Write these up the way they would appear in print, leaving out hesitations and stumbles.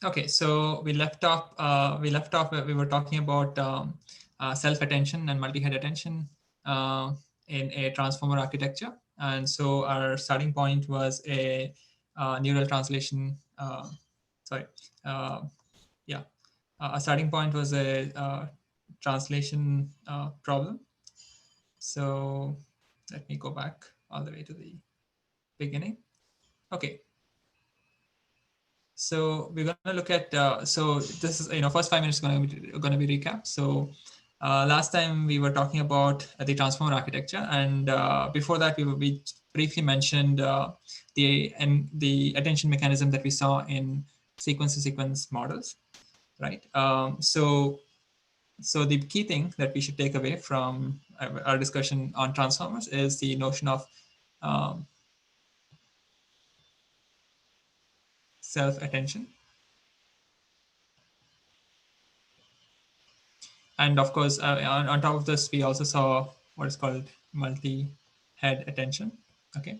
Okay, so we left off. We were talking about self-attention and multi-head attention uh, in a transformer architecture, and so our starting point was a neural translation. Sorry, uh, yeah, our starting point was a translation problem. So let me go back all the way to the beginning. Okay, so we're going to look at so this is first 5 minutes going to be recap. So last time we were talking about the transformer architecture, and before that we briefly mentioned the attention mechanism that we saw in sequence to sequence models, right? So the key thing that we should take away from our discussion on transformers is the notion of um, self-attention. And of course, on top of this, we also saw what is called multi-head attention. Okay,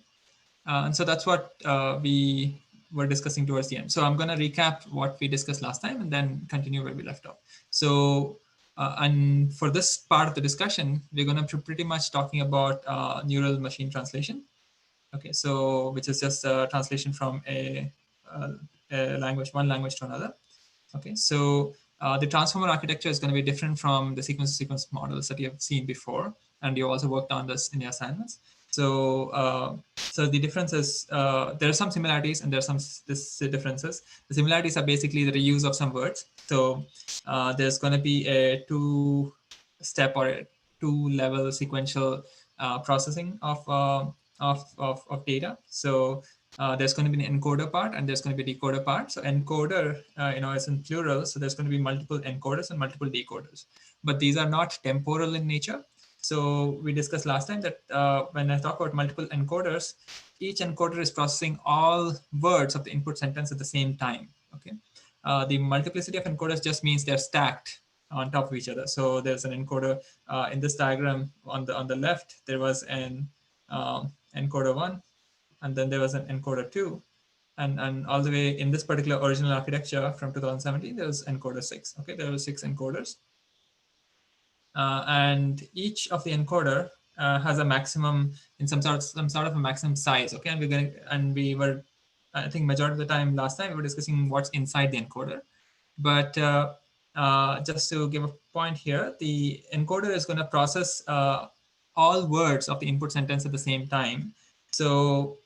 and so that's what we were discussing towards the end. So I'm going to recap what we discussed last time and then continue where we left off. So, and for this part of the discussion, we're going to be pretty much talking about neural machine translation. Okay, so which is just a translation from a language, one language to another. Okay, so the transformer architecture is going to be different from the sequence-to-sequence models that you have seen before, and you also worked on this in your assignments. So the difference is there are some similarities and there are some differences. The similarities are basically the reuse of some words. So there's going to be a two-step or a two-level sequential processing of data. So there's going to be an encoder part and there's going to be a decoder part. So encoder, is in plural. So there's going to be multiple encoders and multiple decoders, but these are not temporal in nature. So we discussed last time that when I talk about multiple encoders, each encoder is processing all words of the input sentence at the same time. Okay, the multiplicity of encoders just means they're stacked on top of each other. So there's an encoder in this diagram on the left. There was an encoder 1, and then there was an encoder 2, and all the way in this particular original architecture from 2017 there was encoder 6. Okay, there were 6 encoders, and each of the encoder has a maximum in some sort of a maximum size. Okay, and we were, I think majority of the time last time we were discussing what's inside the encoder, but just to give a point here, the encoder is going to process all words of the input sentence at the same time. So,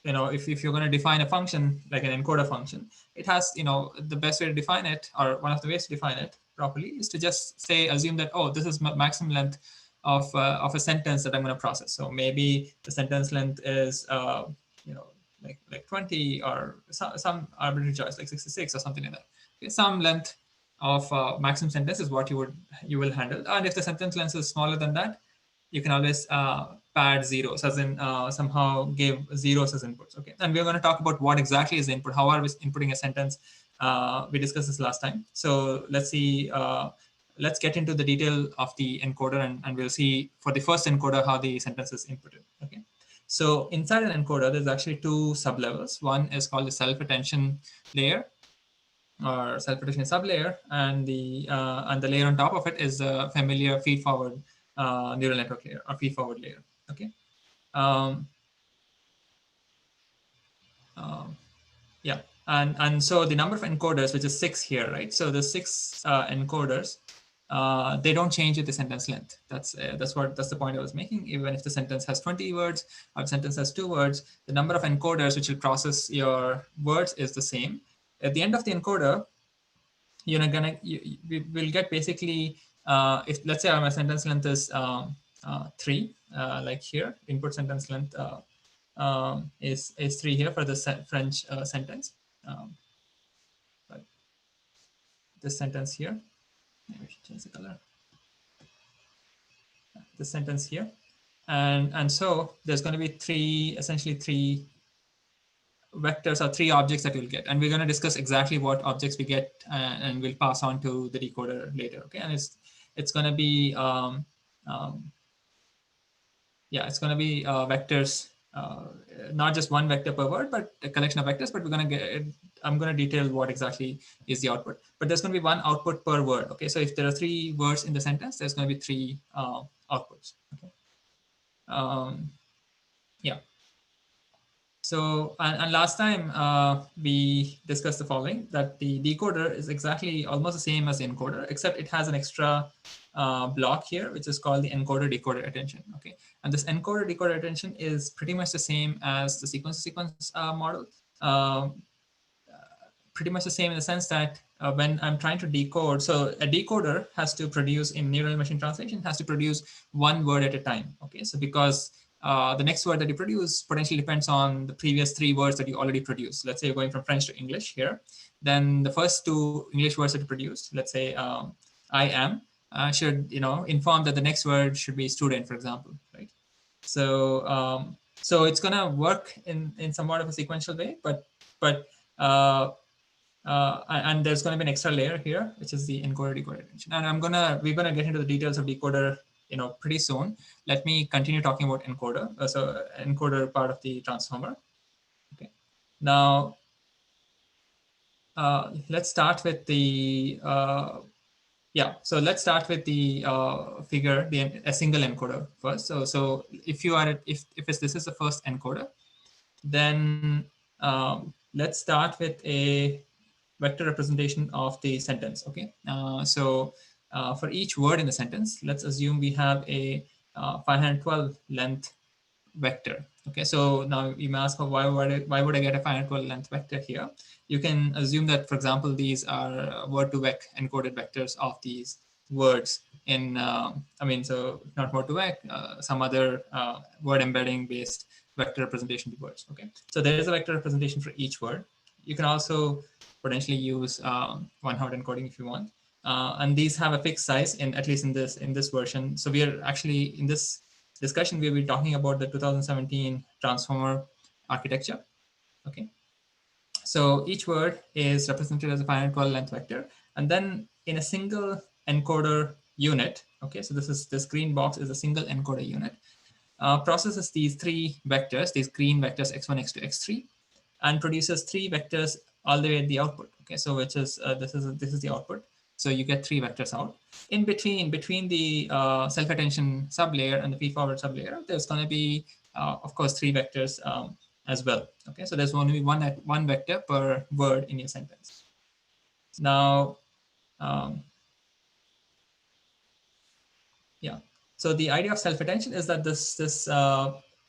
if you're going to define a function like an encoder function, it has, the best way to define it, or one of the ways to define it properly, is to just say, assume that, oh, this is maximum length of a sentence that I'm going to process. So maybe the sentence length is, like 20, or some arbitrary choice like 66 or something like that. Okay, some length of maximum sentence is what you will handle. And if the sentence length is smaller than that, you can always pad zeros, as in somehow give zeros as inputs. Okay, and we're going to talk about what exactly is the input. How are we inputting a sentence? We discussed this last time. So let's see. Let's get into the detail of the encoder, and we'll see for the first encoder how the sentence is inputted. Okay. So inside an encoder, there's actually two sublevels. One is called the self-attention layer, or self-attention sublayer, and the layer on top of it is the familiar feed-forward neural network layer, or feed-forward layer. Okay. Um, um, yeah, and so the number of encoders, which is 6 here, right? So the 6 encoders, they don't change with the sentence length. That's the point I was making. Even if the sentence has 20 words or the sentence has 2 words, the number of encoders which will process your words is the same. At the end of the encoder, we will get basically, if let's say my sentence length is 3, like here, input sentence length is 3 here for the French sentence. But this sentence here, maybe I should change the color. This sentence here, and so there's going to be essentially three vectors, or 3 objects that we'll get, and we're going to discuss exactly what objects we get, and we'll pass on to the decoder later. Okay, and it's going to be it's going to be vectors not just one vector per word, but a collection of vectors. But I'm going to detail what exactly is the output. But there's going to be one output per word. Okay, so if there are 3 words in the sentence, there's going to be 3 outputs. Okay, yeah. So, and last time we discussed the following, that the decoder is exactly almost the same as the encoder, except it has an extra block here, which is called the encoder decoder attention. Okay, and this encoder decoder attention is pretty much the same as the sequence to sequence model. Pretty much the same in the sense that when I'm trying to decode, so a decoder has to produce, in neural machine translation, has to produce one word at a time. Okay, so because the next word that you produce potentially depends on the previous 3 words that you already produced. Let's say you're going from French to English here, then the first 2 English words that you produced, let's say I am, should inform that the next word should be student, for example, right? So so it's gonna work in somewhat of a sequential way, but uh, and there's going to be an extra layer here, which is the encoder decoder attention. And we're gonna get into the details of decoder, pretty soon. Let me continue talking about encoder. So encoder part of the transformer. Okay. Now let's start with the yeah. So let's start with the figure, a single encoder first. So if you are if this is the first encoder, then let's start with a vector representation of the sentence. Okay, so for each word in the sentence, let's assume we have a 512 length vector. Okay, so now you may ask, why would I get a 512 length vector here? You can assume that, for example, these are word-to-vec encoded vectors of these words in, I mean, so not word-to-vec, some other word embedding based vector representation of words. Okay, so there is a vector representation for each word. You can also potentially use one-hot encoding if you want. And these have a fixed size, in at least in this version. So we are actually in this discussion, we'll be talking about the 2017 transformer architecture. Okay, so each word is represented as a 512 length vector, and then in a single encoder unit. Okay, so this green box is a single encoder unit. Processes these 3 vectors, these green vectors x1, x2, x3, and produces 3 vectors all the way at the output. Okay, so which is this is the output. So you get 3 vectors out. In between the self-attention sublayer and the feed-forward sublayer, there's going to be, of course, 3 vectors as well. Okay, so there's only one vector per word in your sentence. Now, yeah. So the idea of self-attention is that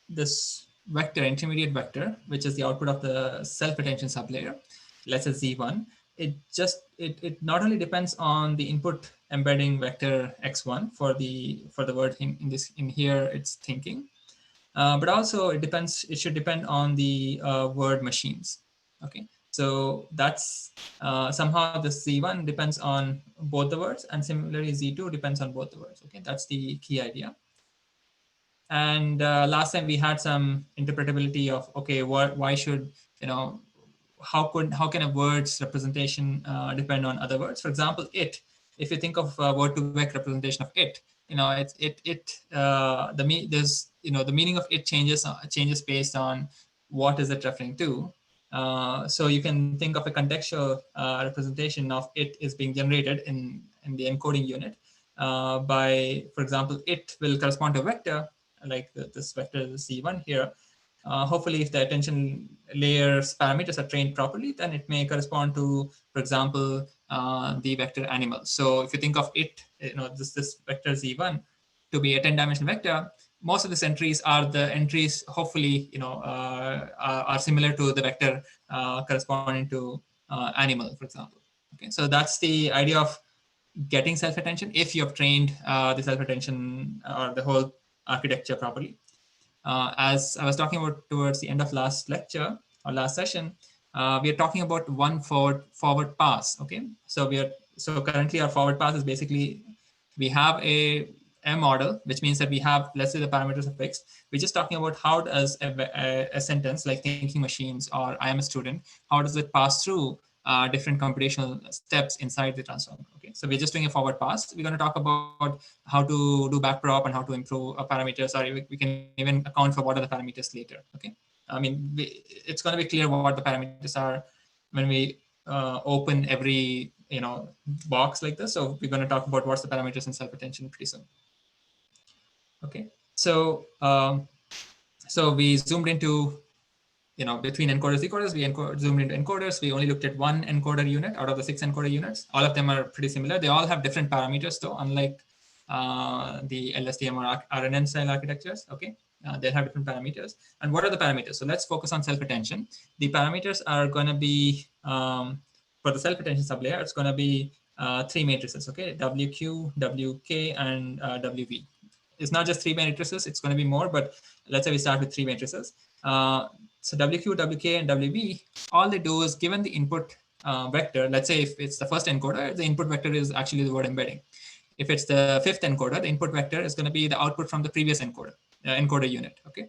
this vector, intermediate vector, which is the output of the self-attention sublayer, let's say Z1, it not only depends on the input embedding vector X1 for the word in here it's thinking, but also it should depend on the word machines. Okay, so that's somehow the Z1 depends on both the words, and similarly Z2 depends on both the words. Okay, that's the key idea. And last time we had some interpretability of, okay, why should, how can a word's representation depend on other words? For example, it. If you think of word-to-vec representation of it, there's the meaning of it changes based on what is it referring to. So you can think of a contextual representation of it is being generated in the encoding unit by, for example, it will correspond to a vector like this vector C1 here. Hopefully, if the attention layer's parameters are trained properly, then it may correspond to, for example, the vector animal. So if you think of it, this vector Z1 to be a 10-dimensional vector, most of these entries are the entries, hopefully, are similar to the vector corresponding to animal, for example. Okay, so that's the idea of getting self-attention if you have trained the self-attention or the whole architecture properly. As I was talking about towards the end of last lecture or last session, we are talking about one forward pass. Okay, so currently our forward pass is basically we have a model, which means that we have, let's say the parameters are fixed. We're just talking about how does a sentence like thinking machines or I am a student, how does it pass through different computational steps inside the transformer. Okay, Okay, so we're just doing a forward pass. We're going to talk about how to do backprop and how to improve parameters, or we can even account for what are the parameters later. Okay, I mean, it's going to be clear what the parameters are when we open every box like this. So we're going to talk about what's the parameters in self-attention pretty soon. Okay, so we zoomed into between encoders decoders, we zoomed into encoders. We only looked at one encoder unit out of the 6 encoder units. All of them are pretty similar. They all have different parameters though, unlike the LSTM or RNN style architectures. Okay, they have different parameters. And what are the parameters? So let's focus on self-attention. The parameters are going to be for the self-attention sublayer. It's going to be 3 matrices. Okay, WQ, WK, and WV. It's not just 3 matrices. It's going to be more, but let's say we start with 3 matrices. So WQ, WK, and WB, all they do is given the input vector, let's say if it's the first encoder, the input vector is actually the word embedding. If it's the 5th encoder, the input vector is going to be the output from the previous encoder unit. Okay.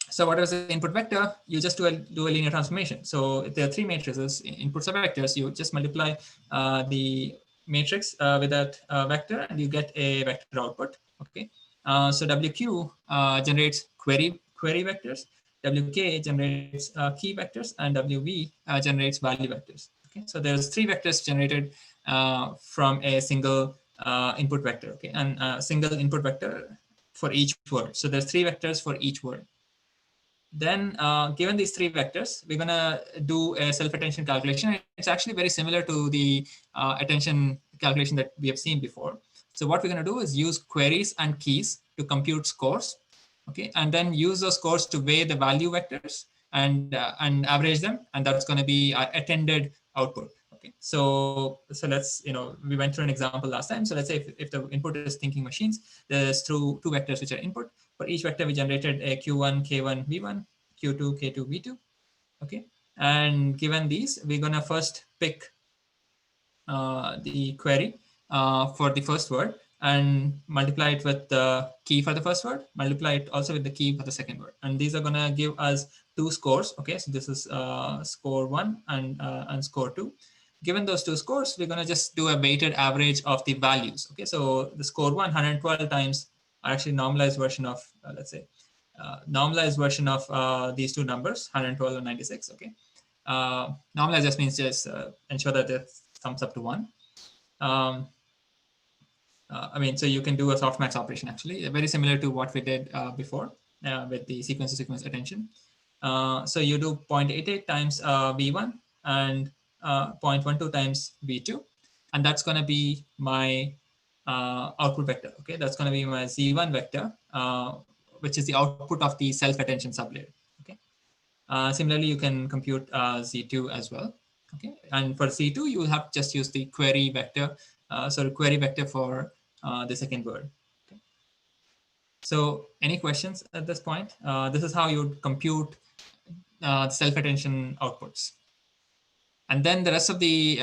So what is the input vector? You just do a linear transformation. So if there are 3 matrices, inputs are vectors, you just multiply the matrix with that vector and you get a vector output. Okay. So WQ generates query vectors, WK generates key vectors, and WV generates value vectors. Okay. So there's 3 vectors generated from a single input vector. Okay. And a single input vector for each word. So there's 3 vectors for each word. Then given these 3 vectors, we're going to do a self-attention calculation. It's actually very similar to the attention calculation that we have seen before. So what we're going to do is use queries and keys to compute scores, okay, and then use those scores to weigh the value vectors and average them, and that's going to be our attended output. Okay, so let's we went through an example last time. So let's say if the input is thinking machines, there's two vectors which are input. For each vector, we generated a Q1, K1, V1, Q2, K2, V2. Okay, and given these, we're gonna first pick the query for the first word and multiply it with the key for the first word, multiply it also with the key for the second word. And these are going to give us 2 scores. Okay, so this is score 1 and score 2. Given those 2 scores, we're going to just do a weighted average of the values. Okay, so the score 112 times are actually normalized version of, let's say, normalized version of these 2 numbers, 112 and 96. Okay, normalized just means just ensure that it sums up to 1. I mean, so you can do a softmax operation actually, very similar to what we did before with the sequence-to-sequence attention. So you do 0.88 times V1 and 0.12 times V2, and that's going to be my output vector. Okay, that's going to be my Z1 vector, which is the output of the self-attention sublayer. Okay. Similarly, you can compute Z2 as well. Okay, and for C2, you will have to just use the query vector. Query vector for the second word. Okay. So any questions at this point? This is how you would compute self-attention outputs. And then the rest of the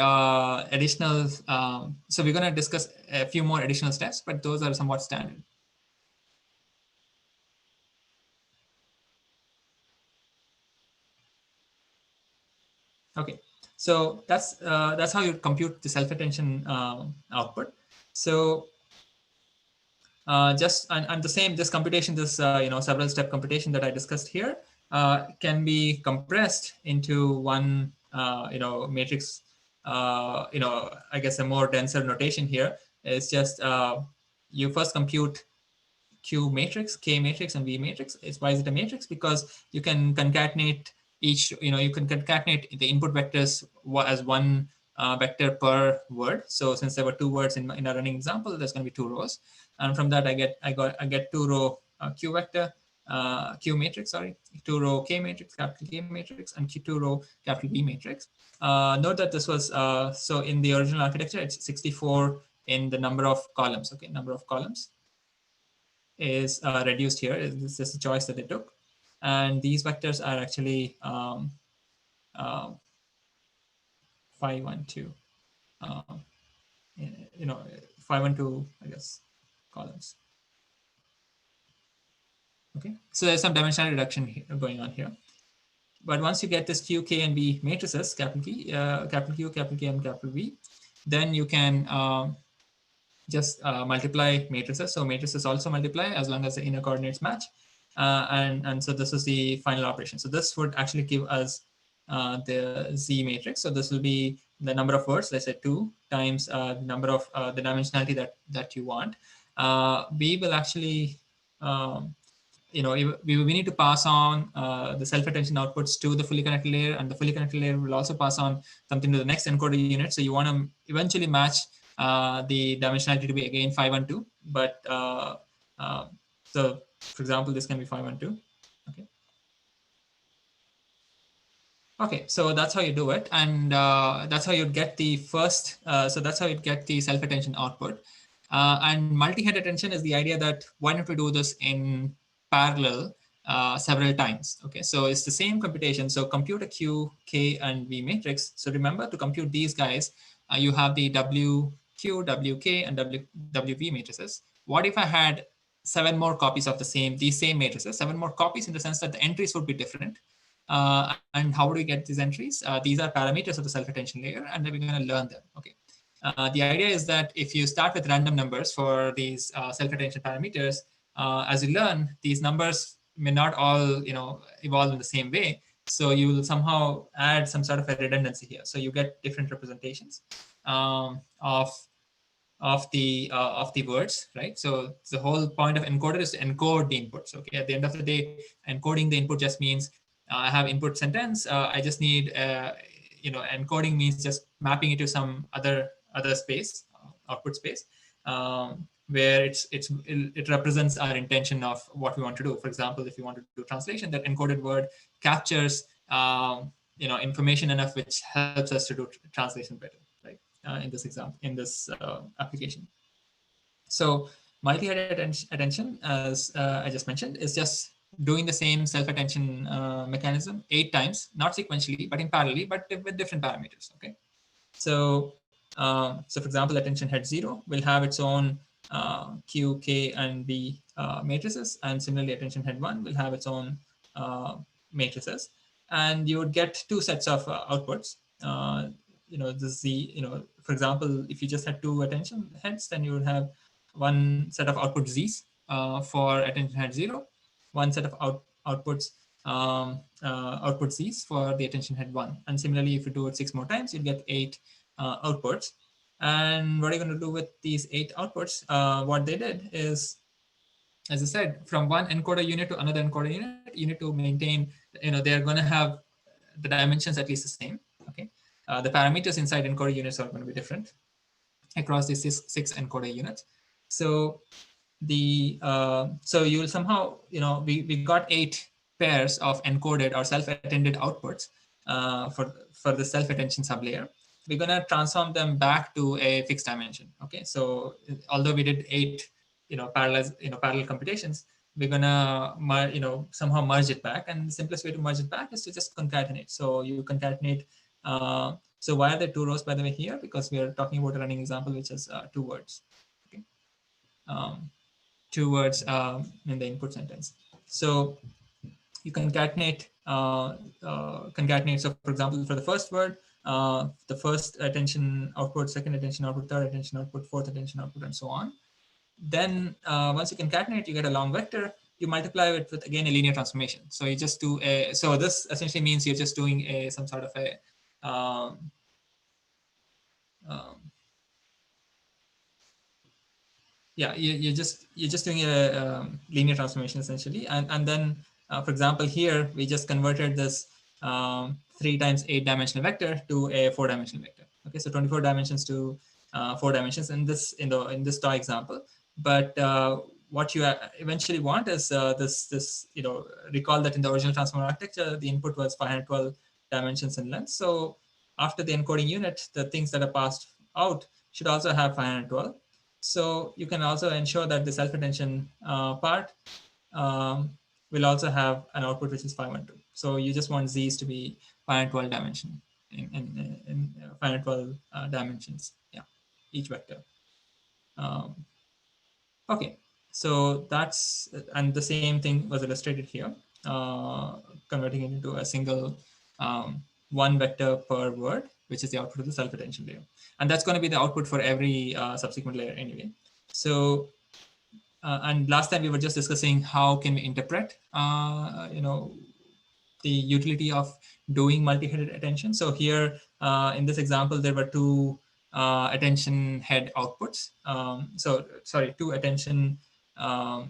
additional, so we're going to discuss a few more additional steps, but those are somewhat standard. Okay, so that's how you compute the self-attention output. So just and the same, this computation, this several step computation that I discussed here can be compressed into one matrix. I guess a more denser notation here is just you first compute Q matrix, K matrix, and V matrix. Why is it a matrix? Because you can concatenate each, you can concatenate the input vectors as one vector per word. So since there were 2 words in a running example, there's going to be 2 rows. And from that, I get 2 row Q vector, Q matrix, sorry, 2 row K matrix, capital K matrix, and 2 row capital V matrix. Note that this was, so in the original architecture, it's 64 in the number of columns, okay, number of columns is reduced here. This is a choice that they took. And these vectors are actually 512, 512, I guess, columns. Okay, so there's some dimensional reduction here, going on here. But once you get this Q, K, and V matrices, capital Q, capital K, and capital V, then you can just multiply matrices. So matrices also multiply as long as the inner coordinates match. And so this is the final operation. So this would actually give us the Z matrix. So this will be the number of words, let's say 2 times the number of the dimensionality that you want. We will actually we need to pass on the self-attention outputs to the fully connected layer, and the fully connected layer will also pass on something to the next encoder unit. So you want to eventually match the dimensionality to be again 512, but so for example, this can be 512. Okay. Okay, so that's how you do it, and that's how you get the first. So that's how you get the self-attention output. And multi-head attention is the idea that why don't we do this in parallel several times? Okay, so it's the same computation. So compute a Q, K, and V matrix. So remember, to compute these guys, you have the WQ, WK, and WV matrices. What if I had 7 more copies of these same matrices? 7 more copies in the sense that the entries would be different. And how do we get these entries? These are parameters of the self-attention layer, and then we're going to learn them. Okay. The idea is that if you start with random numbers for these self-attention parameters, as you learn, these numbers may not all evolve in the same way. So you will somehow add some sort of a redundancy here. So you get different representations of the words, right? So the whole point of encoder is to encode the inputs. Okay, at the end of the day, encoding the input just means I have input sentence. I just need encoding means just mapping it to some other space, output space, where it represents our intention of what we want to do. For example, if you want to do translation, that encoded word captures information enough which helps us to do translation better, right? In this example, in this application. So multi-head attention, as I just mentioned, is just doing the same self-attention mechanism 8 times, not sequentially, but in parallel, but with different parameters. Okay. So for example, attention head 0 will have its own Q, K, and B matrices, and similarly, attention head 1 will have its own matrices, and you would get 2 sets of outputs. For example, if you just had 2 attention heads, then you would have one set of output Z's for attention head 0, one set of outputs output Z's for the attention head 1. And similarly, if you do it 6 more times, you'll get 8 outputs. And what are you going to do with these 8 outputs? What they did is, as I said, from one encoder unit to another encoder unit, you need to maintain, they're going to have the dimensions at least the same. Okay. The parameters inside encoder units are going to be different across these six encoder units. So so you'll somehow, we got 8 pairs of encoded or self-attended outputs for the self-attention sublayer. We're going to transform them back to a fixed dimension. Okay, so although we did 8 parallel computations, we're going to somehow merge it back, and the simplest way to merge it back is to just concatenate. So you concatenate so why are there 2 rows, by the way, here? Because we are talking about a running example which has 2 words. Okay. 2 words in the input sentence. So you concatenate. So, for example, for the first word, the first attention output, second attention output, third attention output, fourth attention output, and so on. Then once you concatenate, you get a long vector. You multiply it with, again, a linear transformation. So you just do a. So this essentially means you're just doing some sort of a. Yeah, you're just doing a linear transformation essentially, and then for example, here we just converted this 3 times 8 dimensional vector to a 4 dimensional vector. Okay, so 24 dimensions to 4 dimensions in this toy example. But what you eventually want is this recall that in the original transformer architecture, the input was 512 dimensions in length. So after the encoding unit, the things that are passed out should also have 512. So you can also ensure that the self-attention part will also have an output which is 512. So you just want Z's to be 512 dimension in 512 dimensions. Yeah, each vector. Okay, so that's, and the same thing was illustrated here, converting it into a single 1 vector per word. which is the output of the self-attention layer. And that's going to be the output for every subsequent layer anyway. So, and last time we were just discussing how can we interpret, the utility of doing multi-headed attention. So here in this example, there were two attention head outputs. Two attention, uh,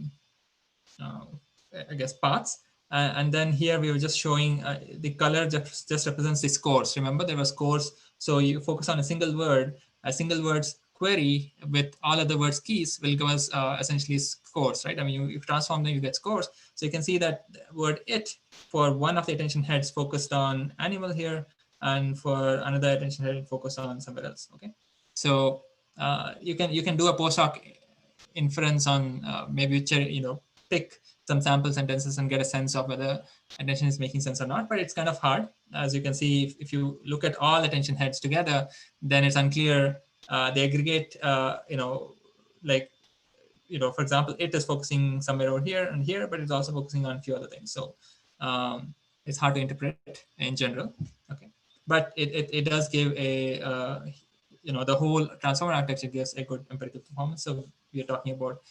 I guess, paths. And then here we were just showing the color just represents the scores. Remember, there were scores. So you focus on a single word's query with all other words keys will give us essentially scores, right? I mean, you transform them, you get scores. So you can see that the word it for one of the attention heads focused on animal here, and for another attention head focused on somewhere else. Okay, so you can do a post hoc inference on maybe pick some sample sentences and get a sense of whether attention is making sense or not, but it's kind of hard. As you can see, if you look at all attention heads together, then it's unclear. They aggregate, for example, it is focusing somewhere over here and here, but it's also focusing on a few other things. So it's hard to interpret in general. Okay, but it does give a, the whole transformer architecture gives a good empirical performance. So we are talking about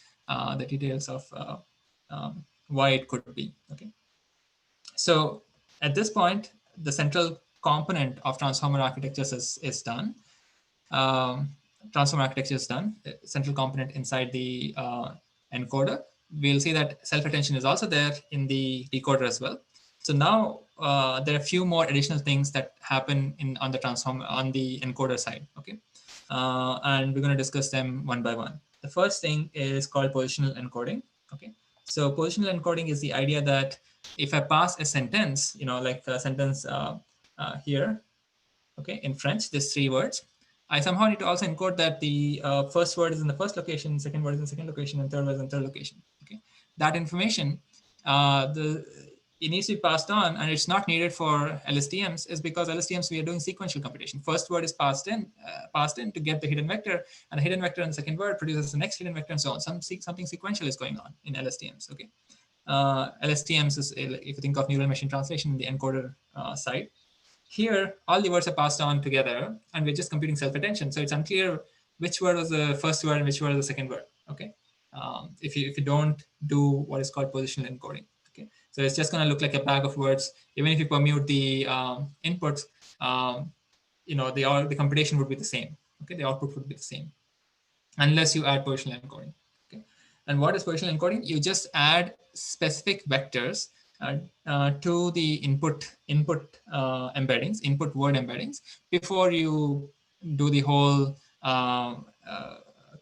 the details of why it could be. Okay, so at this point, the central component of transformer architectures is done. Transformer architecture is done. Central component inside the encoder. We'll see that self-attention is also there in the decoder as well. So now there are a few more additional things that happen on the encoder side. Okay, and we're going to discuss them one by one. The first thing is called positional encoding. Okay, so positional encoding is the idea that if I pass a sentence, like a sentence here, okay, in French, there's 3 words. I somehow need to also encode that the first word is in the first location, second word is in the second location, and third word is in the third location. Okay, that information, it needs to be passed on, and it's not needed for LSTMs, is because LSTMs we are doing sequential computation. First word is passed in to get the hidden vector, and the hidden vector in the second word produces the next hidden vector, and so on. Something sequential is going on in LSTMs. Okay, LSTMs is, if you think of neural machine translation, the encoder side. Here, all the words are passed on together, and we're just computing self-attention. So it's unclear which word was the first word and which word was the second word. Okay, if you don't do what is called positional encoding. Okay, so it's just going to look like a bag of words. Even if you permute the inputs, the computation would be the same. Okay, the output would be the same, unless you add positional encoding. Okay, and what is positional encoding? You just add specific vectors to the input embeddings, input word embeddings, before you do the whole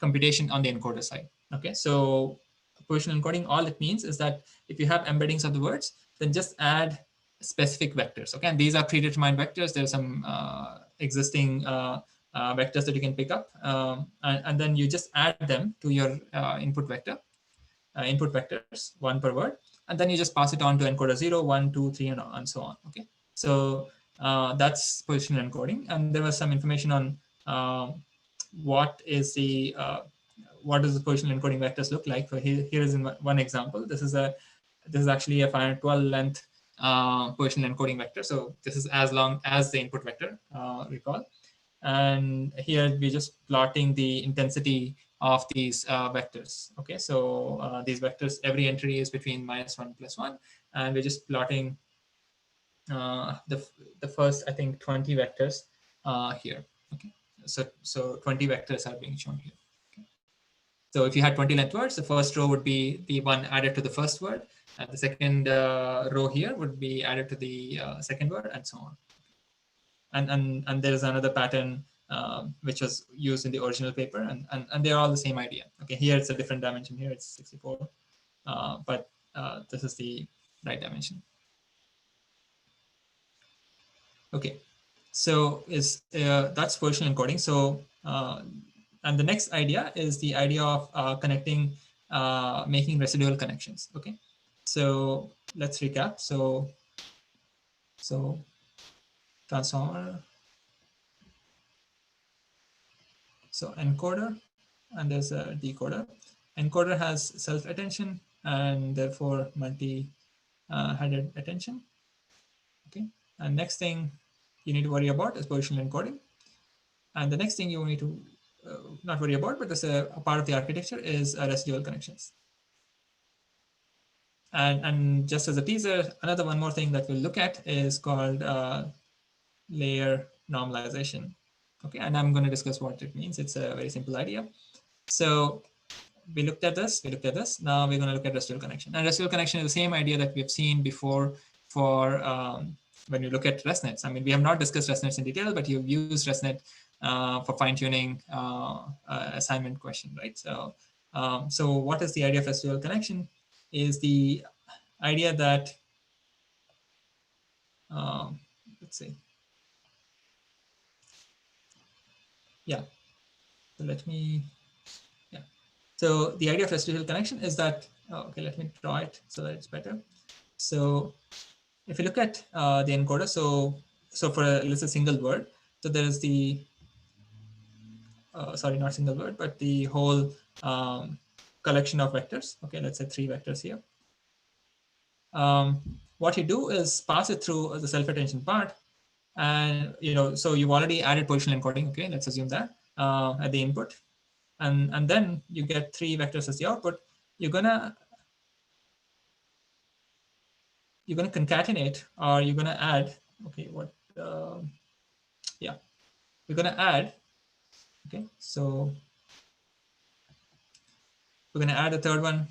computation on the encoder side. Okay, so positional encoding, all it means is that if you have embeddings of the words, then just add specific vectors. Okay, and these are predetermined vectors. There's some existing vectors that you can pick up, and then you just add them to your input vectors, one per word, and then you just pass it on to encoder 0, 1, 2, 3, and so on. Okay, so that's positional encoding, and there was some information on what does the positional encoding vectors look like. So here is in one example. This is actually a 512 length positional encoding vector. So this is as long as the input vector, recall. And here we're just plotting the intensity of these vectors. Okay, so these vectors, every entry is between -1 +1, and we're just plotting the first, I think, 20 vectors here. Okay, so 20 vectors are being shown here. Okay. So if you had 20 length words, the first row would be the one added to the first word, and the second row here would be added to the second word, and so on. And there is another pattern which was used in the original paper, and they're all the same idea. Okay, here it's a different dimension. Here it's 64, but this is the right dimension. Okay, so that's positional encoding. So and the next idea is the idea of connecting, making residual connections. Okay, so let's recap. So transformer. So encoder, and there's a decoder. Encoder has self-attention and therefore multi-headed attention. Okay, and next thing you need to worry about is positional encoding. And the next thing you need to not worry about, but as a part of the architecture is residual connections. And just as a teaser, another one more thing that we'll look at is called layer normalization. Okay, and I'm going to discuss what it means. It's a very simple idea. So we looked at this, Now we're going to look at residual connection. And residual connection is the same idea that we've seen before for when you look at ResNets. I mean, we have not discussed ResNets in detail, but you've used ResNet for fine-tuning assignment question, right? So what is the idea of residual connection? Is the idea that, let's see, yeah, so let me, yeah. So the idea of residual connection is that, okay, let me draw it so that it's better. So if you look at the encoder, so for let's say single word, so there is the, sorry, not single word, but the whole collection of vectors. Okay, let's say 3 vectors here. What you do is pass it through the self-attention part, and so you've already added positional encoding. Okay, let's assume that at the input, and then you get 3 vectors as the output. You're gonna concatenate, or you're gonna add. Okay, what? Yeah, we're gonna add. Okay, so we're gonna add a third one.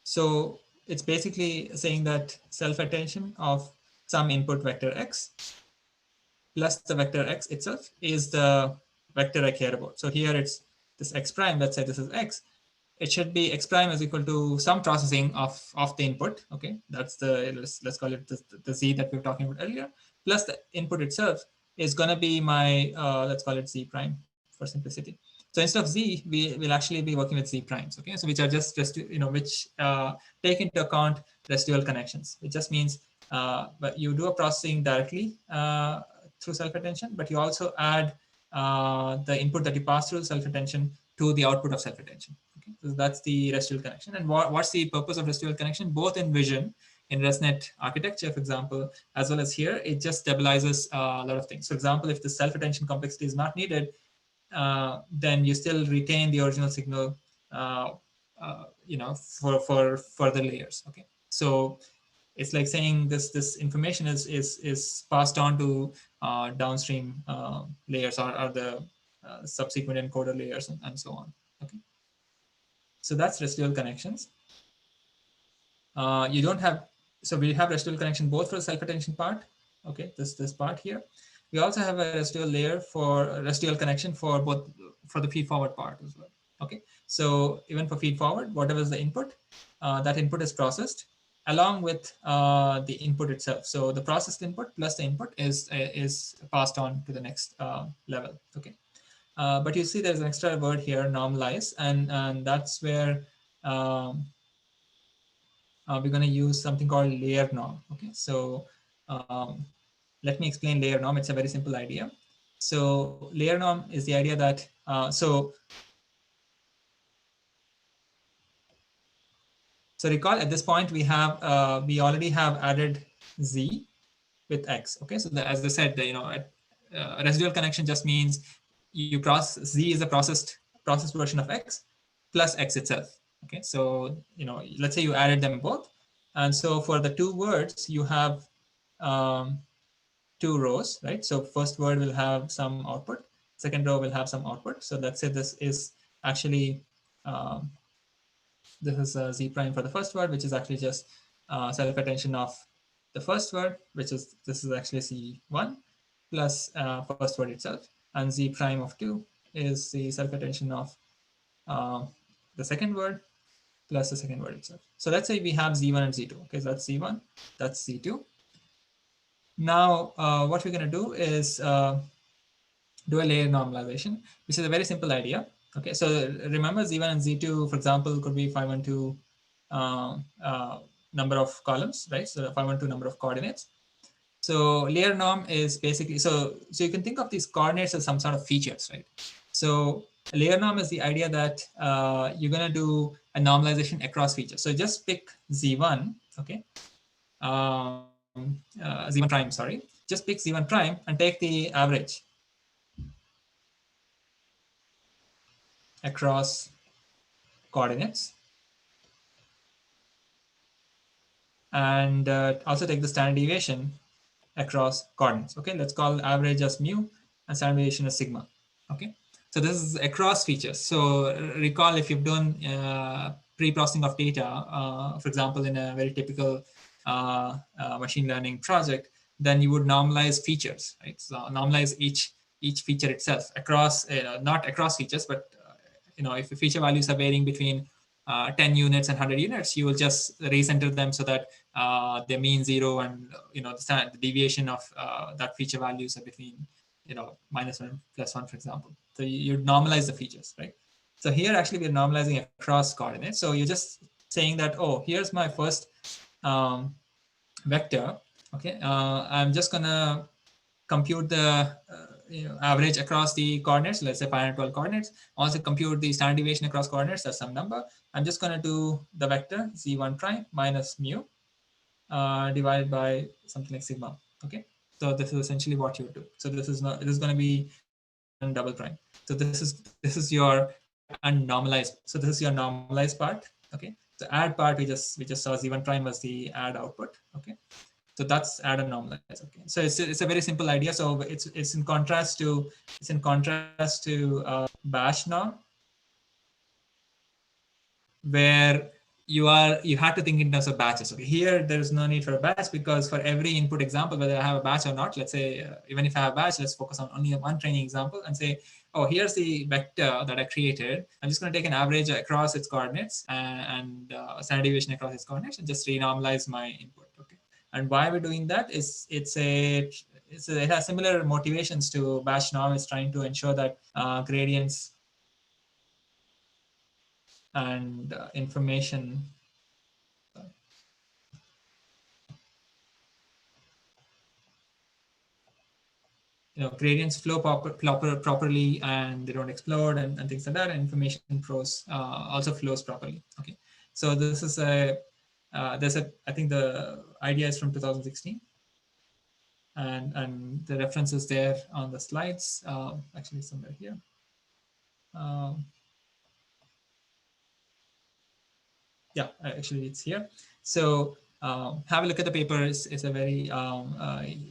So it's basically saying that self-attention of some input vector x plus the vector x itself is the vector I care about. So here it's this x prime. Let's say this is x. It should be x prime is equal to some processing of the input. Okay, that's the, let's call it the z that we were talking about earlier, plus the input itself is going to be my let's call it z prime for simplicity. So instead of z, we will actually be working with z primes. Okay, so which are just which take into account residual connections. It just means but you do a processing directly through self-attention, but you also add the input that you pass through self-attention to the output of self-attention. Okay, so that's the residual connection. And what's the purpose of residual connection? Both in vision, in ResNet architecture, for example, as well as here, it just stabilizes a lot of things. For example, if the self-attention complexity is not needed, then you still retain the original signal, for further layers. Okay, so it's like saying this information is passed on to downstream layers, or the subsequent encoder layers, and so on. Okay, so that's residual connections. You don't have, so we have residual connection both for the self-attention part. Okay, this part here. We also have a residual layer for residual connection for both, for the feed forward part as well. Okay, so even for feed forward, whatever is the input, that input is processed along with the input itself. So the processed input plus the input is passed on to the next level. Okay, but you see there's an extra word here, normalize, and that's where we're going to use something called layer norm. Okay, so let me explain layer norm. It's a very simple idea. So layer norm is the idea that so recall at this point we have we already have added z with x. Okay, so as I said, residual connection just means you process, z is a processed version of x plus x itself. Okay, so let's say you added them both, and so for the 2 words you have 2 rows, right? So first word will have some output, second row will have some output. So let's say this is actually this is z prime for the first word, which is actually just self-attention of the first word, which is, this is actually c1 plus first word itself, and z prime of 2 is the self-attention of the second word plus the second word itself. So let's say we have z1 and z2. Okay, so that's z1, that's z2. Now, what we're going to do is do a layer normalization, which is a very simple idea. Okay, so remember z1 and z2, for example, could be 512 number of columns, right? So 512 number of coordinates. So layer norm is basically, so you can think of these coordinates as some sort of features, right? So layer norm is the idea that you're going to do a normalization across features. So just pick Z1, okay, Z1 prime, sorry. Just pick Z1 prime and take the average across coordinates, and also take the standard deviation across coordinates. Okay, let's call average as mu and standard deviation as sigma. Okay, so this is across features. So recall if you've done pre-processing of data, for example, in a very typical machine learning project, then you would normalize features, right? So normalize each feature itself across, not across features, but if the feature values are varying between 10 units and 100 units, you will just recenter them so that they mean zero, and the deviation of that feature values are between -1 +1, for example. So you normalize the features, right? So here actually we're normalizing across coordinates. So you're just saying that, oh, here's my first um, vector. Okay, I'm just gonna compute the average across the coordinates, let's say 512 coordinates. Also compute the standard deviation across coordinates, that's some number. I'm just going to do the vector z1 prime minus mu divided by something like sigma. Okay, so this is essentially what you do. So this is not, this is going to be z1 double prime. So this is your add and normalize. So this is your normalized part. Okay, the add part, we just saw z1 prime was the add output. Okay, so that's add and normalize. Okay, so it's a very simple idea. So it's in contrast to bash norm, where you have to think in terms of batches. Okay, here there's no need for a batch, because for every input example, whether I have a batch or not, let's say even if I have a batch, let's focus on only one training example and say, oh, here's the vector that I created. I'm just going to take an average across its coordinates and standard deviation across its coordinates and just renormalize my input. Okay, and why we're doing that is it has similar motivations to bash norm. It's trying to ensure that gradients and information gradients flow properly and they don't explode and things like that, and information flows also flows properly. Okay, so this is I think the idea is from 2016, and the reference is there on the slides, actually somewhere here. um, yeah, actually it's here. So have a look at the paper. It's a very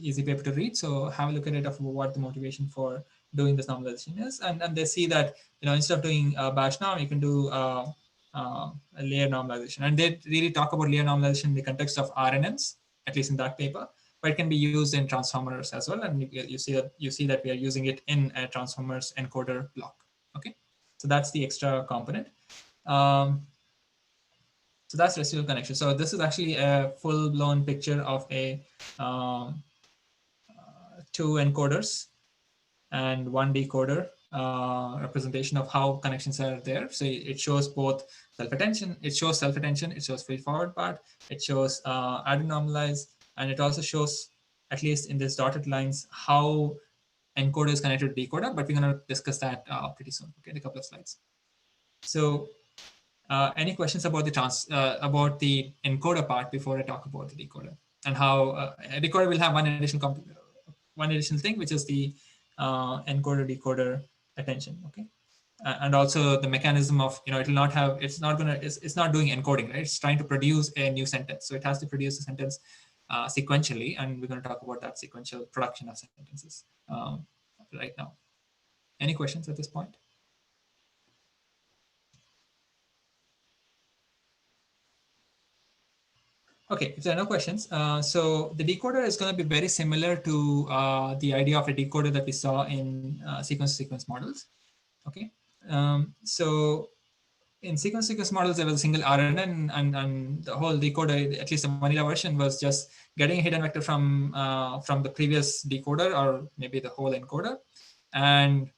easy paper to read. So have a look at it of what the motivation for doing this normalization is, and they see that instead of doing batch norm, you can do a layer normalization, and they really talk about layer normalization in the context of RNNs, at least in that paper, but it can be used in transformers as well, and you see that we are using it in a transformers encoder block. Okay, so that's the extra component. So that's residual connection. So this is actually a full-blown picture of a two encoders and one decoder representation of how connections are there. So it shows both self-attention, it shows feed-forward part, it shows add and normalize, and it also shows, at least in these dotted lines, how encoder is connected to decoder, but we're going to discuss that pretty soon, okay, in a couple of slides. So any questions about about the encoder part before I talk about the decoder, and how a decoder will have one additional thing, which is the encoder decoder attention. Okay, and also the mechanism of it will not have it's not doing encoding, right? It's trying to produce a new sentence, so it has to produce a sentence sequentially, and we're going to talk about that sequential production of sentences right now. Any questions at this point? Okay, if there are no questions, so the decoder is going to be very similar to the idea of a decoder that we saw in sequence-to-sequence models. Okay, so in sequence-to-sequence models, there was a single RNN, and the whole decoder, at least the vanilla version, was just getting a hidden vector from the previous decoder, or maybe the whole encoder, and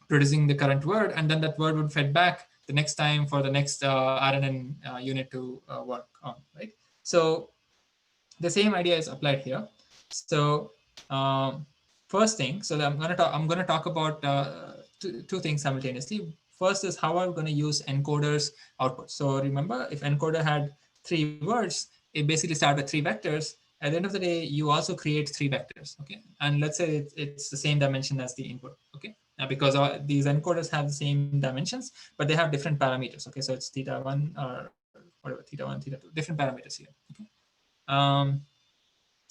producing the current word, and then that word would fed back the next time for the next RNN unit to work on, right? So the same idea is applied here. So first thing, so I'm going to talk about two things simultaneously. first is how are we going to use encoder's output. So remember, if encoder had 3 words, it basically started with 3 vectors. At the end of the day, you also create 3 vectors, okay? And let's say it's the same dimension as the input, okay? Because these encoders have the same dimensions, but they have different parameters, okay? So it's theta1 or whatever, theta1, theta2, different parameters here, okay? Um,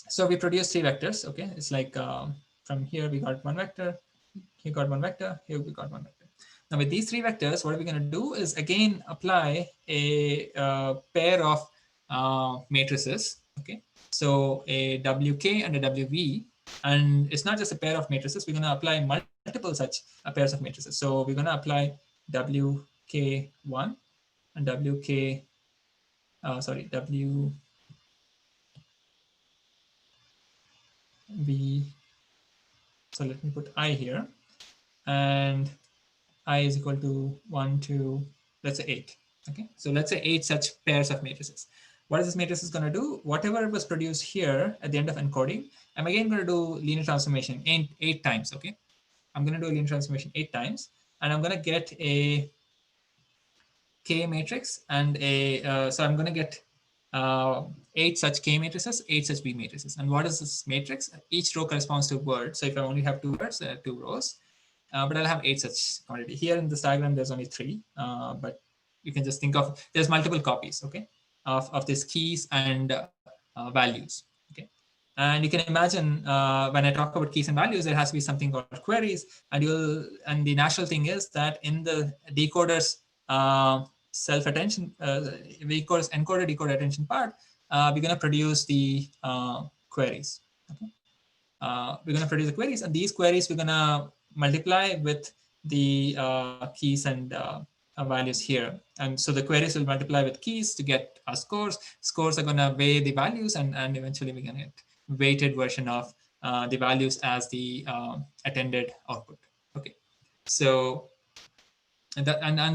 so we produce 3 vectors, okay? It's like from here we got 1 vector, here got 1 vector, here we got 1 vector. Now with these 3 vectors, what we're going to do is again apply a pair of matrices, okay? So a WK and a WV, and it's not just a pair of matrices, we're going to apply multiple such pairs of matrices. So we're going to apply WK1 and WK, sorry, WV, so let me put I here, and I is equal to 1, 2, let's say 8. Okay, so let's say 8 such pairs of matrices. What is this matrix is going to do? Whatever was produced here at the end of encoding, I'm again going to do linear transformation 8 times. Okay, I'm going to do a linear transformation 8 times, and I'm going to get a K matrix and a so I'm going to get 8 such K matrices, 8 such B matrices. And what is this matrix? Each row corresponds to a word. So if I only have 2 words, 2 rows. But I'll have 8 such quantity. Here in this diagram, there's only 3, but you can just think of, there's multiple copies, okay, of these keys and values, okay. And you can imagine when I talk about keys and values, there has to be something called queries, and the natural thing is that in the decoder's self-attention, encoder decoder attention part, we're going to produce the queries, okay. We're going to produce the queries, and these queries we're going to multiply with the keys and values here. And so the queries will multiply with keys to get our scores. Scores are going to weigh the values, and eventually we're going to get weighted version of the values as the attended output. Okay, so and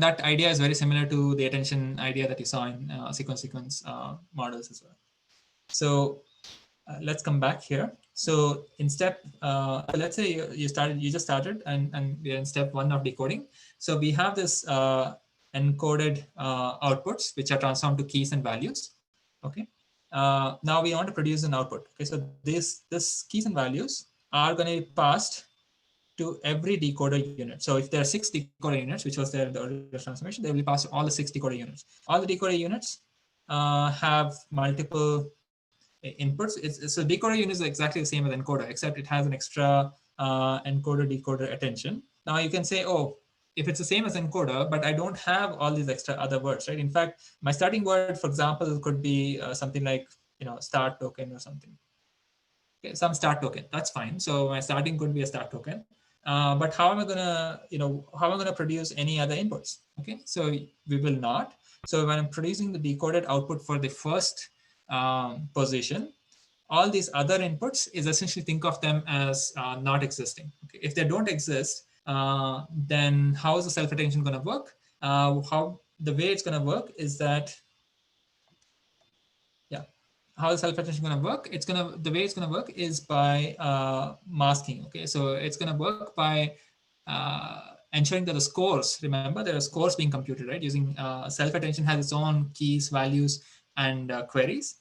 that idea is very similar to the attention idea that you saw in sequence models as well. So let's come back here. So in step, let's say you just started, and we're in step 1 of decoding. So we have this encoded outputs, which are transformed to keys and values. Okay. Now we want to produce an output. Okay. So this keys and values are going to be passed to every decoder unit. So if there are 6 decoder units, which was there in the earlier transformation, they will be passed to all the 6 decoder units. All the decoder units have multiple inputs. So decoder unit is exactly the same as encoder, except it has an extra encoder decoder attention. Now you can say, oh, if it's the same as encoder, but I don't have all these extra other words, right? In fact, my starting word, for example, could be something like, start token or something. Okay, some start token, that's fine. So my starting could be a start token. But how am I gonna, how am I gonna produce any other inputs? Okay, so we will not. So when I'm producing the decoded output for the first position, all these other inputs is essentially think of them as not existing. Okay? If they don't exist, then how is the self-attention going to work? How the way it's going to work is that, yeah, how is self-attention going to work? The way it's going to work is by masking. Okay, so it's going to work by ensuring that the scores, remember there are scores being computed, right? Using self-attention has its own keys, values, and queries.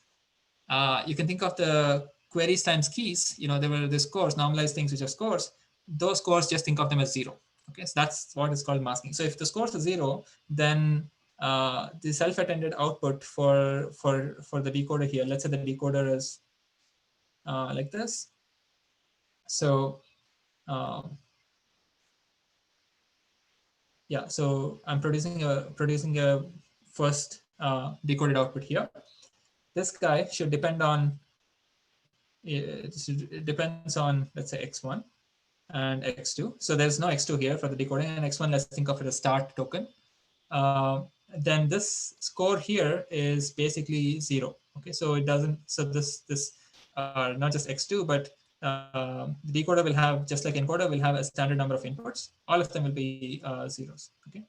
You can think of the queries times keys. There were the scores, normalized things which are scores. Those scores, just think of them as 0. Okay, so that's what is called masking. So if the scores are 0, then the self-attended output for the decoder here, let's say the decoder is like this. So yeah, so I'm producing a first decoded output here. This guy should depend on, it depends on, let's say, x1 and x2. So there's no x2 here for the decoding, and x1, let's think of it as start token. Then this score here is basically 0. Okay, so it doesn't, so this not just x2, but the decoder will have, just like encoder, will have a standard number of inputs. All of them will be zeros. Okay,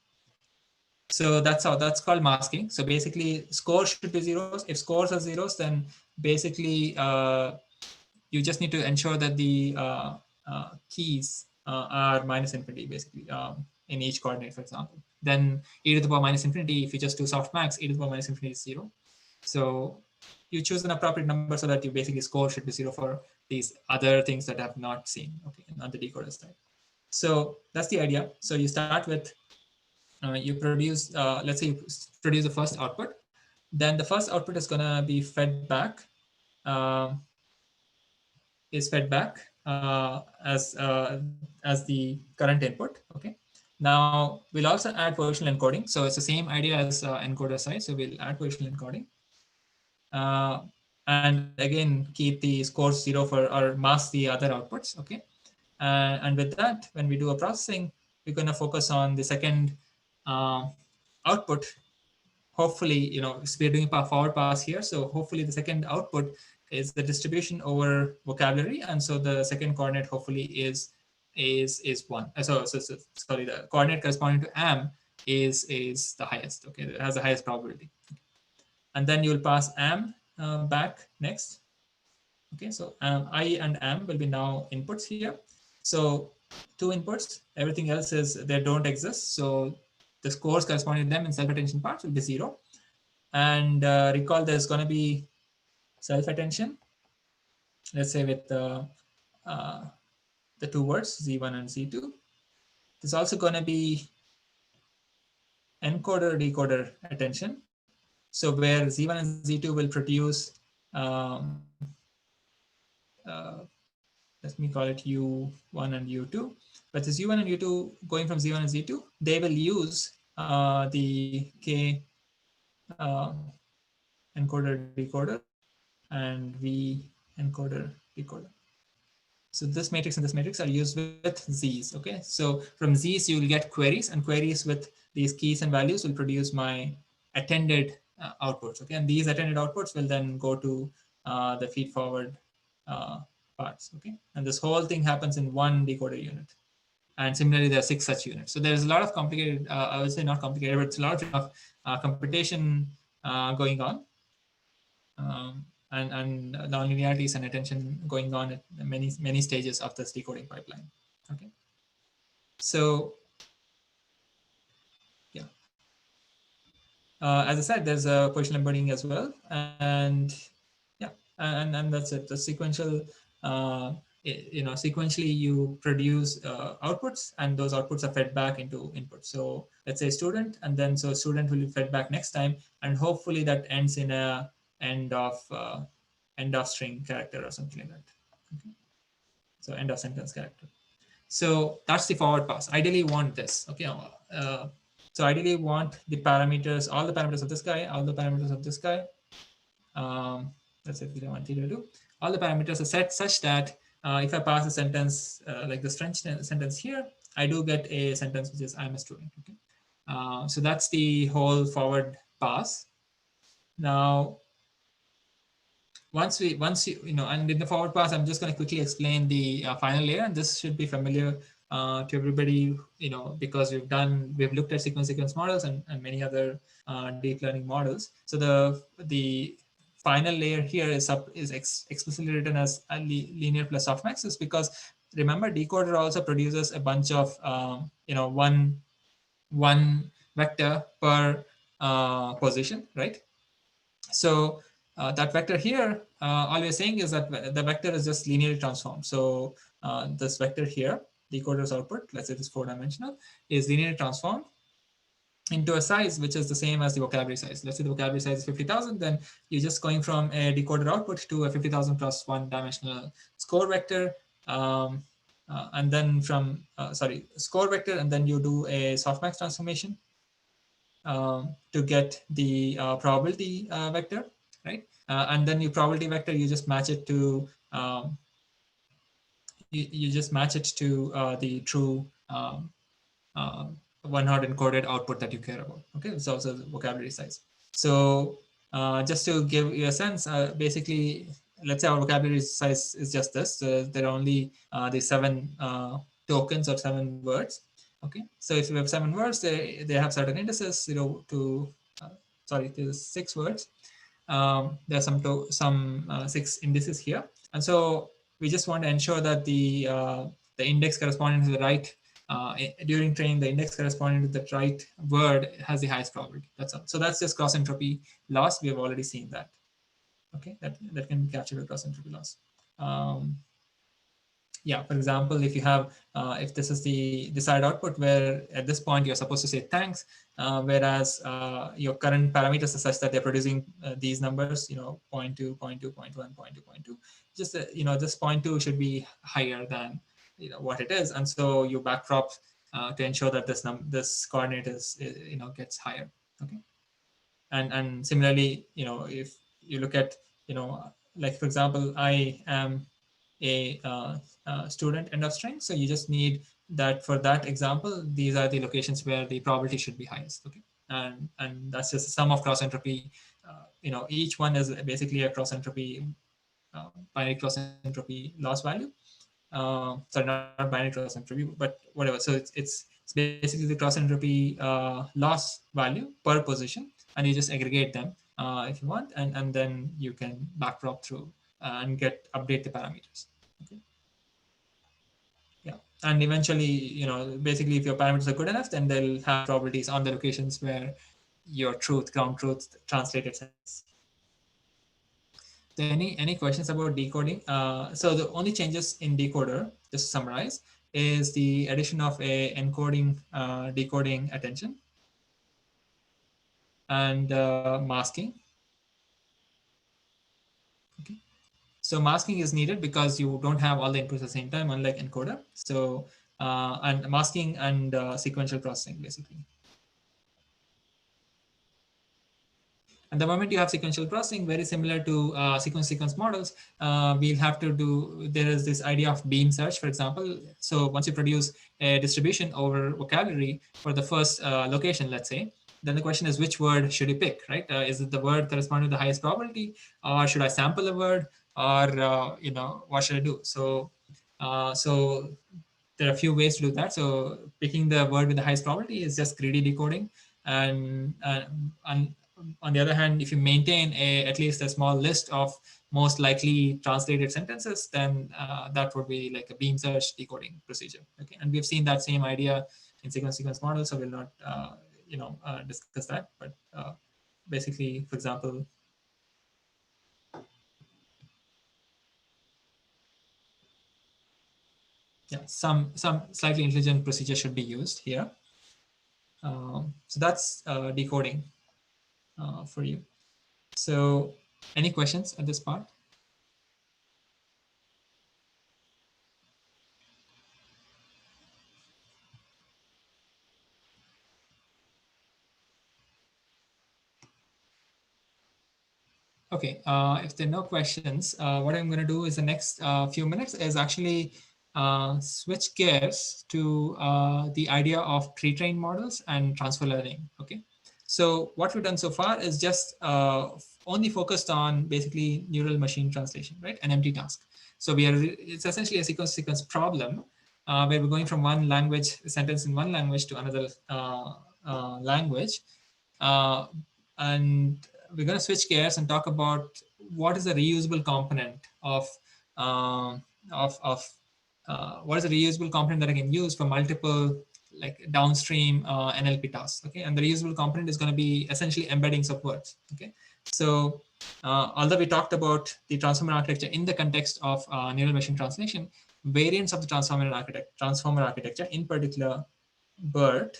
so that's called masking. So basically scores should be zeros. If scores are zeros, then basically you just need to ensure that the keys are minus infinity, basically, in each coordinate, for example. Then e to the power minus infinity, if you just do softmax, e to the power minus infinity is 0. So you choose an appropriate number so that you basically score should be 0 for these other things that I have not seen, okay, on the decoder side. So that's the idea. So you start with, you produce, let's say you produce the first output. Then the first output is going to be fed back, uh, is fed back as the current input, okay. Now we'll also add positional encoding. So it's the same idea as encoder side. So we'll add positional encoding. And again, keep the scores 0 for, or mask the other outputs, okay. And with that, when we do a processing, we're going to focus on the second output. Hopefully, we're doing a forward pass here, so hopefully the second output is the distribution over vocabulary, and so the second coordinate hopefully is 1. So sorry, the coordinate corresponding to am is the highest, okay, it has the highest probability. And then you'll pass am back next. Okay, so I and am will be now inputs here. So 2 inputs, everything else is, they don't exist. So the scores corresponding to them in self-attention parts will be 0. And recall there's going to be self-attention, let's say with the 2 words, Z1 and Z2. There's also going to be encoder decoder attention. So where Z1 and Z2 will produce, let me call it U1 and U2. But this U1 and U2 going from Z1 and Z2, they will use the K encoder decoder and V encoder decoder. So this matrix and this matrix are used with Z's, okay? So from Z's, you will get queries, and queries with these keys and values will produce my attended outputs, okay? And these attended outputs will then go to the feed forward parts, okay? And this whole thing happens in one decoder unit. And similarly, there are 6 such units. So there's a lot of complicated, I would say not complicated, but it's a lot of computation going on. And nonlinearities and attention going on at many stages of this decoding pipeline. Okay, so yeah, as I said, there's a positional embedding as well, and yeah, and that's it. The sequential, sequentially you produce outputs, and those outputs are fed back into inputs. So let's say student, and then so student will be fed back next time, and hopefully that ends in a end of string character or something like that. Okay. So end of sentence character. So that's the forward pass. Ideally, you want this. Okay. So ideally, you want the parameters, all the parameters of this guy, all the parameters of this guy. That's it. We don't want to do. All the parameters are set such that if I pass a sentence like this French sentence here, I do get a sentence which is I'm a student. Okay. So that's the whole forward pass. Now, once you and in the forward pass, I'm just going to quickly explain the final layer, and this should be familiar to everybody, because we've looked at sequence models and many other deep learning models. So the final layer here is explicitly written as a linear plus softmax, is because remember decoder also produces a bunch of one vector per position, right? So that vector here, all we're saying is that the vector is just linearly transformed. So this vector here, decoder's output, let's say this 4-dimensional, is linearly transformed into a size which is the same as the vocabulary size. Let's say the vocabulary size is 50,000, then you're just going from a decoder output to a 50,000 plus 1-dimensional score vector. And then from, score vector, and then you do a softmax transformation to get the probability vector, right? And then your probability vector, you just match it to the true one-hot encoded output that you care about. Okay, it's also the vocabulary size. So just to give you a sense, basically, let's say our vocabulary size is just this. So there are only the 7 tokens or 7 words. Okay, so if you have 7 words, they have certain indices, there's 6 words. There are some 6 indices here, and so we just want to ensure that the index corresponding to the right during training, the index corresponding to the right word has the highest probability. That's all. So that's just cross entropy loss. We have already seen that. Okay, that can be captured with cross entropy loss. Um, yeah, for example, if you have if this is the desired output where at this point you're supposed to say thanks, whereas your current parameters are such that they're producing these numbers, you know, 0.2, 0.2, 0.1, 0.2, 0.2. Just you know, this 0.2 should be higher than, you know, what it is, and so you backprop to ensure that this coordinate is, you know, gets higher. Okay, and similarly, you know, if you look at, you know, like for example, I am a student end of string, so you just need that. For that example, these are the locations where the probability should be highest. Okay, and that's just a sum of cross entropy. You know, each one is basically a cross entropy, binary cross entropy loss value. Sorry, not binary cross entropy, but whatever. So it's basically the cross entropy loss value per position, and you just aggregate them if you want, and then you can backprop through and update the parameters. Okay. Yeah, and eventually, you know, basically, if your parameters are good enough, then they'll have probabilities on the locations where your ground truth, translated sense. So any questions about decoding? So the only changes in decoder, just to summarize, is the addition of a encoding, decoding attention, and masking. Okay. So masking is needed because you don't have all the inputs at the same time, unlike encoder. So and masking and sequential processing, basically. And the moment you have sequential processing, very similar to sequence models, we'll have to do, there is this idea of beam search, for example. So once you produce a distribution over vocabulary for the first location, let's say, then the question is, which word should you pick, right? Is it the word corresponding to the highest probability, or should I sample a word, or you know, what should I do? So there are a few ways to do that. So picking the word with the highest probability is just greedy decoding, and on the other hand, if you maintain at least a small list of most likely translated sentences, then that would be like a beam search decoding procedure. Okay, and we've seen that same idea in sequence models, so we'll not discuss that. But basically, for example, yeah, some slightly intelligent procedure should be used here. So that's decoding for you. So any questions at this part? Okay, if there are no questions, what I'm going to do is the next few minutes is actually switch gears to the idea of pre-trained models and transfer learning. Okay, so what we've done so far is just only focused on basically neural machine translation, right? An empty task. So it's essentially a sequence problem where we're going from one language, sentence in one language to another language. Uh, and we're going to switch gears and talk about what is the reusable component um, of what is a reusable component that I can use for multiple like downstream NLP tasks. Okay, and the reusable component is going to be essentially embeddings of words. Okay, so although we talked about the transformer architecture in the context of neural machine translation, variants of the transformer architecture, in particular BERT.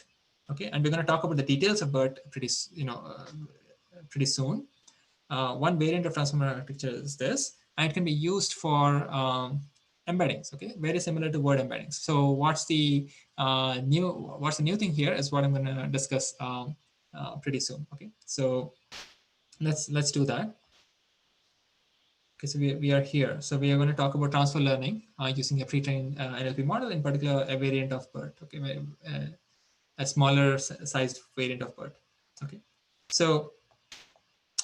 Okay, and we're going to talk about the details of BERT pretty soon. One variant of transformer architecture is this, and it can be used for embeddings. Okay, very similar to word embeddings. So what's the new thing here is what I'm going to discuss pretty soon. Okay, so let's do that. Okay, so we are here. So we are going to talk about transfer learning using a pre-trained NLP model, in particular a variant of BERT. Okay, a smaller sized variant of BERT. Okay, so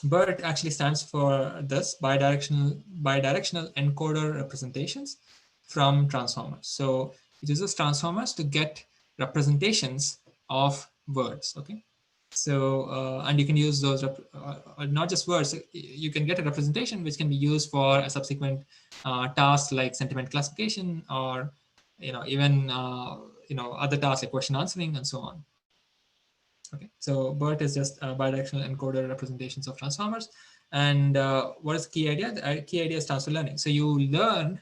BERT actually stands for this bidirectional encoder representations from transformers. So it uses transformers to get representations of words. Okay, so and you can use those not just words. You can get a representation which can be used for a subsequent task like sentiment classification or even other tasks like question answering and so on. Okay, so BERT is just bidirectional encoder representations of transformers. And what is the key idea? The key idea is transfer learning. So you learn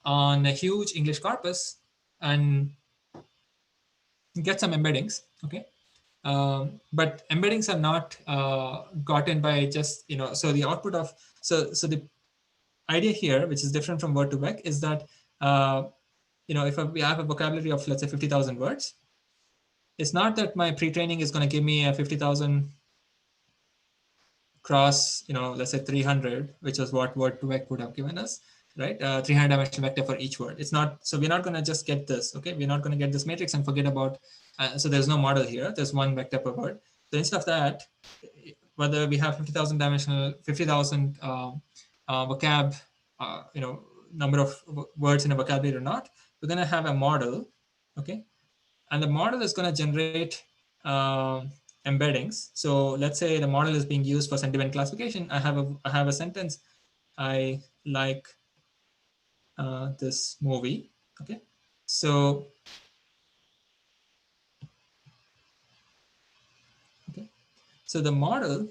on a huge English corpus and get some embeddings. Okay, but embeddings are not gotten by just So the output of so the idea here, which is different from word to vec, is that uh, if we have a vocabulary of, let's say, 50,000 words, it's not that my pre-training is going to give me a 50,000 cross, let's say 300, which is what word to vec would have given us, right? 300 dimensional vector for each word. It's not, so we're not going to just get this, okay? We're not going to get this matrix and forget about, so there's no model here. There's one vector per word. So instead of that, whether we have 50,000 dimensional, 50,000 vocab, number of words in a vocabulary or not, we're going to have a model, okay? And the model is going to generate embeddings. So let's say the model is being used for sentiment classification. I have a sentence: I like this movie. Okay, so okay, so the model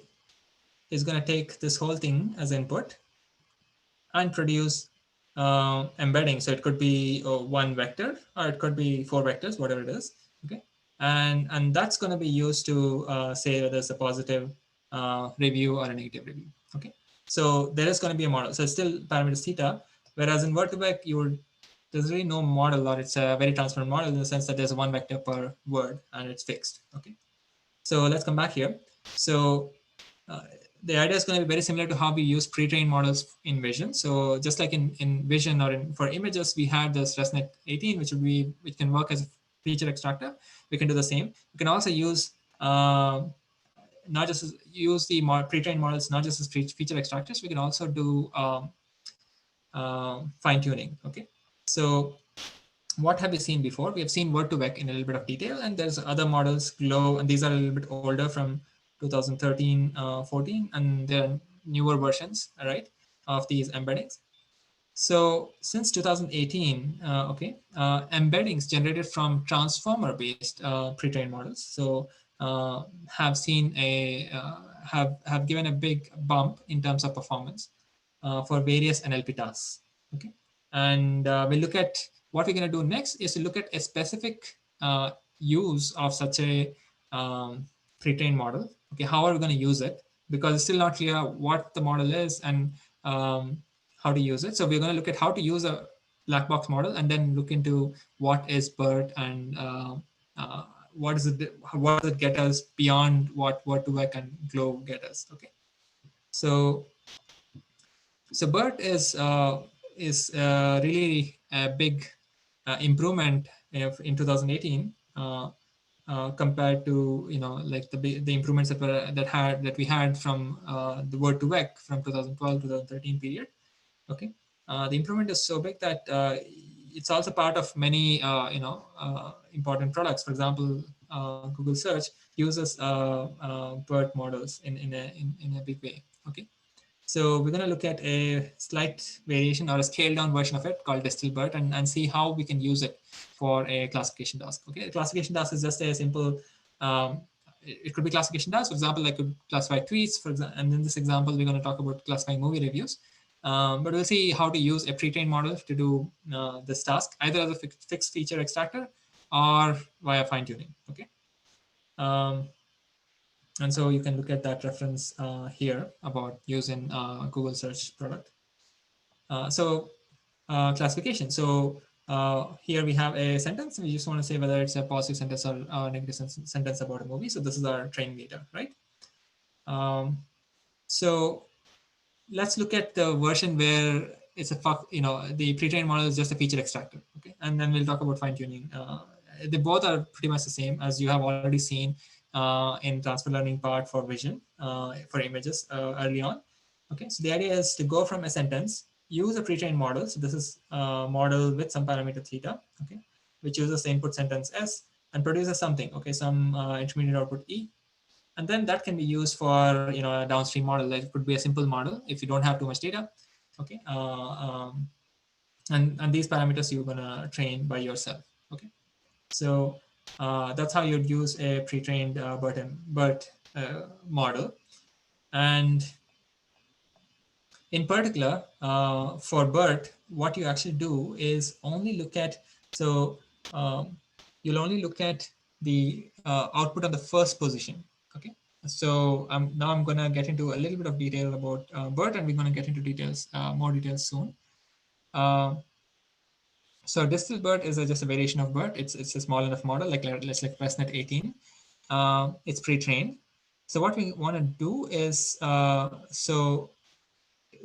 is going to take this whole thing as input and produce embedding. So it could be one vector, or it could be four vectors, whatever it is. Okay, and that's going to be used to say whether it's a positive review or a negative review. Okay, so there is going to be a model. So it's still parameters theta, whereas in word2vec there's really no model, or it's a very transparent model in the sense that there's one vector per word and it's fixed. Okay, so let's come back here. So uh, the idea is going to be very similar to how we use pre-trained models in vision. So just like in vision or for images, we had this ResNet 18, which can work as a feature extractor. We can do the same. We can also use not just use the pre-trained models, not just as feature extractors. We can also do fine tuning. Okay, so what have we seen before? We have seen word2vec in a little bit of detail, and there's other models, Glow, and these are a little bit older from 2013, 14, and there are newer versions, right, of these embeddings. So since 2018, embeddings generated from transformer-based pre-trained models, so have seen have given a big bump in terms of performance for various NLP tasks. Okay, and we look at what we're going to do next is to look at a specific use of such a pre-trained model. Okay, how are we going to use it? Because it's still not clear what the model is and how to use it. So we're going to look at how to use a black box model, and then look into what is BERT and uh, what does it get us beyond what word2vec and Glow get us. Okay, so BERT is really a big improvement in 2018 compared to like the improvements that we had from the word2vec from 2012 to 2013 period. Okay, the improvement is so big that it's also part of many important products. For example, Google Search uses BERT models in a big way. Okay, so we're going to look at a slight variation or a scaled down version of it called DistilBERT, and see how we can use it for a classification task. Okay, a classification task is just a simple, it could be classification task. For example, I could classify tweets, for example, and in this example, we're going to talk about classifying movie reviews. But we'll see how to use a pre-trained model to do this task, either as a fixed feature extractor or via fine tuning. Okay. And so you can look at that reference here about using Google search product. Classification. So here we have a sentence. We just want to say whether it's a positive sentence or a negative sentence about a movie. So this is our training data, right? So let's look at the version where it's the pre-trained model is just a feature extractor. Okay, and then we'll talk about fine tuning. They both are pretty much the same, as you have already seen in transfer learning part for vision for images early on. Okay, so the idea is to go from a sentence, use a pre-trained model. So this is a model with some parameter theta, okay, which uses the input sentence S and produces something, okay, some intermediate output E, and then that can be used for a downstream model. Like it could be a simple model if you don't have too much data. Okay, and these parameters you're gonna train by yourself. Okay, so that's how you'd use a pre-trained BERT model. And in particular, for BERT, what you actually do is only look at, so um, you'll only look at the output on the first position. Okay, so now I'm going to get into a little bit of detail about BERT, and we're going to get into details, more details soon. Uh, so distal BERT is just a variation of BERT. It's a small enough model, like let's like ResNet 18. It's pre-trained. So what we want to do is,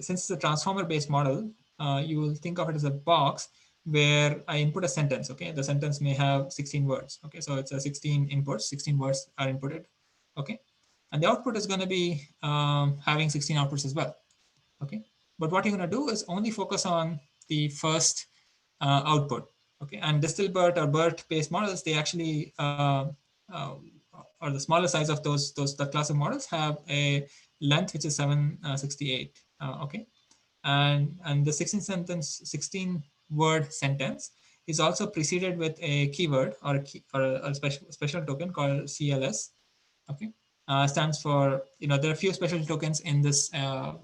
since it's a transformer based model, you will think of it as a box where I input a sentence. Okay, the sentence may have 16 words. Okay, so it's a 16 inputs, 16 words are inputted. Okay, and the output is going to be having 16 outputs as well. Okay, but what you're going to do is only focus on the first output. Okay, and distilbert or BERT based models, they actually uh, or the smaller size of those that class of models have a length which is 768. Okay, and the 16 word sentence is also preceded with a keyword or a special token called CLS. Okay, stands for, there are a few special tokens in this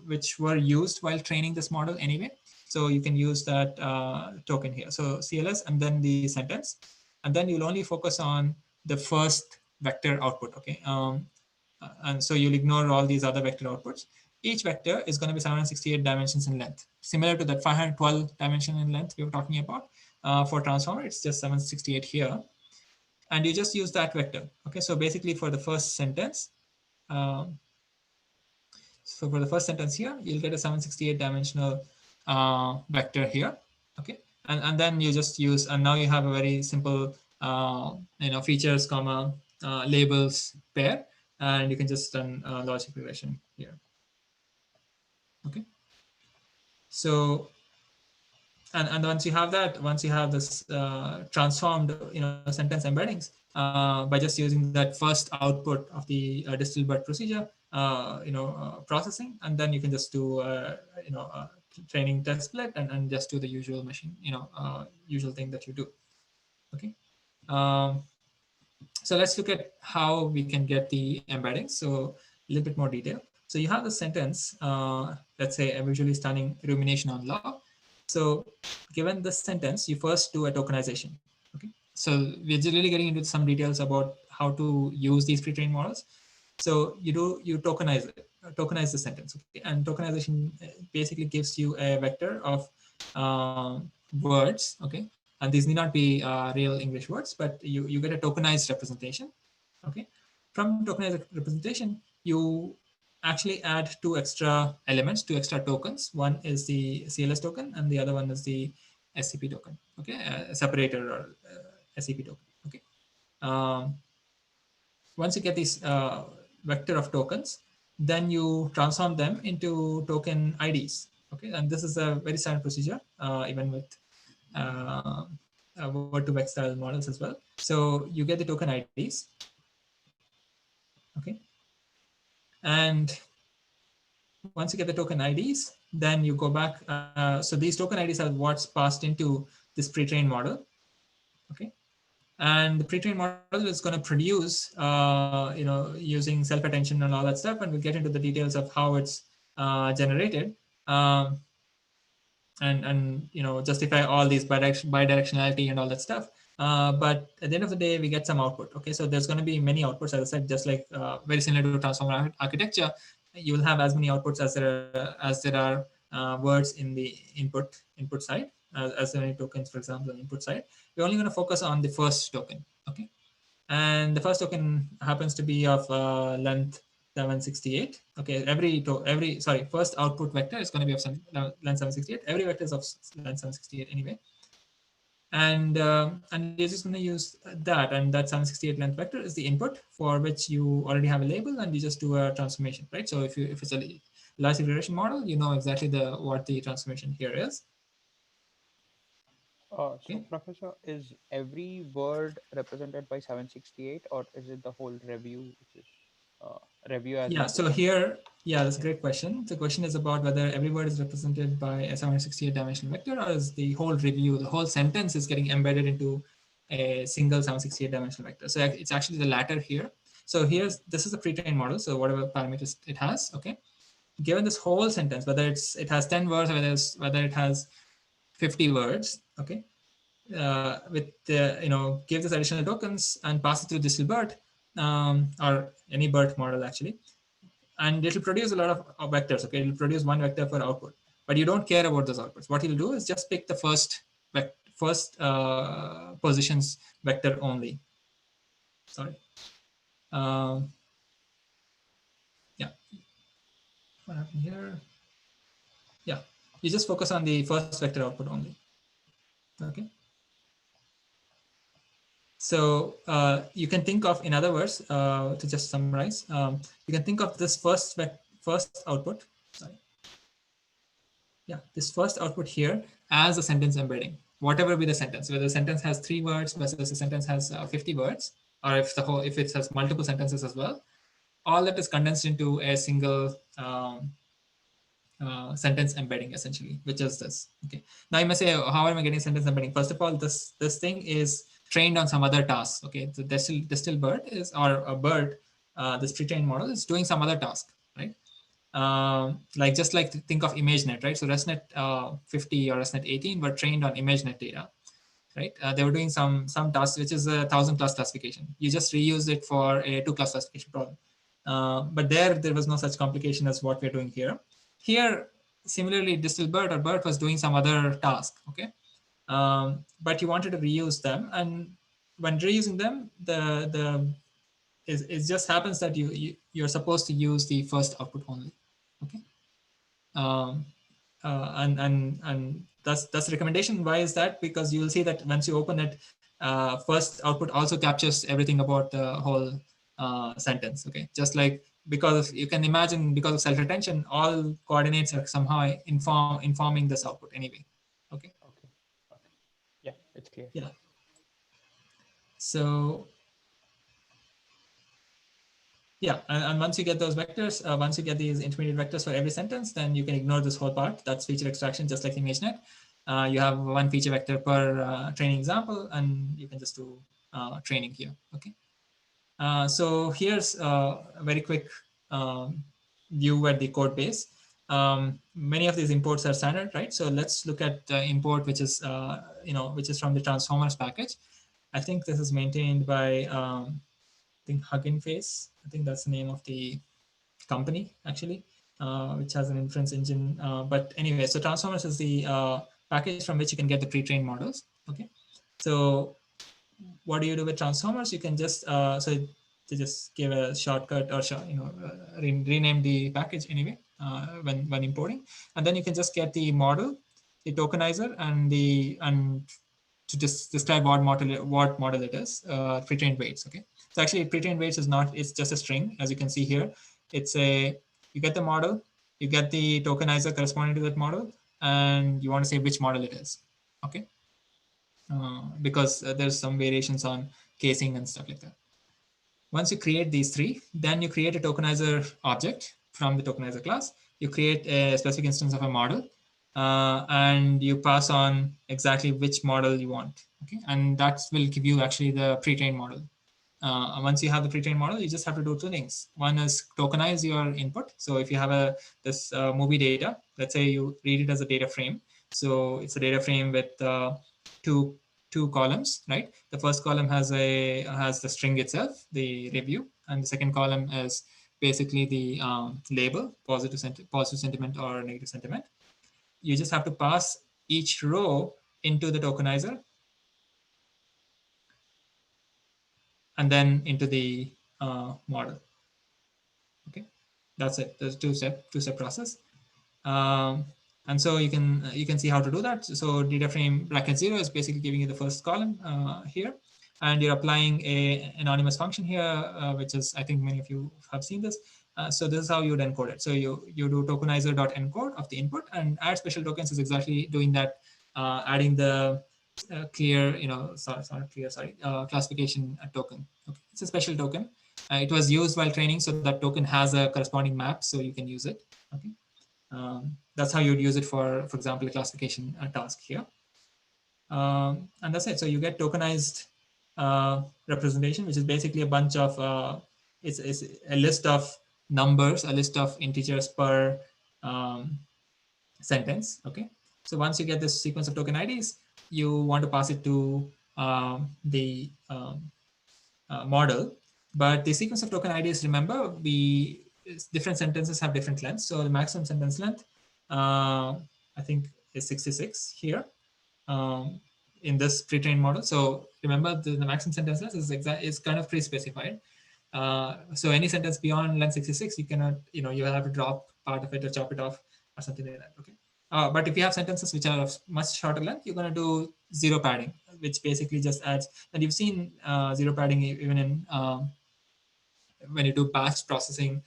which were used while training this model anyway, so you can use that token here. So CLS and then the sentence, and then you'll only focus on the first vector output. Okay, and so you'll ignore all these other vector outputs. Each vector is going to be 768 dimensions in length, similar to that 512 dimension in length we were talking about. For transformer, it's just 768 here, and you just use that vector. Okay, so basically for the first sentence, um, so for the first sentence here, you'll get a 768 dimensional vector here. Okay, and then you just use, and now you have a very simple, features, comma, labels pair, and you can just run logic regression here. Okay, so and once you have this transformed sentence embeddings by just using that first output of the distilbert procedure, processing, and then you can just do training test split, and just do the usual machine, usual thing that you do. Okay, um, so let's look at how we can get the embeddings. So a little bit more detail. So you have the sentence, let's say a visually stunning rumination on law. So given this sentence, you first do a tokenization. Okay, so we're really getting into some details about how to use these pre-trained models. So you tokenize the sentence. Okay, and tokenization basically gives you a vector of words. Okay, and these need not be real English words, but you get a tokenized representation. Okay, from tokenized representation, you actually add two extra elements, two extra tokens. One is the CLS token, and the other one is the SCP token. Okay, separator or SCP token. Okay, um, once you get this vector of tokens, then you transform them into token IDs. Okay, and this is a very standard procedure, even with uh, word-to-vec style models as well. So you get the token IDs. Okay, and once you get the token IDs, then you go back. So these token IDs are what's passed into this pre-trained model. Okay, and the pre-trained model is going to produce, using self-attention and all that stuff, and we'll get into the details of how it's generated. Um, and justify all these bidirectionality and all that stuff. But at the end of the day, we get some output. Okay, so there's going to be many outputs, as I said, just like very similar to transformer architecture. You will have as many outputs as there are words in the input side, as many tokens, for example, on the input side. We're only going to focus on the first token. Okay, and the first token happens to be of length 768. Okay, first output vector is going to be of length 768. Every vector is of length 768 anyway, and you're just going to use that, and that 768 length vector is the input for which you already have a label, and you just do a transformation, right? So if it's a large regression model, you know exactly what the transformation here is. So, Okay. Professor, is every word represented by 768, or is it the whole review which is? review as Yeah, well? so here, yeah, that's a Yeah. great question. The question is about whether every word is represented by a 768 dimensional vector, or is the whole review, the whole sentence is getting embedded into a single 768 dimensional vector. So it's actually the latter here. So this is a pre-trained model. So whatever parameters it has, okay. Given this whole sentence, whether it has 10 words, or whether it has 50 words, okay, with give this additional tokens and pass it through digital BERT, or any BERT model actually, and it will produce a lot of vectors. Okay, it will produce one vector per output, but you don't care about those outputs. What you'll do is just pick the first positions vector only. Sorry. Um, yeah. What happened here? Yeah. You just focus on the first vector output only. Okay. So you can think of, in other words, to just summarize, you can think of this first output. Sorry. Yeah, this first output here as a sentence embedding, whatever be the sentence, whether the sentence has 3 words versus the sentence has 50 words, or if it has multiple sentences as well, all that is condensed into a single sentence embedding essentially, which is this. Okay. Now you may say, how am I getting sentence embedding? First of all, this thing is trained on some other task. Okay, the distill BERT is, or a BERT, this pre-trained model is doing some other task, right? Like just like think of ImageNet, right? So ResNet 50 or ResNet 18 were trained on ImageNet data, right? They were doing some tasks, which is a 1,000+ classification. You just reuse it for a 2-class classification problem. But there was no such complication as what we're doing here. Here, similarly, distill BERT or BERT was doing some other task, okay? But you wanted to reuse them, and when reusing them, it just happens that you're supposed to use the first output only, okay? Um, and that's the recommendation. Why is that? Because you will see that once you open it, first output also captures everything about the whole sentence. Okay, just like, because you can imagine, because of self-retention, all coordinates are somehow informing this output anyway. Okay. Okay. Okay. Yeah, it's clear. Yeah. So yeah, and once you get those vectors, once you get these intermediate vectors for every sentence, then you can ignore this whole part. That's feature extraction, just like ImageNet. You have one feature vector per training example, and you can just do training here. Okay. So here's a very quick view at the code base. Many of these imports are standard, right? So let's look at the import, which is which is from the transformers package. I think this is maintained by I think Hugging Face. I think that's the name of the company actually, which has an inference engine. But anyway, so Transformers is the package from which you can get the pre-trained models. Okay, so what do you do with Transformers? You can just to just give a shortcut, or rename the package anyway when importing, and then you can just get the model, the tokenizer, and to just describe what model it is, pre-trained weights. Okay, so actually pre-trained weights is not, it's just a string, as you can see here. It's a, you get the model, you get the tokenizer corresponding to that model, and you want to say which model it is. Okay, because there's some variations on casing and stuff like that. Once you create these three, then you create a tokenizer object from the tokenizer class. You create a specific instance of a model, and you pass on exactly which model you want. Okay, and that will give you actually the pre-trained model. Once you have the pre-trained model, you just have to do 2 things. One is tokenize your input. So if you have this movie data, let's say you read it as a data frame. So it's a data frame with two two columns, right? The first column has the string itself, the review, and the second column is basically the label, positive sentiment or negative sentiment. You just have to pass each row into the tokenizer, and then into the model. Okay, that's it. There's two step process. Um, and so you can see how to do that. So data frame bracket 0 is basically giving you the first column here, and you're applying a anonymous function here, which is, I think many of you have seen this. So this is how you would encode it. So you do tokenizer.encode of the input, and add special tokens is exactly doing that, adding the clear, classification token. Okay, it's a special token. It was used while training, so that token has a corresponding map, so you can use it. Okay, that's how you'd use it for example, a classification task here. And that's it. So you get tokenized representation, which is basically a bunch of it's a list of numbers, a list of integers per um, sentence. Okay. So once you get this sequence of token IDs, you want to pass it to the model. But the sequence of token IDs, remember, different sentences have different lengths. So the maximum sentence length, I think, is 66 here um, in this pre-trained model. So remember, the maximum sentence length is kind of pre-specified. So any sentence beyond length 66, you cannot, you have to drop part of it or chop it off or something like that. Okay. But if you have sentences which are of much shorter length, you're going to do zero padding, which basically just adds. And you've seen zero padding even in when you do batch processing.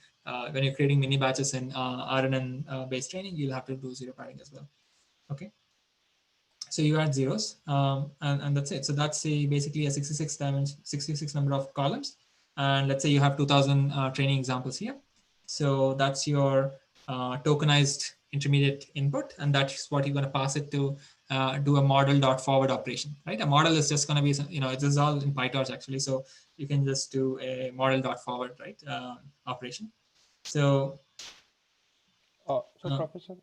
When you're creating mini batches in RNN based training, you'll have to do zero padding as well. Okay. So you add zeros, and that's it. So that's basically a 66 number of columns. And let's say you have 2000 training examples here. So that's your tokenized intermediate input, and that's what you're going to pass it to do a model dot forward operation, right? A model is just going to be, this is all in PyTorch actually. So you can just do a model dot forward, right, operation. So So Professor,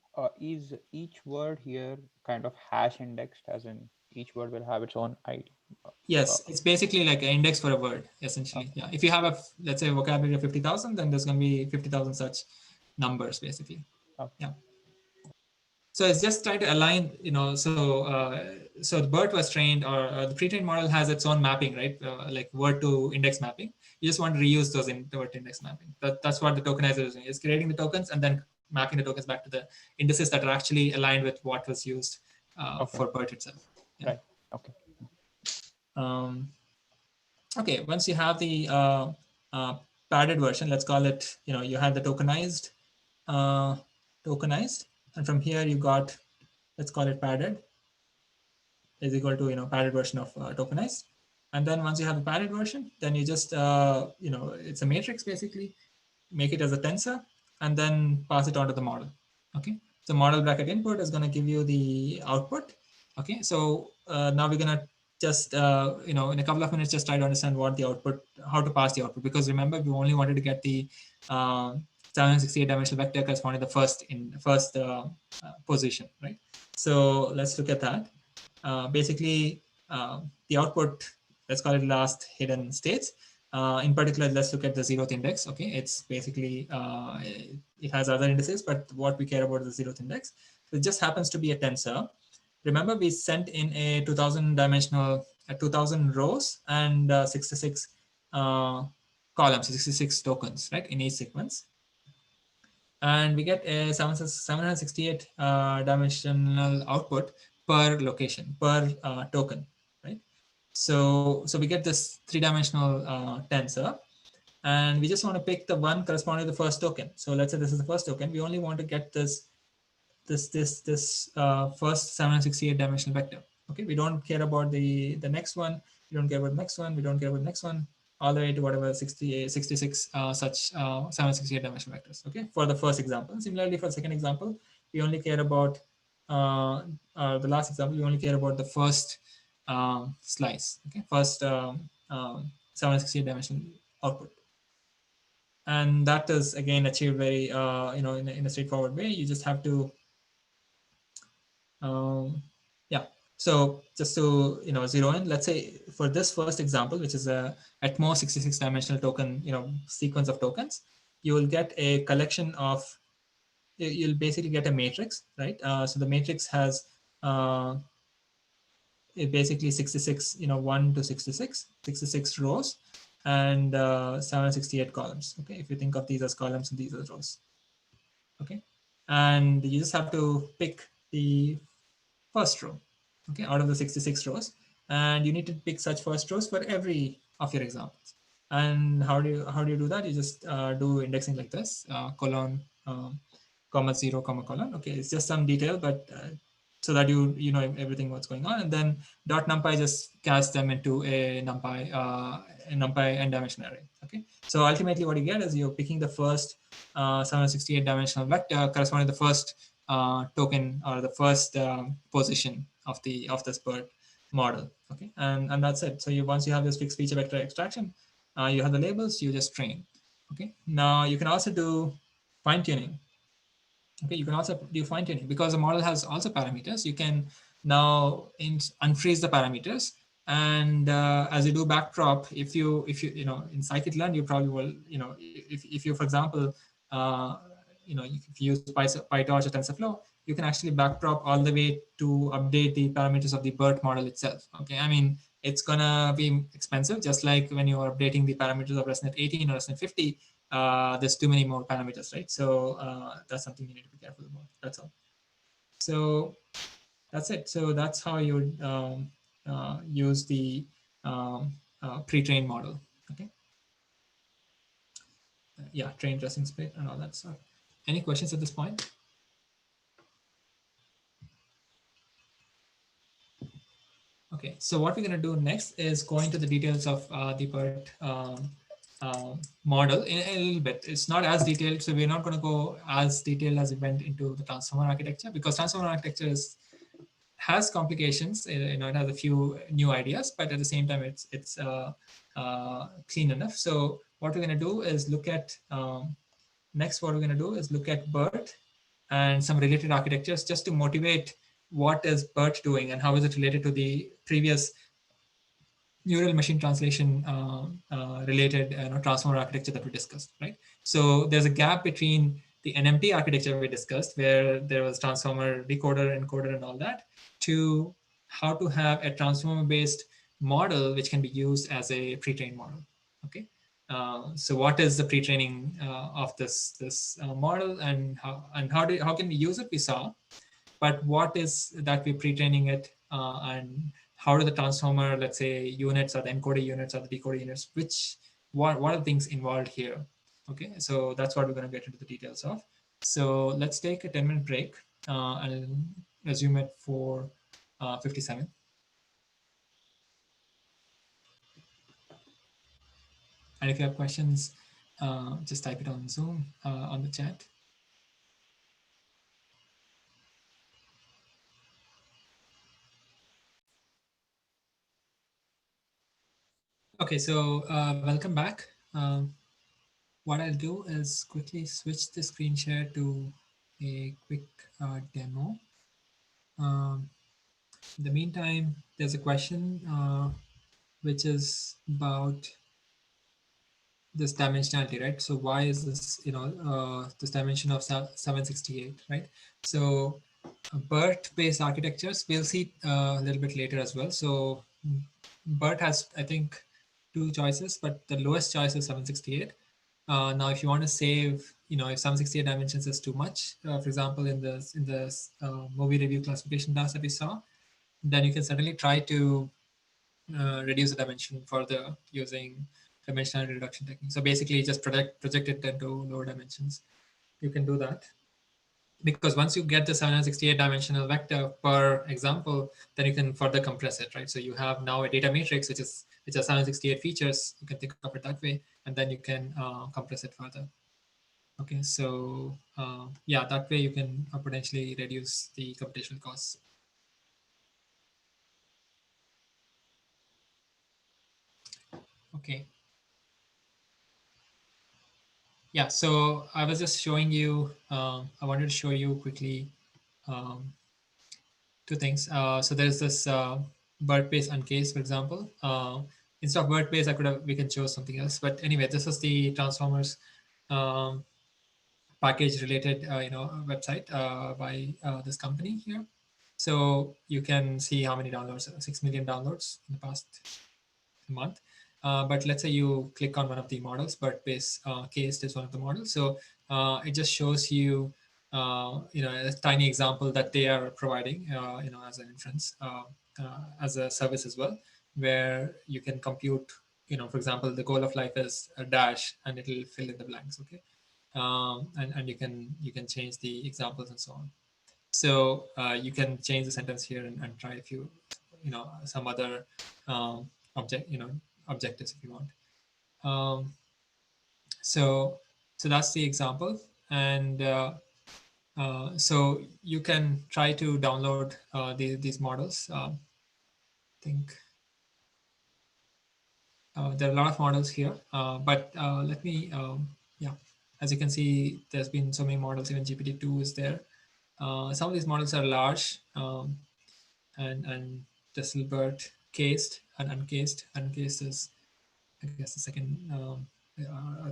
is each word here kind of hash indexed, as in each word will have its own ID? Uh, yes, it's basically like an index for a word, essentially. okay, Yeah. If you have let's say, a vocabulary of 50,000, then there's going to be 50,000 such numbers, basically. okay, Yeah. So it's just trying to align, so the BERT was trained, or the pre-trained model has its own mapping, right? Like word to index mapping. You just want to reuse those in word to index mapping. That's what the tokenizer is doing. It's creating the tokens and then mapping the tokens back to the indices that are actually aligned with what was used okay, for BERT itself. Yeah. right, okay, Um, Okay, once you have the uh, padded version, let's call it, you had the uh, tokenized, and from here you got, let's call it padded, is equal to, padded version of tokenized. And then once you have the padded version, then you just, it's a matrix basically, make it as a tensor, and then pass it on to the model. Okay, so model bracket input is going to give you the output. Okay, so now we're going to just in a couple of minutes just try to understand what the output, how to pass the output, because remember, we only wanted to get the 768 dimensional vector corresponding to the first position, right? So let's look at that. Basically, the output, let's call it last hidden states. In particular, let's look at the zeroth index. Okay, it's basically it has other indices, but what we care about is the zeroth index. So it just happens to be a tensor. Remember, we sent in a 2000 dimensional, 2000 rows and 66 uh, columns, 66 tokens, right, in each sequence. And we get a 768 dimensional output per location, per token, right? So we get this three-dimensional tensor, and we just want to pick the one corresponding to the first token. So let's say this is the first token. We only want to get this first 768 dimensional vector. Okay, we don't care about the next one. We don't care about the next one. We don't care about the next one, all the way to whatever 68, 66 such 768 dimensional vectors. Okay, for the first example. Similarly, for the second example, we only care about the last example. We only care about the first slice. Okay, first 768 dimensional output, and that is again achieved very in a straightforward way. You just have to yeah. So just to zero in, let's say for this first example, which is a at most 66 dimensional token sequence of tokens, you will get a collection of, you'll basically get a matrix, right? So the matrix has basically 66, 1 to 66 rows, and 768 columns. Okay, if you think of these as columns and these as rows. Okay, and you just have to pick the first row, okay, out of the 66 rows, and you need to pick such first rows for every of your examples. And how do you do that? You just do indexing like this, colon, comma, zero, comma, colon. Okay, it's just some detail, but so that you know everything what's going on, and then dot numpy just casts them into a numpy n dimensional array. Okay, so ultimately what you get is you're picking the first 768 dimensional vector corresponding to the first token or the first position of this BERT model. Okay, and that's it. So you once you have this fixed feature vector extraction, you have the labels, you just train. Okay, now you can also do fine tuning. Okay, you can also do fine tuning because the model has also parameters. You can now unfreeze the parameters, and as you do backdrop, if you know in scikit-learn, you probably will, you know, if you, for example, uh, you know, if you use PyTorch or TensorFlow, you can actually backdrop all the way to update the parameters of the BERT model itself. Okay, I mean, it's gonna be expensive, just like when you are updating the parameters of ResNet 18 or ResNet 50. There's too many more parameters, right? So that's something you need to be careful about. That's all. So that's it. So that's how you would use the pre-trained model. Okay. Yeah, train, dressing, split, and all that stuff. Any questions at this point? Okay, so what we're going to do next is go into the details of the BERT model in a little bit. It's not as detailed, so we're not going to go as detailed as we went into the transformer architecture, because transformer architecture has complications. You know, it has a few new ideas, but at the same time, it's clean enough. So what we're going to do is look at next. What we're going to do is look at BERT and some related architectures, just to motivate what is BERT doing and how is it related to the previous neural machine translation related transformer architecture that we discussed, right? So there's a gap between the NMT architecture we discussed, where there was transformer decoder, encoder, and all that, to how to have a transformer-based model which can be used as a pre-trained model. Okay, so what is the pre-training of this model, and how can we use it? We saw, but what is that we're pre-training it, and how do the transformer, let's say, units or the encoder units or the decoder units, what are the things involved here? Okay, so that's what we're going to get into the details of. So let's take a 10-minute break and resume it for 57. And if you have questions, just type it on Zoom on the chat. Okay, so welcome back. What I'll do is quickly switch the screen share to a quick demo. Um, in the meantime, there's a question which is about this dimensionality, right? So why is this, this dimension of 768, right? So BERT-based architectures, we'll see a little bit later as well. So BERT has, I think, two choices, but the lowest choice is 768. Now, if you want to save, if 768 dimensions is too much, for example, in the movie review classification class that we saw, then you can certainly try to reduce the dimension further using dimensionality reduction technique. So basically, just project it into lower dimensions. You can do that, because once you get the 768 dimensional vector per example, then you can further compress it, right? So you have now a data matrix which has 768 features. You can think of it that way, and then you can compress it further. Okay, so yeah, that way you can potentially reduce the computational costs. Okay. Yeah, so I was just showing you, I wanted to show you quickly um, two things. So there's this BERT-based uncase, for example. Instead of BERT-based, we can choose something else. But anyway, this is the transformers um, package related, website by this company here. So you can see how many downloads, 6 million downloads in the past month. But let's say you click on one of the models, BERT-based case is one of the models. So it just shows you, a tiny example that they are providing, as an inference, as a service as well, where you can compute, for example, the goal of life is a dash, and it'll fill in the blanks. Okay, and you can change the examples and so on. So you can change the sentence here and try a few, some other object, objectives if you want. Um, so that's the example, and so you can try to download these models. I think there are a lot of models here, but let me, yeah, as you can see, there's been so many models. Even GPT-2 is there. Some of these models are large, and Distelbert cased and uncased. Uncased is, I guess, the second,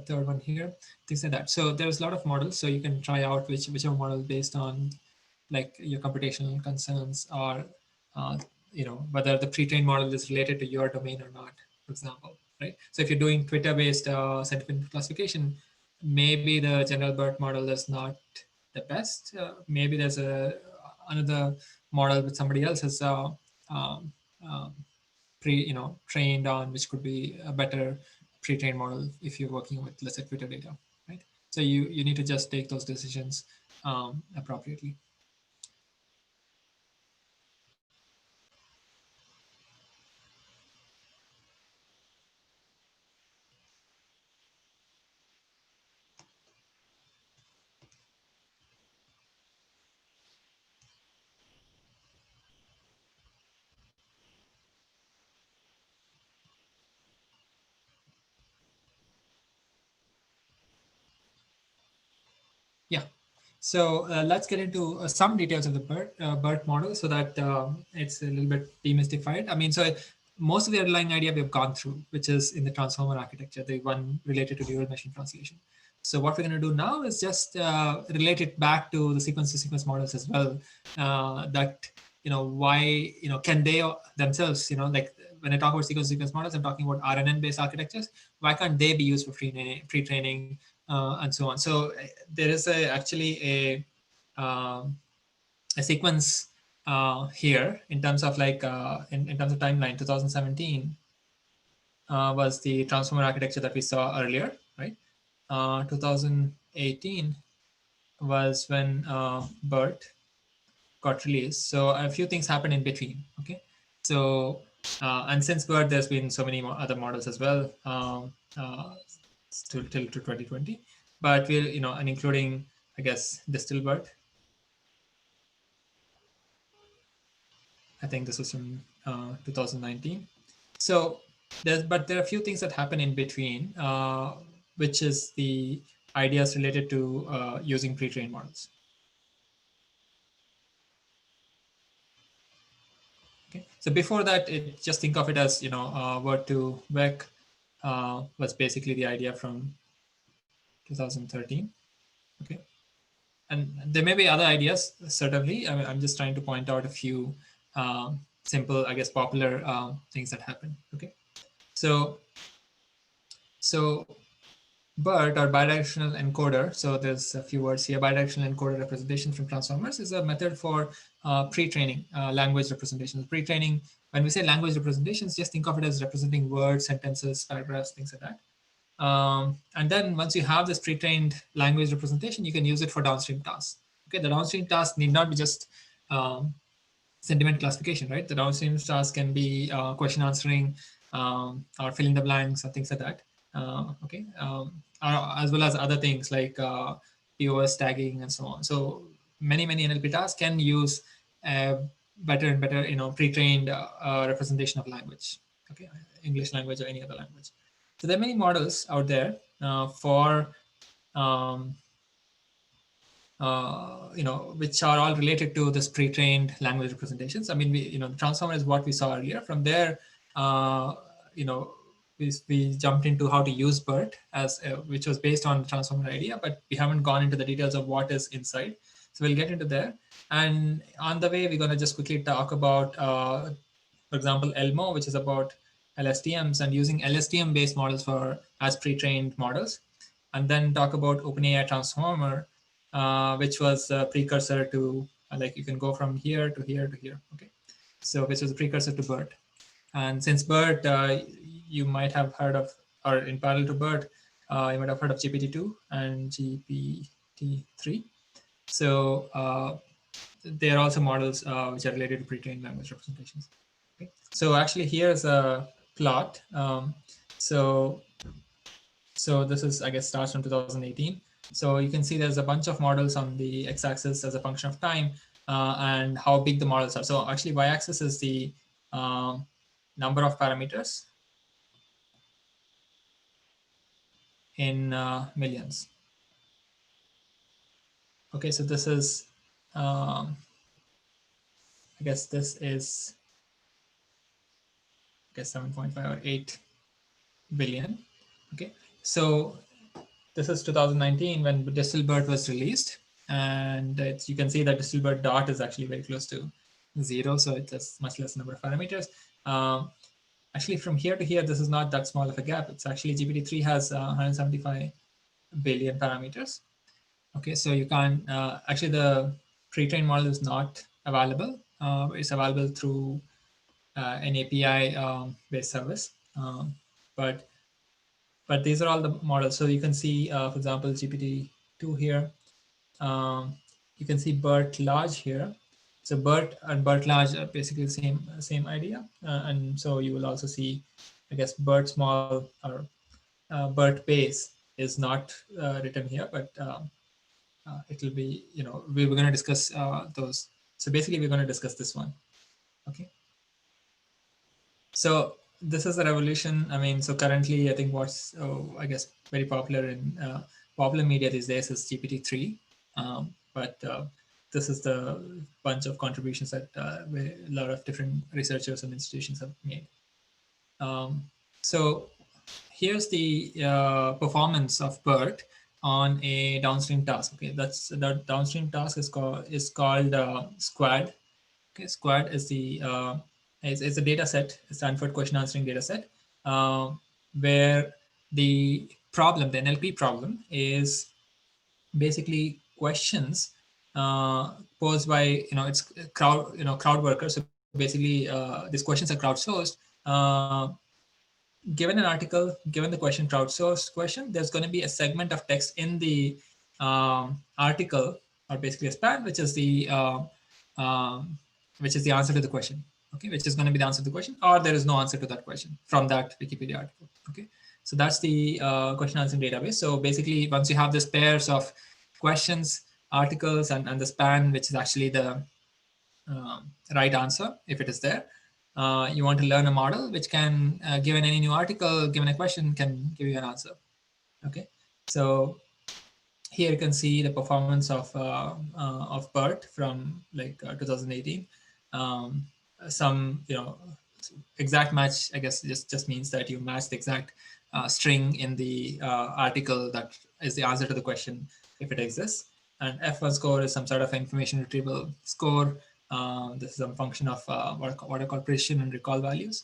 third one here, things like that. So there's a lot of models, so you can try out whichever model based on like your computational concerns, or uh, whether the pre-trained model is related to your domain or not, for example, right? So if you're doing Twitter-based sentiment classification, maybe the general BERT model is not the best. Maybe there's another model that somebody else has um, um, trained on, which could be a better pre-trained model if you're working with, let's say, Twitter data, right? So you need to just take those decisions appropriately. Yeah. So let's get into some details of the BERT model so that it's a little bit demystified. I mean, so most of the underlying idea we've gone through, which is in the transformer architecture, the one related to neural machine translation. So what we're going to do now is just relate it back to the sequence-to-sequence models as well. That why can they themselves like when I talk about sequence-to-sequence models, I'm talking about RNN-based architectures. Why can't they be used for pre-training and so on? So there is actually a sequence here in terms of like in terms of timeline. 2017 was the transformer architecture that we saw earlier, right? 2018 was when BERT got released. So a few things happened in between. Okay, so and since BERT, there's been so many other models as well, till to 2020. But we'll and including, I guess, Distilbert. I think this was from 2019. So there are a few things that happen in between, which is the ideas related to using pre-trained models. Okay. So before that, just think of it as word to vec was basically the idea from 2013. Okay, and there may be other ideas, certainly. I mean, I'm just trying to point out a few simple, I guess, popular things that happen. Okay, so so BERT, or bidirectional encoder, so there's a few words here. Bidirectional encoder representation from transformers is a method for pre-training language representations. Pre-training, when we say language representations, just think of it as representing words, sentences, paragraphs, things like that. And then once you have this pre-trained language representation, you can use it for downstream tasks. Okay, the downstream tasks need not be just sentiment classification, right? The downstream tasks can be question answering, or filling the blanks and things like that. Okay, as well as other things like POS tagging and so on. So many NLP tasks can use better and better, pre-trained representation of language. Okay, English language or any other language. So there are many models out there for um, which are all related to this pre-trained language representations. I mean, the transformer is what we saw earlier. From there, uh, you know, we jumped into how to use BERT as which was based on the transformer idea, but we haven't gone into the details of what is inside. So we'll get into there. And on the way, we're going to just quickly talk about, for example, ELMo, which is about LSTMs and using LSTM-based models for as pre-trained models, and then talk about OpenAI Transformer, which was a precursor to like you can go from here to here to here. Okay, so which was a precursor to BERT. And since BERT, you might have heard of, or in parallel to BERT, you might have heard of GPT-2 and GPT-3. So there are also models which are related to pre-trained language representations. Okay. So actually here's a plot. So this is, I guess, starts from 2018. So you can see there's a bunch of models on the x-axis as a function of time, and how big the models are. So actually y-axis is the um, number of parameters in millions. Okay, so this is, I guess this is, I guess 7.5 or 8 billion. Okay, so this is 2019 when BERT was released, and you can see that BERT dot is actually very close to 0, so it's a much less number of parameters. Actually, from here to here, this is not that small of a gap. It's actually GPT-3 has 175 billion parameters. Okay, so you can't, actually the pre-trained model is not available. It's available through an API based service. But these are all the models. So you can see, for example, GPT-2 here. You can see BERT large here. So BERT and BERT large are basically the same idea. And so you will also see, I guess, BERT small or BERT base is not written here, but it will be, we were going to discuss those. So basically, we're going to discuss this one. Okay. So this is a revolution. I mean, so currently, I think what's, I guess, very popular in popular media these days is GPT-3. But this is the bunch of contributions that a lot of different researchers and institutions have made. So here's the performance of BERT on a downstream task. Okay, that's the downstream task is called Squad. Okay, Squad is the is a data set, a Stanford question answering data set, where the problem, the NLP problem, is basically questions posed by, it's crowd workers. So basically, these questions are crowdsourced. Uh, Given an article, given the question, crowdsourced question, there's going to be a segment of text in the article, or basically a span, um, which is the answer to the question. Okay, which is going to be the answer to the question, or there is no answer to that question from that Wikipedia article. Okay, so that's the question answering database. So basically, once you have this pairs of questions, articles, and the span, which is actually the right answer, if it is there. You want to learn a model which can, given any new article, given a question, can give you an answer. Okay, so here you can see the performance of BERT from like 2018. Um, some exact match, I guess, just means that you match the exact string in the article that is the answer to the question if it exists. And F1 score is some sort of information retrieval score. This is some function of what are called precision and recall values.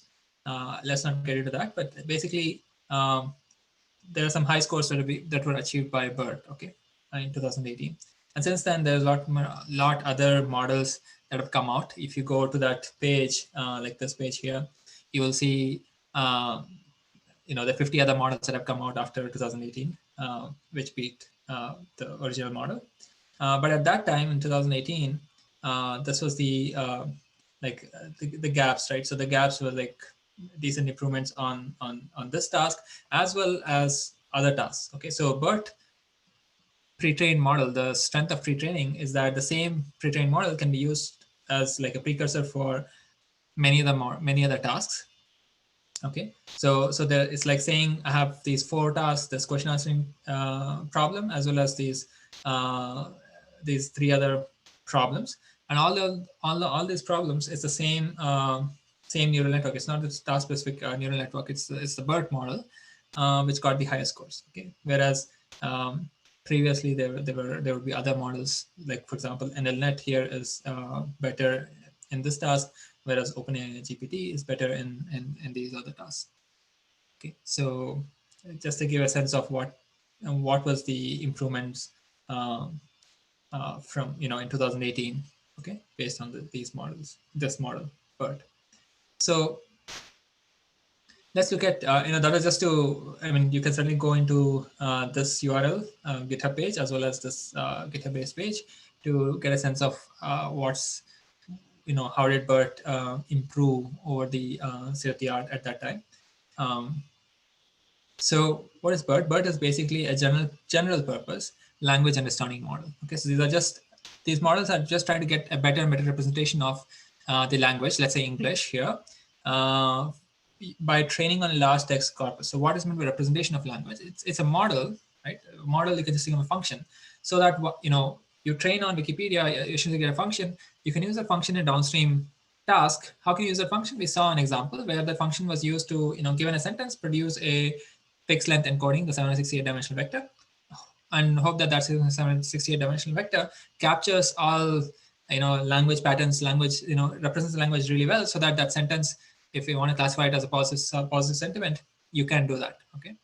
Let's not get into that, but basically, there are some high scores that were achieved by BERT, okay, in 2018. And since then, there's a lot other models that have come out. If you go to that page, like this page here, you will see, the 50 other models that have come out after 2018, which beat the original model. But at that time in 2018, this was the gaps, right? So the gaps were like decent improvements on this task as well as other tasks. Okay, so BERT pre-trained model, the strength of pre-training is that the same pre-trained model can be used as like a precursor for many other tasks. Okay, so there, it's like saying I have these 4 tasks, this question answering problem, as well as these 3 other problems, and all these problems is the same neural network. It's not the task specific neural network. It's the BERT model, which got the highest scores. Okay, whereas previously there would be other models, like for example NLNet here is better in this task, whereas OpenAI GPT is better in these other tasks. Okay, so just to give a sense of what was the improvements from in 2018. Okay, based on these models, this model, but so let's look at that was just to, I mean, you can certainly go into this URL GitHub page as well as this GitHub base page, to get a sense of what's, how did BERT improve over the state of the art at that time. Um, so what is BERT? BERT is basically a general purpose language understanding model. Okay, so these models are just trying to get a better meta representation of the language, let's say English here, uh, by training on a large text corpus. So what is meant by representation of language? It's a model, right? A model you can just think of a function, so that you train on Wikipedia, you should get a function. You can use a function in downstream task. How can you use that function? We saw an example where the function was used to, given a sentence, produce a fixed length encoding, the 768 dimensional vector, and hope that that 768 dimensional vector captures all language patterns, language represents the language really well, so that that sentence, if you want to classify it as a positive sentiment, you can do that. Okay,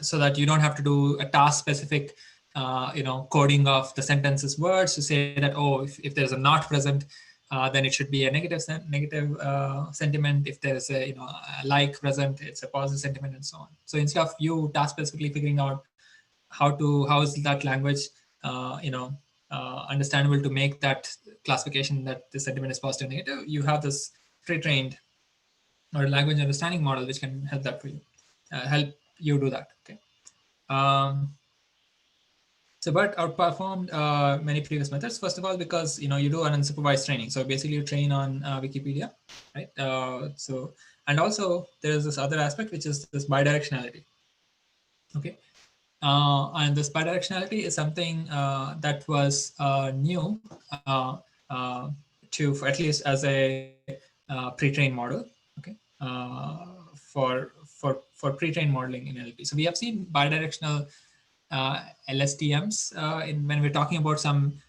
so that you don't have to do a task specific coding of the sentence's words to say that, oh, if there's a not present, then it should be a negative sentiment. If there's a like present, it's a positive sentiment, and so on. So instead of you task specifically figuring out how is that language understandable to make that classification that the sentiment is positive or negative, you have this pre-trained or language understanding model which can help that for you, help you do that. Okay. Um, so BERT outperformed many previous methods. First of all, because you do an unsupervised training. So basically, you train on Wikipedia, right? And also there is this other aspect which is this bidirectionality. Okay, and this bidirectionality is something that was new to, at least as a pre-trained model. Okay, for pre-trained modeling in NLP. So we have seen bidirectional LSTMs when we're talking about some,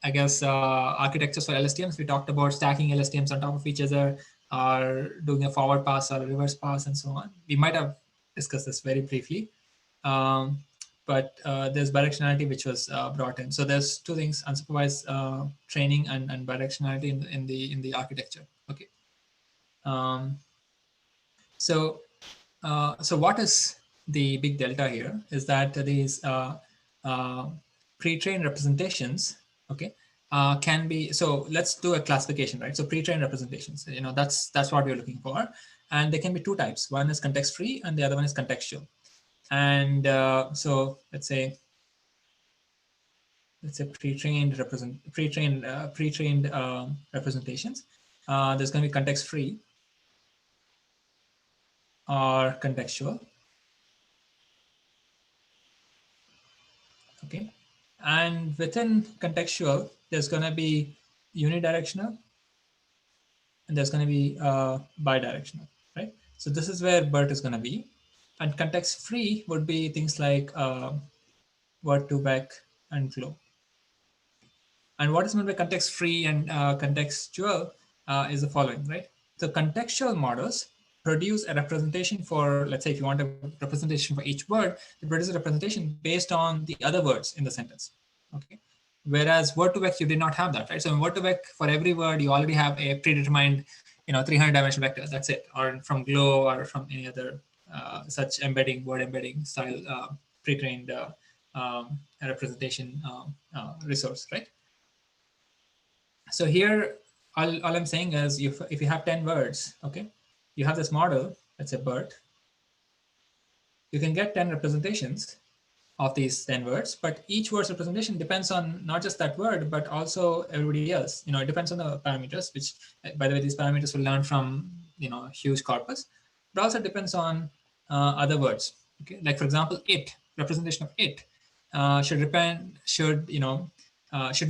I guess, architectures for LSTMs. We talked about stacking LSTMs on top of each other, or doing a forward pass or a reverse pass, and so on. We might have discussed this very briefly. Um, but there's bidirectionality which was brought in. So there's two things: unsupervised training and bidirectionality in the architecture. Okay. Um, so what is the big delta here is that these uh, pre-trained representations, okay, can be, so let's do a classification, right? So pre-trained representations, that's what we're looking for, and there can be two types. One is context-free, and the other one is contextual. And so let's say pre-trained representations. There's going to be context-free or contextual. Okay, and within contextual, there's going to be unidirectional, and there's going to be bidirectional, right? So this is where BERT is going to be, and context-free would be things like word to back and flow. And what is meant by context-free and contextual is the following, right? So contextual models produce a representation for, let's say, if you want a representation for each word, they produce a representation based on the other words in the sentence. Okay. Whereas word to vec, you did not have that, right? So in word to vec, for every word, you already have a predetermined, 300 dimensional vector. That's it. Or from Glow or from any other such word embedding style pre-trained representation resource, right? So here, all I'm saying is, if you have 10 words, okay, you have this model, let's say BERT, you can get 10 representations of these 10 words, but each word's representation depends on not just that word, but also everybody else. It depends on the parameters, which, by the way, these parameters will learn from, huge corpus, but also depends on other words. Okay, like for example, representation of it should be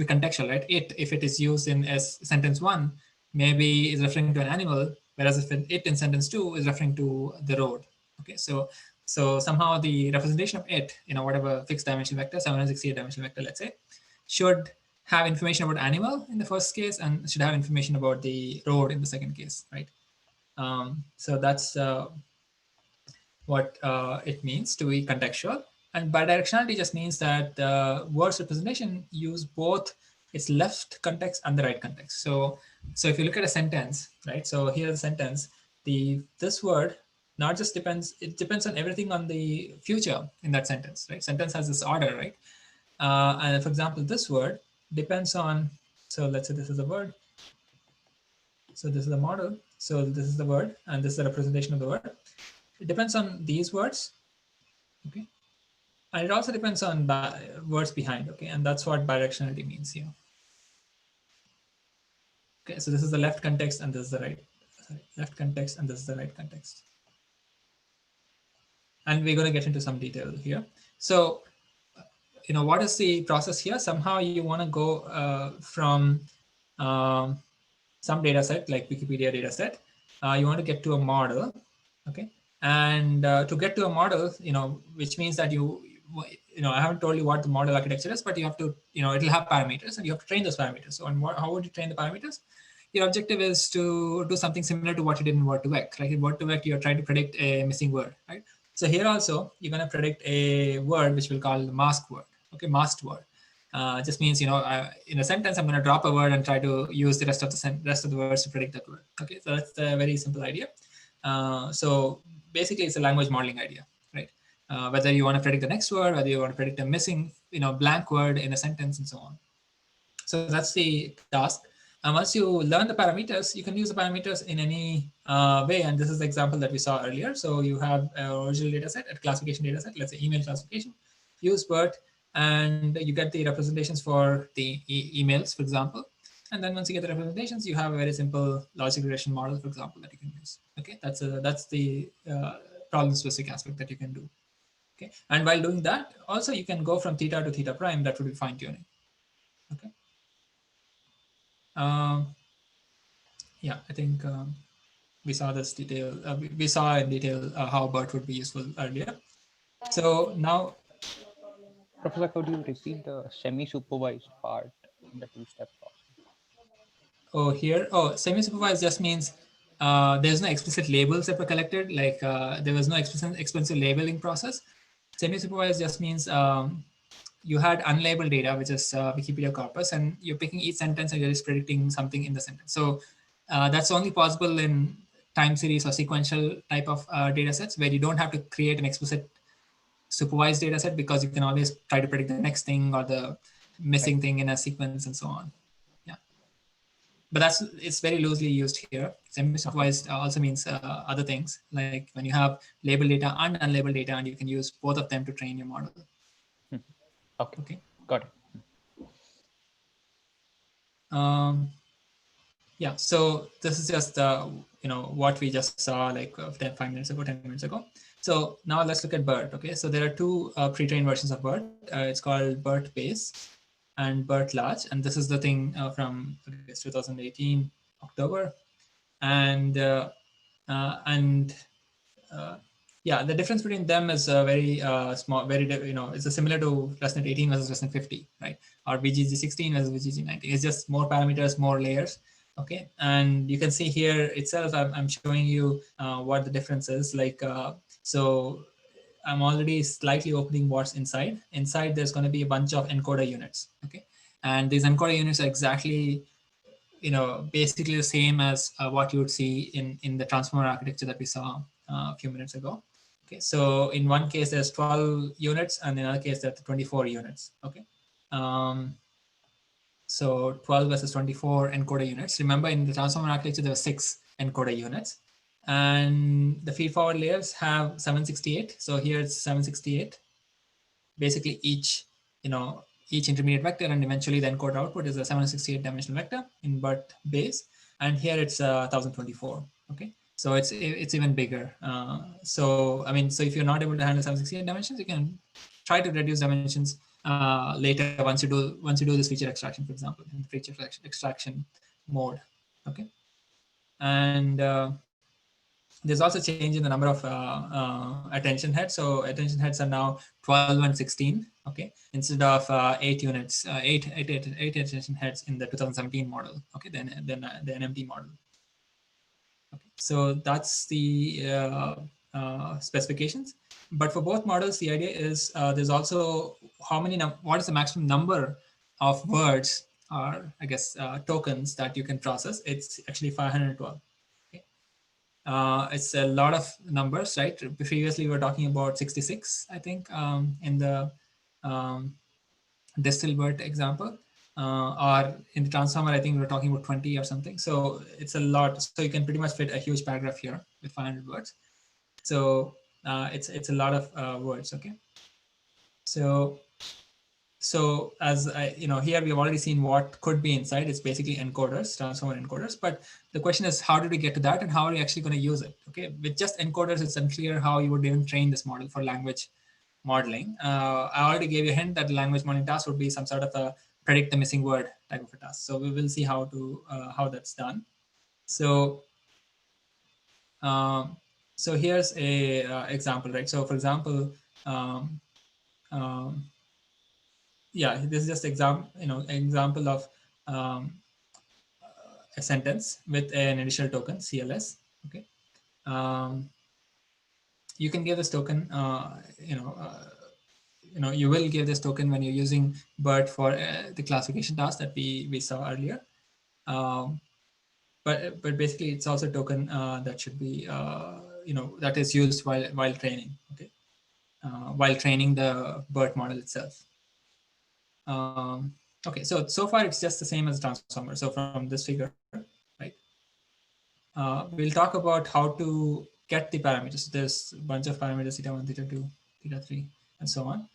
contextual, right? If it is used in as sentence one, maybe is referring to an animal, whereas if it in sentence two is referring to the road. Okay, so somehow the representation of it, whatever fixed dimensional vector, 768 dimensional vector, let's say, should have information about animal in the first case and should have information about the road in the second case, right? So that's what it means to be contextual. And bidirectionality just means that the word's representation use both its left context and the right context. So if you look at a sentence, right? So here's a sentence. This word not just depends, it depends on everything on the future in that sentence, right? Sentence has this order, right? And for example, this word depends on, so let's say this is a word. So this is the model. So this is the word, and this is the representation of the word. It depends on these words, okay? And it also depends on words behind, okay? And that's what bidirectionality means here. Okay, so this is the left context and this is the right, sorry, left context and this is the right context. And we're going to get into some detail here. So, what is the process here? Somehow you want to go from um, some data set like Wikipedia data set. You want to get to a model, okay? And to get to a model, which means that I haven't told you what the model architecture is, but you have to, it'll have parameters and you have to train those parameters. So, how would you train the parameters? Your objective is to do something similar to what you did in word2vec. Like in word2vec, you're trying to predict a missing word, right? So here also, you're going to predict a word which we'll call the mask word, okay, masked word. Just means, in a sentence, I'm going to drop a word and try to use the rest of the words to predict that word. Okay, so that's the very simple idea. So basically, it's a language modeling idea, right? Whether you want to predict the next word, whether you want to predict a missing, blank word in a sentence, and so on. So that's the task. And once you learn the parameters, you can use the parameters in any way. And this is the example that we saw earlier. So you have an original data set, a classification data set, let's say email classification, use BERT, and you get the representations for the emails, for example. And then once you get the representations, you have a very simple logic regression model, for example, that you can use. Okay, that's the problem-specific aspect that you can do. Okay, and while doing that, also you can go from theta to theta prime. That would be fine-tuning. Okay. Um, yeah, I think we saw this detail. We saw in detail how BERT would be useful earlier. So now, Professor, could you repeat the semi-supervised part in the two-step process? semi-supervised just means there's no explicit labels that were collected. Like there was no expensive labeling process. Semi-supervised just means you had unlabeled data, which is Wikipedia corpus, and you're picking each sentence and you're just predicting something in the sentence. So that's only possible in time series or sequential type of data sets where you don't have to create an explicit supervised data set because you can always try to predict the next thing or the Right. missing thing in a sequence and so on. Yeah, but it's very loosely used here. Okay. Semi-supervised also means other things, like when you have labeled data and unlabeled data, and you can use both of them to train your model. Mhm. Okay. Okay. Got it. Um, yeah. So this is just what we just saw like 5 minutes ago, 10 minutes ago. So now let's look at BERT. Okay. So there are two pre-trained versions of BERT. It's called BERT base and BERT large, and this is the thing from I guess 2018 October, and and yeah, the difference between them is very small, very, it's a similar to ResNet 18 versus ResNet 50, right? Or VGG 16 versus VGG 19. It's just more parameters, more layers. Okay, and you can see here itself, I'm showing you what the difference is. Like, so I'm already slightly opening what's inside. Inside, there's going to be a bunch of encoder units. Okay, and these encoder units are exactly basically the same as what you would see in the transformer architecture that we saw a few minutes ago. Okay, so in one case there's 12 units, and in another case there's 24 units. Okay, um, so 12 versus 24 encoder units. Remember, in the transformer architecture there were 6 encoder units, and the feed forward layers have 768. So here it's 768. Basically each intermediate vector, and eventually the encoder output is a 768 dimensional vector in BERT base, and here it's 1024. Okay, so it's even bigger. So I mean, so if you're not able to handle 768 dimensions, you can try to reduce dimensions later once you do this feature extraction, for example, in the feature extraction mode. Okay, and there's also change in the number of attention heads. So attention heads are now 12 and 16, okay, instead of 8 units, eight attention heads in the 2017 model, okay, then the NMT model. Okay. So that's the specifications. But for both models, the idea is there's also what is the maximum number of words or I guess tokens that you can process. It's actually 512. Okay. It's a lot of numbers, right? Previously, we were talking about 66, I think, in the um, distal BERT example. Or in the transformer, I think we were talking about 20 or something. So it's a lot. So you can pretty much fit a huge paragraph here with 500 words. So it's a lot of words. Okay. So as here we've already seen what could be inside. It's basically encoders, transformer encoders. But the question is, how did we get to that, and how are we actually going to use it? Okay, with just encoders, it's unclear how you would even train this model for language modeling. I already gave you a hint that the language modeling task would be some sort of a predict the missing word type of a task. So we will see how that's done. So um, here's a example, right? So for example, um, um, yeah, this is just example of um, a sentence with an additional token CLS. Okay, um, you can give this token. You will give this token when you're using BERT for the classification task that we saw earlier. Um, but basically, it's also a token that should be that is used while training. Okay, while training the BERT model itself. Um, okay, so far it's just the same as transformer. So from this figure, right? We'll talk about how to get the parameters. There's a bunch of parameters, theta 1, theta 2, theta 3, and so on.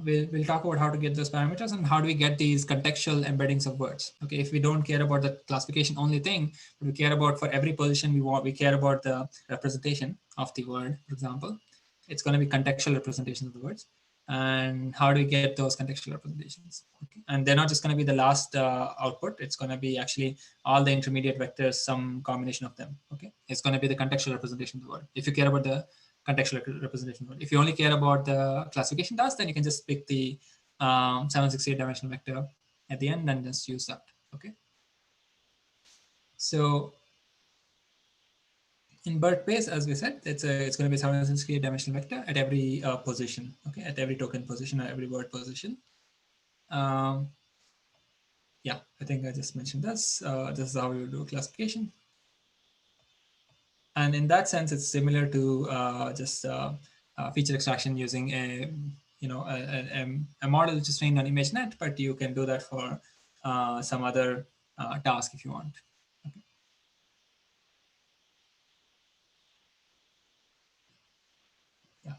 We'll talk about how to get those parameters and how do we get these contextual embeddings of words. Okay, if we don't care about the classification only thing, but we care about for every position we care about the representation of the word, for example. It's going to be contextual representation of the words. And how do we get those contextual representations? Okay. And they're not just going to be the last output. It's going to be actually all the intermediate vectors, some combination of them. Okay, it's going to be the contextual representation of the word. If you care about the contextual representation of the word, if you only care about the classification task, then you can just pick the 768 dimensional vector at the end and just use that. Okay, so in BERT base, as we said, it's going to be 768 dimensional vector at every position. Okay, at every token position or every word position. Um, yeah, I think I just mentioned this. This is how we do classification. And in that sense, it's similar to just feature extraction using a model which is trained on ImageNet, but you can do that for some other task if you want. Okay. Yeah.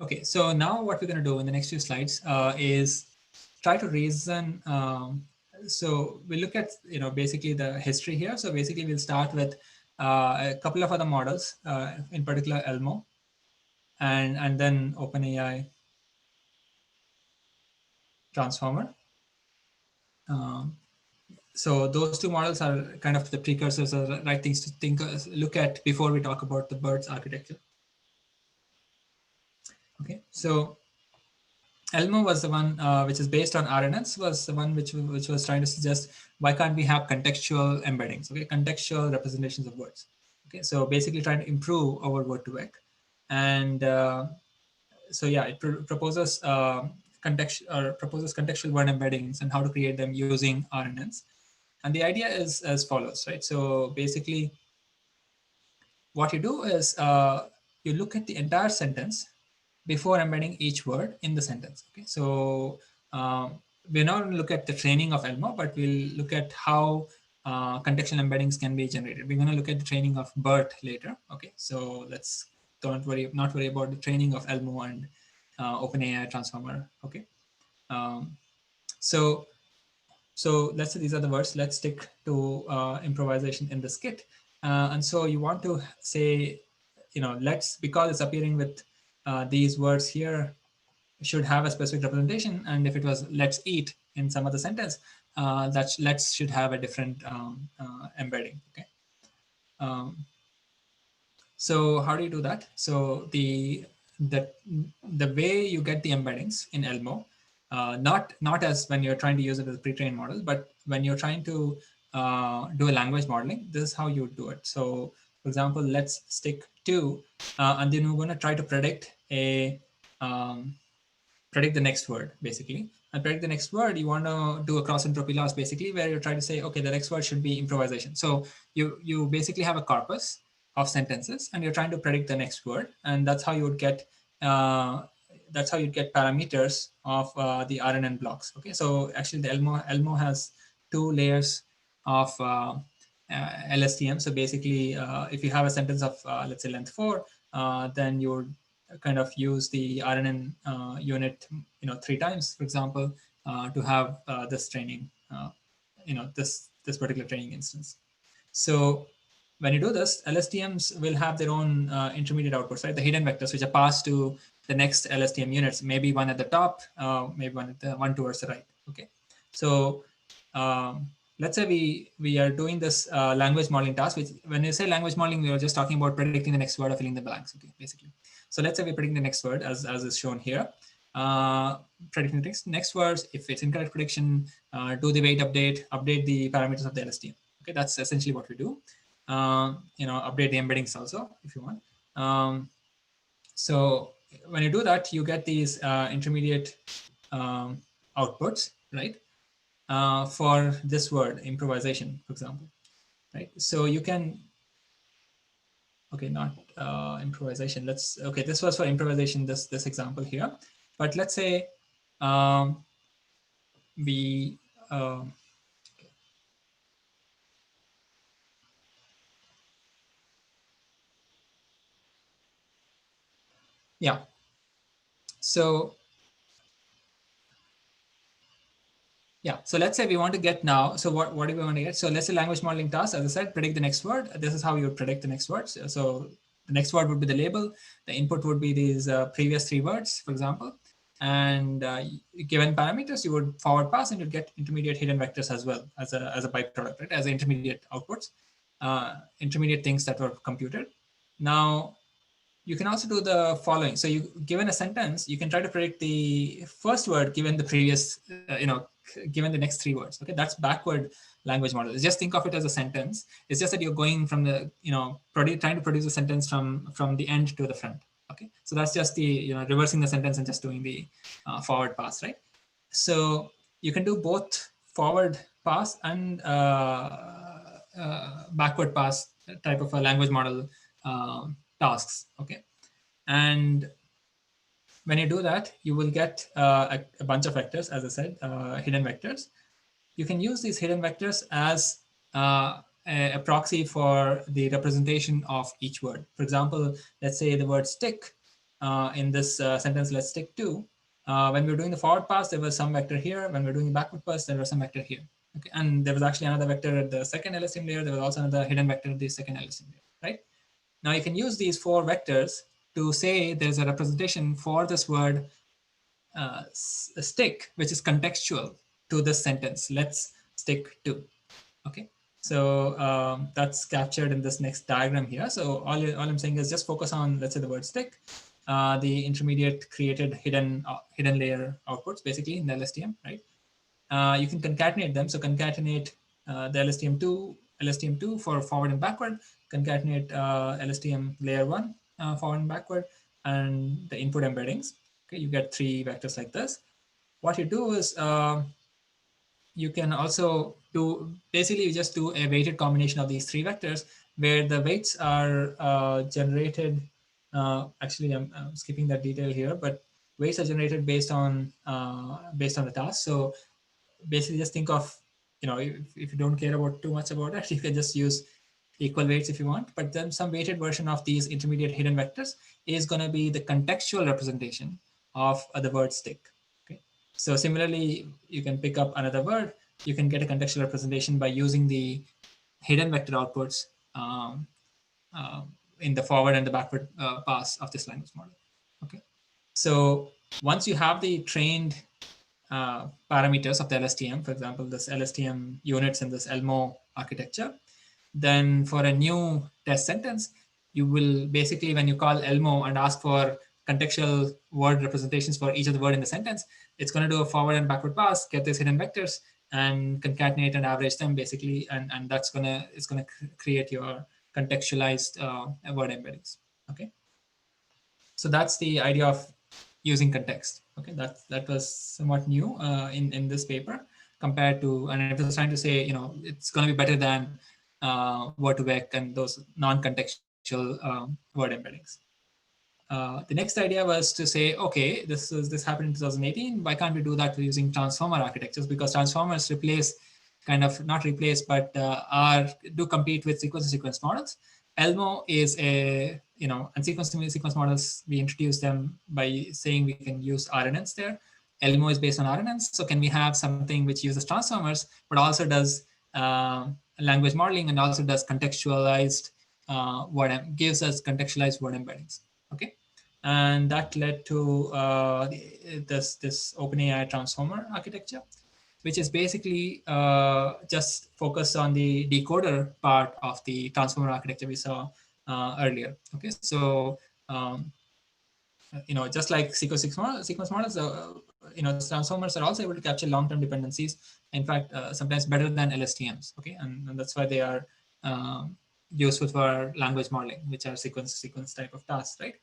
Okay. So now what we're going to do in the next few slides is try to reason. So we look at basically the history here. So basically we'll start with a couple of other models, in particular ELMo, and then OpenAI transformer. Um, so those two models are kind of the precursors or the right things to look at before we talk about the BERT's architecture. Okay, so ELMo was the one which is based on RNNs, was the one which was trying to suggest why can't we have contextual embeddings, okay, contextual representations of words. Okay, so basically trying to improve our word-to-vec. And so yeah, it proposes contextual word embeddings and how to create them using RNNs. And the idea is as follows, right? So basically, what you do is you look at the entire sentence before embedding each word in the sentence. Okay, so we're not going to look at the training of ELMo, but we'll look at how contextual embeddings can be generated. We're going to look at the training of BERT later. Okay, so let's not worry about the training of ELMo and OpenAI transformer. Okay, um, so let's say these are the words. Let's stick to improvisation in the skit. And so you want to say, let's, because it's appearing with these words here, should have a specific representation. And if it was let's eat in some other sentence, that let's should have a different embedding. Okay. Um, so how do you do that? So the the way you get the embeddings in ELMo, not as when you're trying to use it as a pre-trained model, but when you're trying to do a language modeling, this is how you would do it. So for example, let's stick to, and then we're going to try to um, predict the next word basically. And predict the next word, you want to do a cross entropy loss basically, where you're trying to say, okay, the next word should be improvisation. So you basically have a corpus of sentences and you're trying to predict the next word, and that's how you would get that's how you get parameters of the RNN blocks. Okay, so actually the ELMo has two layers of LSTM. So basically, if you have a sentence of let's say length 4, then you would kind of use the RNN unit, 3 times, for example, to have this training, this particular training instance. So when you do this, LSTMs will have their own intermediate outputs, right? The hidden vectors, which are passed to the next LSTM units, maybe one at the top, maybe one towards the right. Okay, so um, let's say we are doing this language modeling task. Which, when you say language modeling, we are just talking about predicting the next word or filling the blanks. Okay, basically. So let's say we're predicting the next word, as is shown here. Uh, Predicting the next words. If it's incorrect prediction, do the weight update the parameters of the LSTM. Okay, that's essentially what we do. Update the embeddings also if you want. So when you do that, you get these intermediate um, outputs, right? For this word improvisation, for example, right? So you can, okay, not improvisation. Okay, this was for improvisation, this example here. But let's say um, we, um, yeah. So yeah, so let's say we want to get now. So what do we want to get? So let's say language modeling task, as I said, predict the next word. This is how you would predict the next words. So the next word would be the label. The input would be these previous 3 words, for example. And given parameters, you would forward pass and you'd get intermediate hidden vectors as well as a byproduct, right? As intermediate outputs, intermediate things that were computed. Now, you can also do the following. So you, given a sentence, you can try to predict the first word given the previous, given the next 3 words. Okay, that's backward language model. Just think of it as a sentence. It's just that you're going from the, trying to produce a sentence from the end to the front. Okay, so that's just the, reversing the sentence and just doing the forward pass, right? So you can do both forward pass and backward pass type of a language model tasks. Okay, and when you do that, you will get a bunch of vectors, as I said, hidden vectors. You can use these hidden vectors as a proxy for the representation of each word. For example, let's say the word stick in this sentence, let's stick to. When we were doing the forward pass, there was some vector here. When we were doing the backward pass, there was some vector here. Okay, and there was actually another vector at the second LSTM layer. There was also another hidden vector at the second LSTM layer, right? Now you can use these 4 vectors to say there's a representation for this word stick, which is contextual to this sentence. Let's stick to. Okay. So that's captured in this next diagram here. So all I'm saying is just focus on, let's say, the word stick, the intermediate created hidden layer outputs, basically in the LSTM, right? You can concatenate them. So concatenate the LSTM2 for forward and backward, concatenate LSTM layer 1 forward and backward, and the input embeddings. Okay, you get 3 vectors like this. What you do is you can also do, basically you just do a weighted combination of these 3 vectors where the weights are generated. Actually, I'm skipping that detail here, but weights are generated based on the task. So basically just think of, if you don't care about too much about it, you can just use equal weights if you want, but then some weighted version of these intermediate hidden vectors is going to be the contextual representation of the word stick. Okay, so similarly, you can pick up another word, you can get a contextual representation by using the hidden vector outputs uh, in the forward and the backward pass of this language model. Okay, so once you have the trained parameters of the LSTM, for example, this LSTM units in this ELMo architecture, then for a new test sentence, you will basically, when you call ELMo and ask for contextual word representations for each of the word in the sentence, it's going to do a forward and backward pass, get these hidden vectors, and concatenate and average them basically, and it's gonna create your contextualized word embeddings. Okay, so that's the idea of using context. Okay, that was somewhat new in this paper compared to, and it was trying to say, it's going to be better than word to vec and those non-contextual word embeddings. the next idea was to say, okay, this happened in 2018. Why can't we do that using transformer architectures? Because transformers replace, kind of not replace, but are do compete with sequence models. ELMo is a, and sequence models, we introduced them by saying we can use RNNs there. ELMo is based on RNNs. So can we have something which uses transformers, but also does language modeling and also does contextualized gives us contextualized word embeddings. Okay, and that led to this OpenAI transformer architecture, which is basically just focused on the decoder part of the transformer architecture we saw earlier. Okay, so just like sequence models, transformers are also able to capture long-term dependencies. In fact, sometimes better than LSTMs. Okay, and that's why they are useful for language modeling, which are sequence type of tasks, right?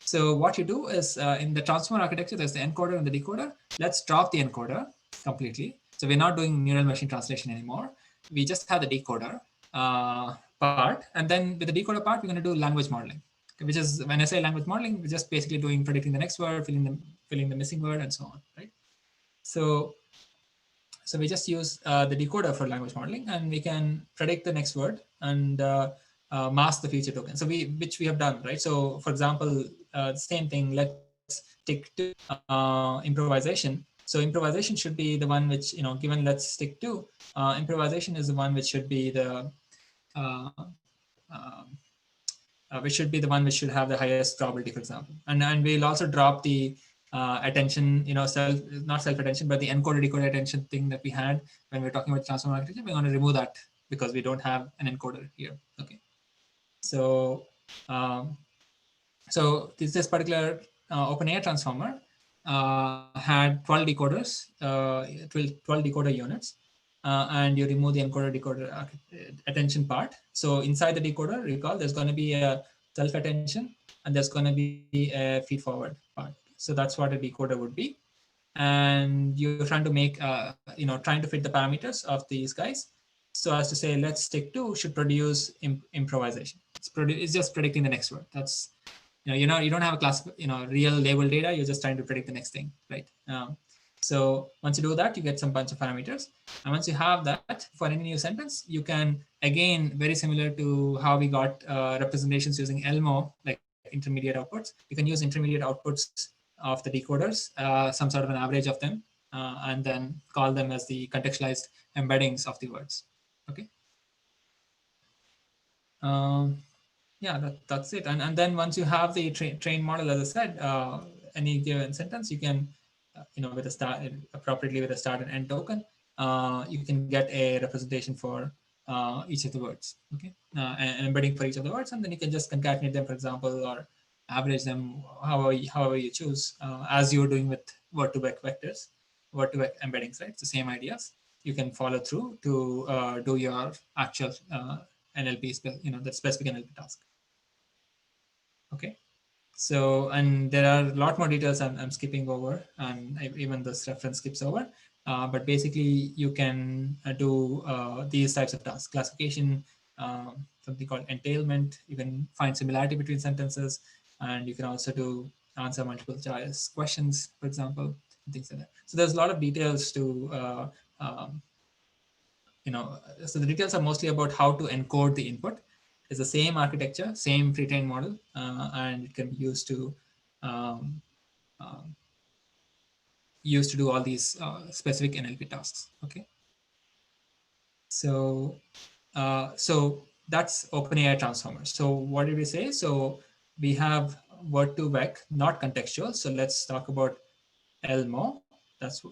So what you do is in the transformer architecture, there's the encoder and the decoder. Let's drop the encoder completely. So we're not doing neural machine translation anymore. We just have the decoder part. And then with the decoder part, we're going to do language modeling, which is, when I say language modeling, we're just basically doing predicting the next word, filling the missing word, and so on, right? So we just use the decoder for language modeling, and we can predict the next word and mask the future token. So which we have done, right? So for example, same thing. Let's stick to improvisation. So improvisation should be the one which, given let's stick to improvisation is the one which should be the uh, um, which should be the one which should have the highest probability, for example. And we'll also drop the attention, not self attention, but the encoder decoder attention thing that we had when we're talking about transformer architecture. We're going to remove that because we don't have an encoder here. Okay. So, this particular OpenAI transformer had 12 decoders, 12 decoder units, and you remove the encoder decoder attention part. So inside the decoder, recall there's going to be a self attention and there's going to be a feed forward part. So that's what a decoder would be. And you're trying to make, trying to fit the parameters of these guys. So as to say, let's stick to should produce improvisation. It's just predicting the next word. That's, you don't have a class, real label data. You're just trying to predict the next thing, right? So once you do that, you get some bunch of parameters. And once you have that, for any new sentence, you can, again, very similar to how we got representations using ELMo, like intermediate outputs. You can use intermediate outputs of the decoders, some sort of an average of them, and then call them as the contextualized embeddings of the words. Okay. Yeah, that's it. And then once you have the train model, as I said, any given sentence, you can, with a start, appropriately with a start and end token, you can get a representation for each of the words. Okay, and embedding for each of the words, and then you can just concatenate them, for example, or average them, however you choose, as you're doing with word-to-vec vectors, word-to-vec embeddings, right? It's the same ideas. You can follow through to do your actual NLP, that specific NLP task. Okay. So, and there are a lot more details I'm skipping over, and even this reference skips over. But basically, you can do these types of tasks: classification, something called entailment. You can find similarity between sentences, and you can also do answer multiple choice questions, for example, and things like that. So there's a lot of details to um, so the details are mostly about how to encode the input. It's the same architecture, same pre-trained model, and it can be um, um, used to do all these specific NLP tasks. Okay, so that's OpenAI transformers. So what did we say? So we have word to vec, not contextual. So let's talk about ELMo. That's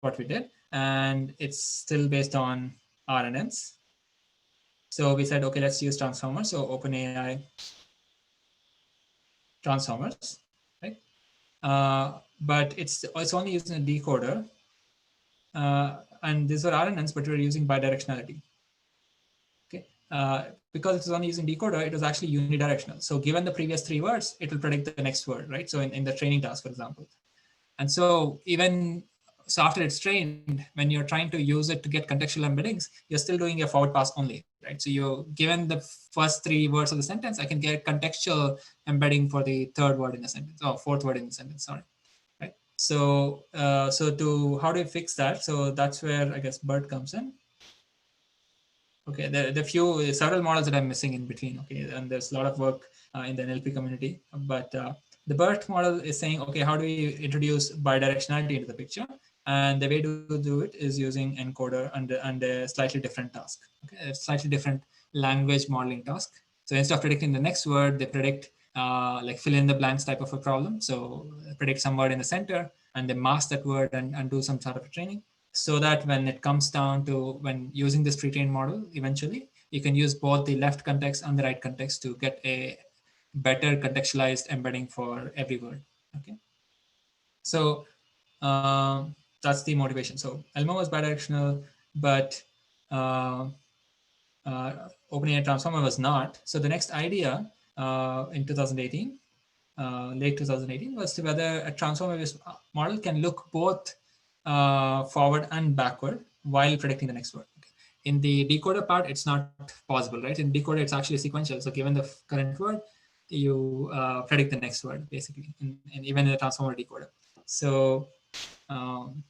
what we did, and it's still based on RNNs. So we said, okay, let's use transformers. So OpenAI transformers, right? But it's only using a decoder, and these are RNNs, but we're using bidirectionality. Okay, because it's only using decoder, it was actually unidirectional. So given the previous three words, it will predict the next word, right? So in the training task, for example, and so even so after it's trained, when you're trying to use it to get contextual embeddings, you're still doing a forward pass only, right? So you're given the first three words of the sentence, I can get contextual embedding for the third word in the sentence or fourth word in the sentence, sorry, right? So to how do you fix that? So that's where I guess BERT comes in. Okay, the few several models that I'm missing in between. Okay, and there's a lot of work in the NLP community, but the BERT model is saying, okay, how do we introduce bidirectionality into the picture? And the way to do it is using encoder and a slightly different task. Okay, a slightly different language modeling task. So instead of predicting the next word, they predict like fill in the blanks type of a problem. So predict some word in the center and they mask that word and do some sort of a training, so that when it comes down to when using this pre-trained model, eventually you can use both the left context and the right context to get a better contextualized embedding for every word. Okay, so that's the motivation. So ELMo was bidirectional, but uh, OpenAI Transformer was not. So the next idea in 2018, late 2018, was to whether a transformer-based model can look both forward and backward while predicting the next word. Okay. In the decoder part, it's not possible, right? In decoder, it's actually sequential. So given the current word, you predict the next word, basically, in even in the transformer decoder. So um,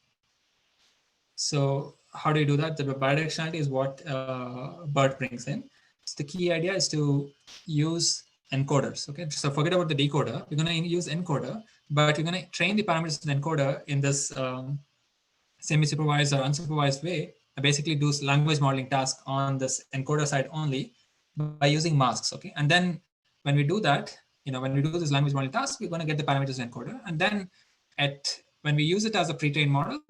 so how do you do that? The bidirectionality is what BERT brings in. So the key idea is to use encoders. Okay, so forget about the decoder. We're going to use encoder, but we're going to train the parameters of the encoder in this semi-supervised or unsupervised way. Basically, do language modeling task on this encoder side only by using masks. Okay, and then when we do that, when we do this language modeling task, we're going to get the parameters of the encoder, and then when we use it as a pre-trained model,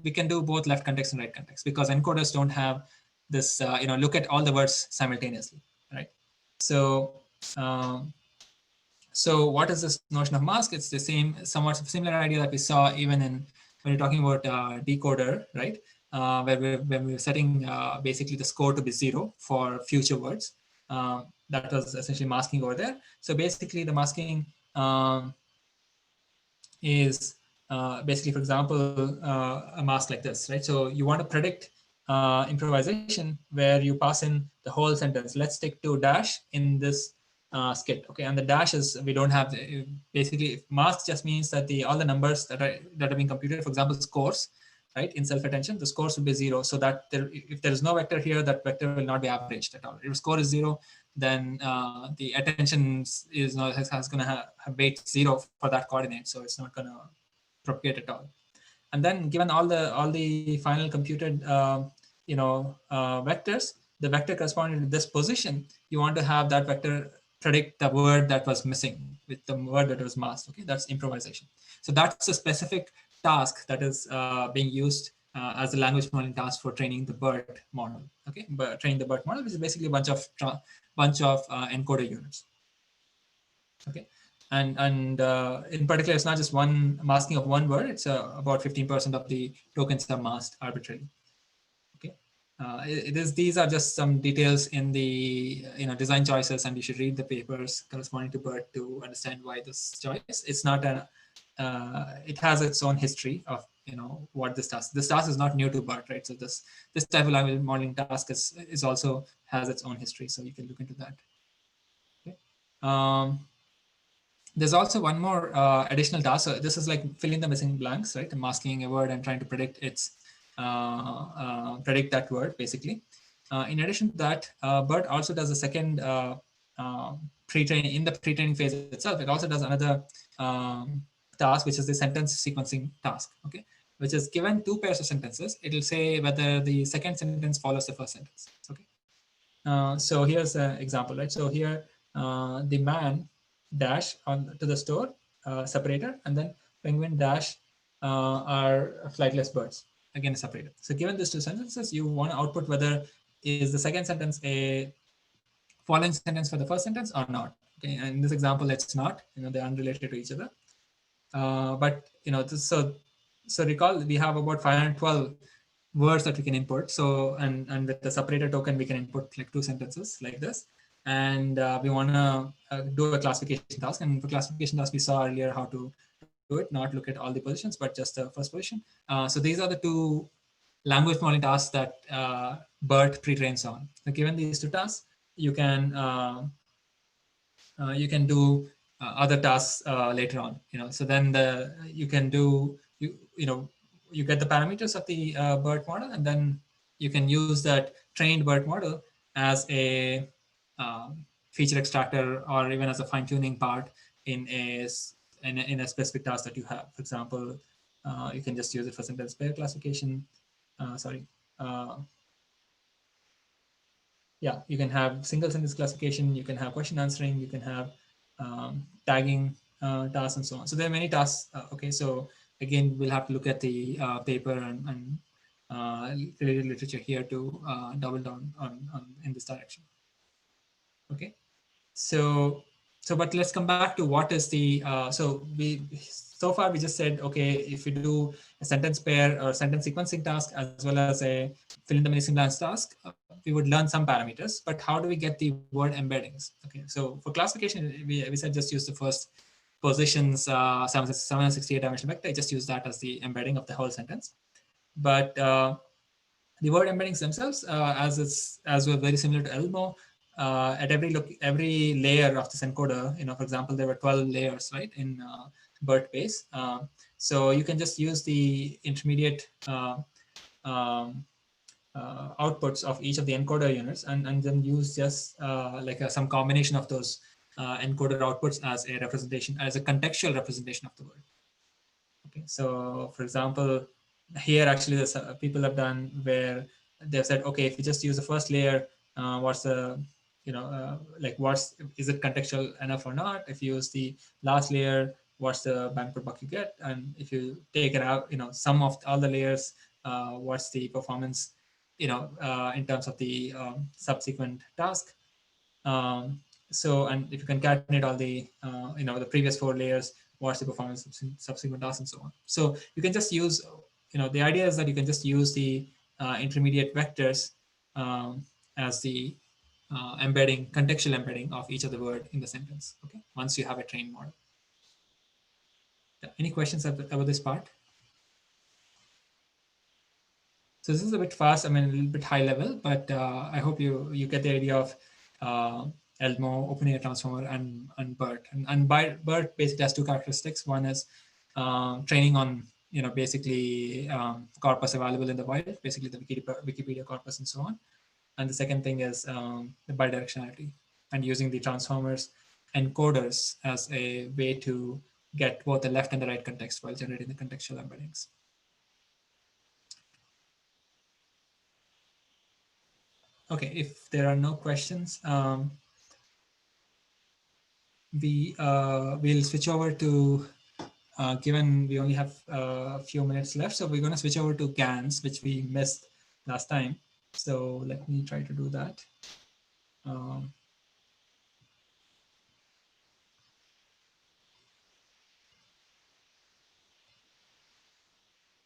we can do both left context and right context because encoders don't have this, look at all the words simultaneously, right? So, um, so what is this notion of mask? It's the same, somewhat similar idea that we saw even in when you're talking about decoder, right? When we were setting basically the score to be 0 for future words. That was essentially masking over there. So basically the masking is basically, for example, a mask like this, right? So you want to predict improvisation where you pass in the whole sentence. Let's stick to dash in this skit, okay? And the dash is, we don't have, basically, mask just means that all the numbers that are being computed, for example, scores, right? In self-attention, the scores will be 0, so that if there is no vector here, that vector will not be averaged at all. If score is 0, then the attention is not has going to have weight 0 for that coordinate, so it's not going to propagate at all. And then given all the final computed vectors, the vector corresponding to this position, you want to have that vector predict the word that was missing with the word that was masked. Okay, that's improvisation. So that's a specific task that is being used as a language modeling task for training the BERT model. Okay, but training the BERT model, which is basically a bunch of encoder units. Okay, and in particular, it's not just one masking of one word. It's about 15% of the tokens are masked arbitrarily. Okay, these are just some details in the design choices, and you should read the papers corresponding to BERT to understand why this choice. It's not it has its own history of what this task. This task is not new to BERT, right? So this type of language modeling task is also has its own history. So you can look into that. Okay. There's also one more additional task. So this is like filling the missing blanks, right? Masking a word and trying to predict that word, basically. In addition to that, BERT also does a second pre-training. In the pre-training phase itself, it also does another task, which is the sentence sequencing task. Okay, which is given two pairs of sentences. It will say whether the second sentence follows the first sentence. Okay. So here's an example, right? So here, the man dash on to the store separator, and then penguin dash are flightless birds, again separated. So given these two sentences, you want to output whether is the second sentence a following sentence for the first sentence or not. Okay, and in this example, it's not. They're unrelated to each other. But so recall we have about 512 words that we can input. So and with the separator token, we can input like two sentences like this. And we want to do a classification task. And for classification task, we saw earlier how to do it, not look at all the positions, but just the first position. So these are the two language modeling tasks that BERT pre-trains on. So given these two tasks, you can do other tasks later on. So then you can do you get the parameters of the BERT model, and then you can use that trained BERT model as a feature extractor, or even as a fine tuning part in a specific task that you have. For example, you can just use it for sentence pair classification. Sorry. Uh, yeah, you can have single sentence classification, you can have question answering, you can have tagging tasks, and so on. So there are many tasks. Okay, so again, we'll have to look at the paper and related literature here to double down on in this direction. Okay, so but let's come back to what is the so far we just said, okay, if you do a sentence pair or sentence sequencing task as well as a fill in the missing blanks task, we would learn some parameters. But how do we get the word embeddings? Okay, so for classification, we said just use the first positions, 768 dimension vector. I just use that as the embedding of the whole sentence. But the word embeddings themselves, as were very similar to ELMo, at every layer of this encoder, for example, there were 12 layers, right, in BERT base. So you can just use the intermediate um, outputs of each of the encoder units, and then use just some combination of those encoder outputs as a representation, as a contextual representation of the word. Okay, so for example, here actually people have done where they've said, okay, if you just use the first layer, what's the what's, is it contextual enough or not? If you use the last layer, what's the bang per buck you get? And if you take it out, sum of all the layers, what's the performance, in terms of the subsequent task. um, and if you concatenate all the the previous 4 layers, what's the performance of subsequent tasks, and so on. So you can just use, the idea is that you can just use the intermediate vectors as the embedding, contextual embedding of each of the word in the sentence. Okay, once you have a trained model. Yeah. Any questions about this part? So this is a bit fast, I mean, a little bit high level, but I hope you get the idea of uh, ELMo, open air transformer, and BERT. And by BERT basically has two characteristics. One is training on, basically corpus available in the wild, basically the Wikipedia corpus and so on. And the second thing is the bidirectionality, and using the transformers encoders as a way to get both the left and the right context while generating the contextual embeddings. Okay, if there are no questions, we'll switch over to, given we only have a few minutes left, so we're going to switch over to GANs, which we missed last time. So let me try to do that. Um,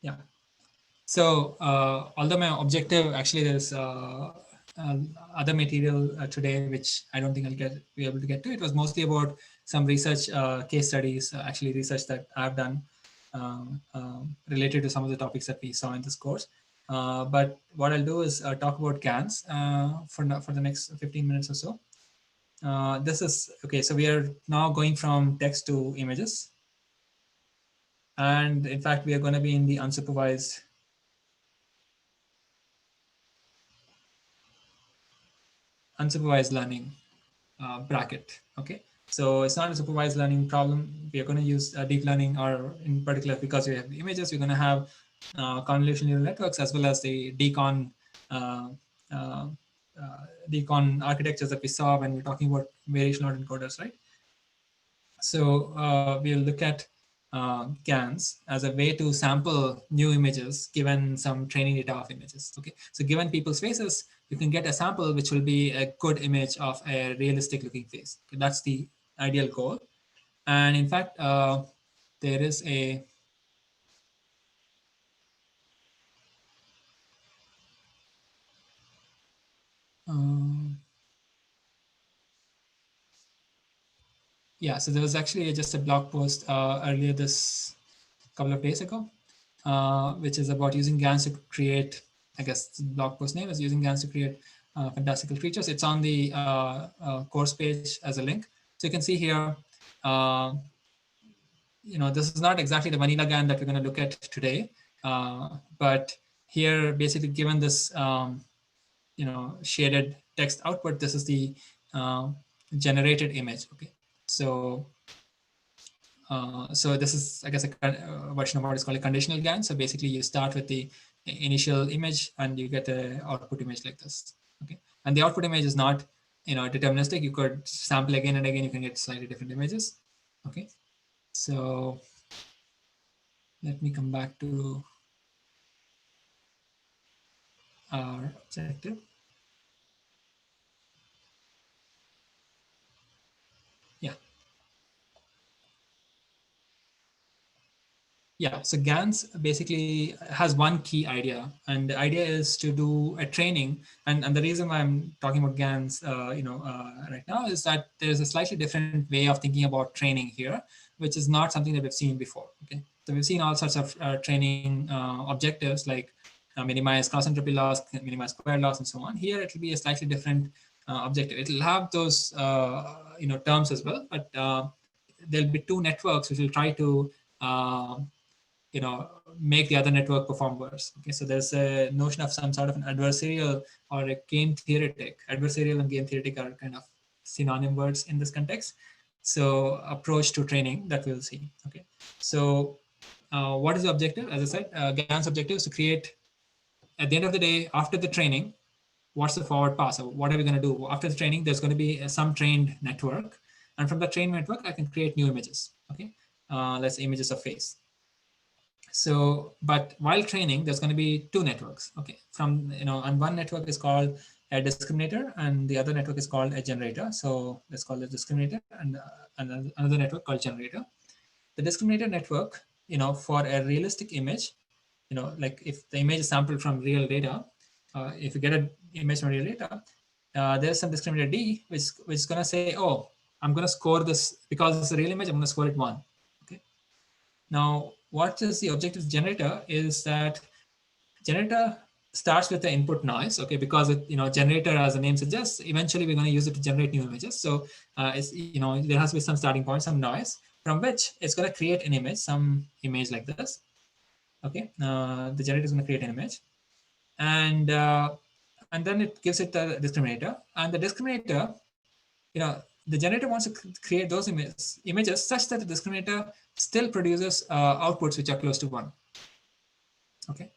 yeah. So although my objective, actually there's other material today, which I don't think I'll be able to get to. It was mostly about some research case studies, actually research that I've done related to some of the topics that we saw in this course. But what I'll do is talk about GANs for the next 15 minutes or so. This is, okay, so we are now going from text to images. And in fact, we are going to be in the unsupervised learning bracket. Okay, so it's not a supervised learning problem. We are going to use deep learning, or in particular, because we have images, we're going to have convolutional neural networks, as well as the decon uh, uh, decon architectures that we saw when we're talking about variation encoders, right? So we'll look at GANs as a way to sample new images given some training data of images. Okay, so given people's faces, you can get a sample which will be a good image of a realistic looking face. Okay, that's the ideal goal. And in fact, there is a um, Yeah, so there was actually just a blog post earlier this couple of days ago, which is about using GANs to create, I guess the blog post name is using GANs to create fantastical creatures. It's on the course page as a link. So you can see here, uh, this is not exactly the vanilla GAN that we're going to look at today, but here basically given this, shaded text output, this is the uh, generated image. Okay, so this is, I guess, a version of what is called a conditional GAN. So basically, you start with the initial image and you get an output image like this. Okay, and the output image is not, deterministic. You could sample again and again. You can get slightly different images. Okay, so let me come back to our objective. Yeah, Yeah, so GANs basically has one key idea, and the idea is to do a training. And the reason why I'm talking about GANs, right now is that there's a slightly different way of thinking about training here, which is not something that we've seen before. Okay, so we've seen all sorts of training objectives like minimize cross entropy loss, minimize square loss, and so on. Here, it will be a slightly different objective. It will have those terms as well, but there'll be two networks which will try to uh, make the other network perform worse. Okay, so there's a notion of some sort of an adversarial or a game theoretic. Adversarial and game theoretic are kind of synonym words in this context. So approach to training that we'll see. Okay, so what is the objective? As I said, GAN's objective is to create, at the end of the day, after the training, what's the forward pass? So what are we going to do after the training? There's going to be some trained network, and from the trained network, I can create new images. Okay, let's say images of face. So, but while training, there's going to be two networks. Okay, and one network is called a discriminator, and the other network is called a generator. So let's call it discriminator, and another network called generator. The discriminator network, for a realistic image, like if the image is sampled from real data, if you get an image from real data, there's some discriminator D, which is going to say, oh, I'm going to score this because it's a real image. I'm going to score it 1. Okay. Now, what is the objective generator is that generator starts with the input noise, okay, because generator, as the name suggests, eventually we're going to use it to generate new images. So there has to be some starting point, some noise, from which it's going to create an image, some image like this. Okay, the generator is going to create an image, and then it gives it the discriminator, and the discriminator, the generator wants to create those images such that the discriminator still produces outputs which are close to 1. Okay.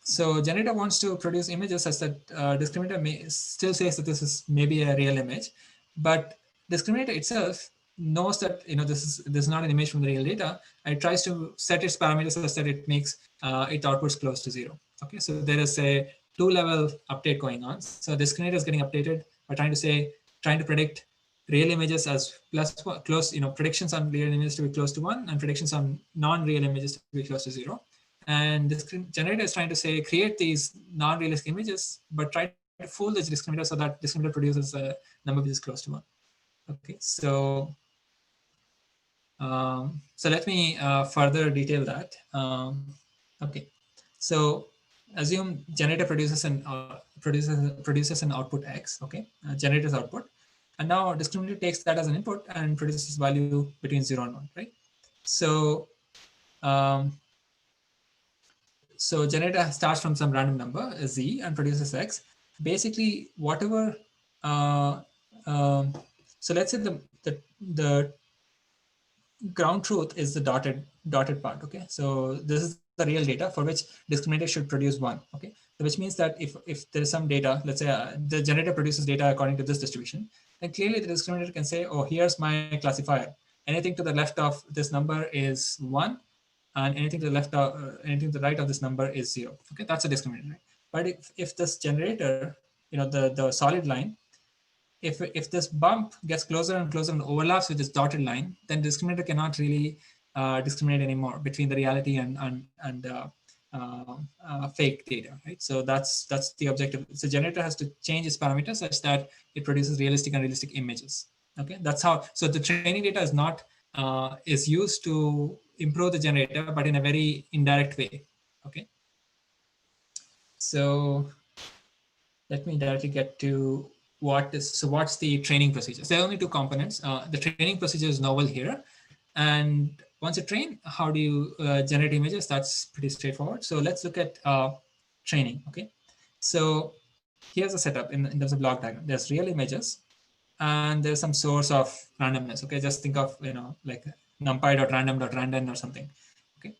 So generator wants to produce images such that discriminator still says that this is maybe a real image, but discriminator itself knows that this is not an image from the real data, and it tries to set its parameters such that it makes it outputs close to 0. Okay, so there is a 2-level update going on. So discriminator is getting updated by trying to predict real images as close, predictions on real images to be close to 1, and predictions on non-real images to be close to 0. And this generator is trying to say create these non-realistic images, but try to fool the discriminator so that discriminator produces a number which is close to 1. Okay, so let me further detail that. Okay, so assume generator produces an output X. Okay, generator's output, and now discriminator takes that as an input and produces value between 0 and 1. Right. So um, so generator starts from some random number z and produces x. Basically, whatever. Uh, um, so let's say the ground truth is the dotted part. Okay, so this is the real data for which discriminator should produce 1. Okay, so which means that if there is some data, let's say the generator produces data according to this distribution, then clearly the discriminator can say, oh, here's my classifier. Anything to the left of this number is 1, and anything to the right of this number is 0. Okay, that's a discriminator. Right? But if this generator, the solid line, if this bump gets closer and closer and overlaps with this dotted line, then discriminator cannot really discriminate anymore between the reality and fake data, right? So that's the objective. So generator has to change its parameters such that it produces realistic and realistic images. Okay, that's how. So the training data is not is used to improve the generator, but in a very indirect way. Okay, so let me directly get to what's the training procedure. So there are only two components. The training procedure is novel here, and once you train, how do you generate images? That's pretty straightforward. So let's look at training. Okay, so here's a setup in terms of block diagram. There's real images, and there's some source of randomness. Okay, just think of like numpy.random.random or something. Okay,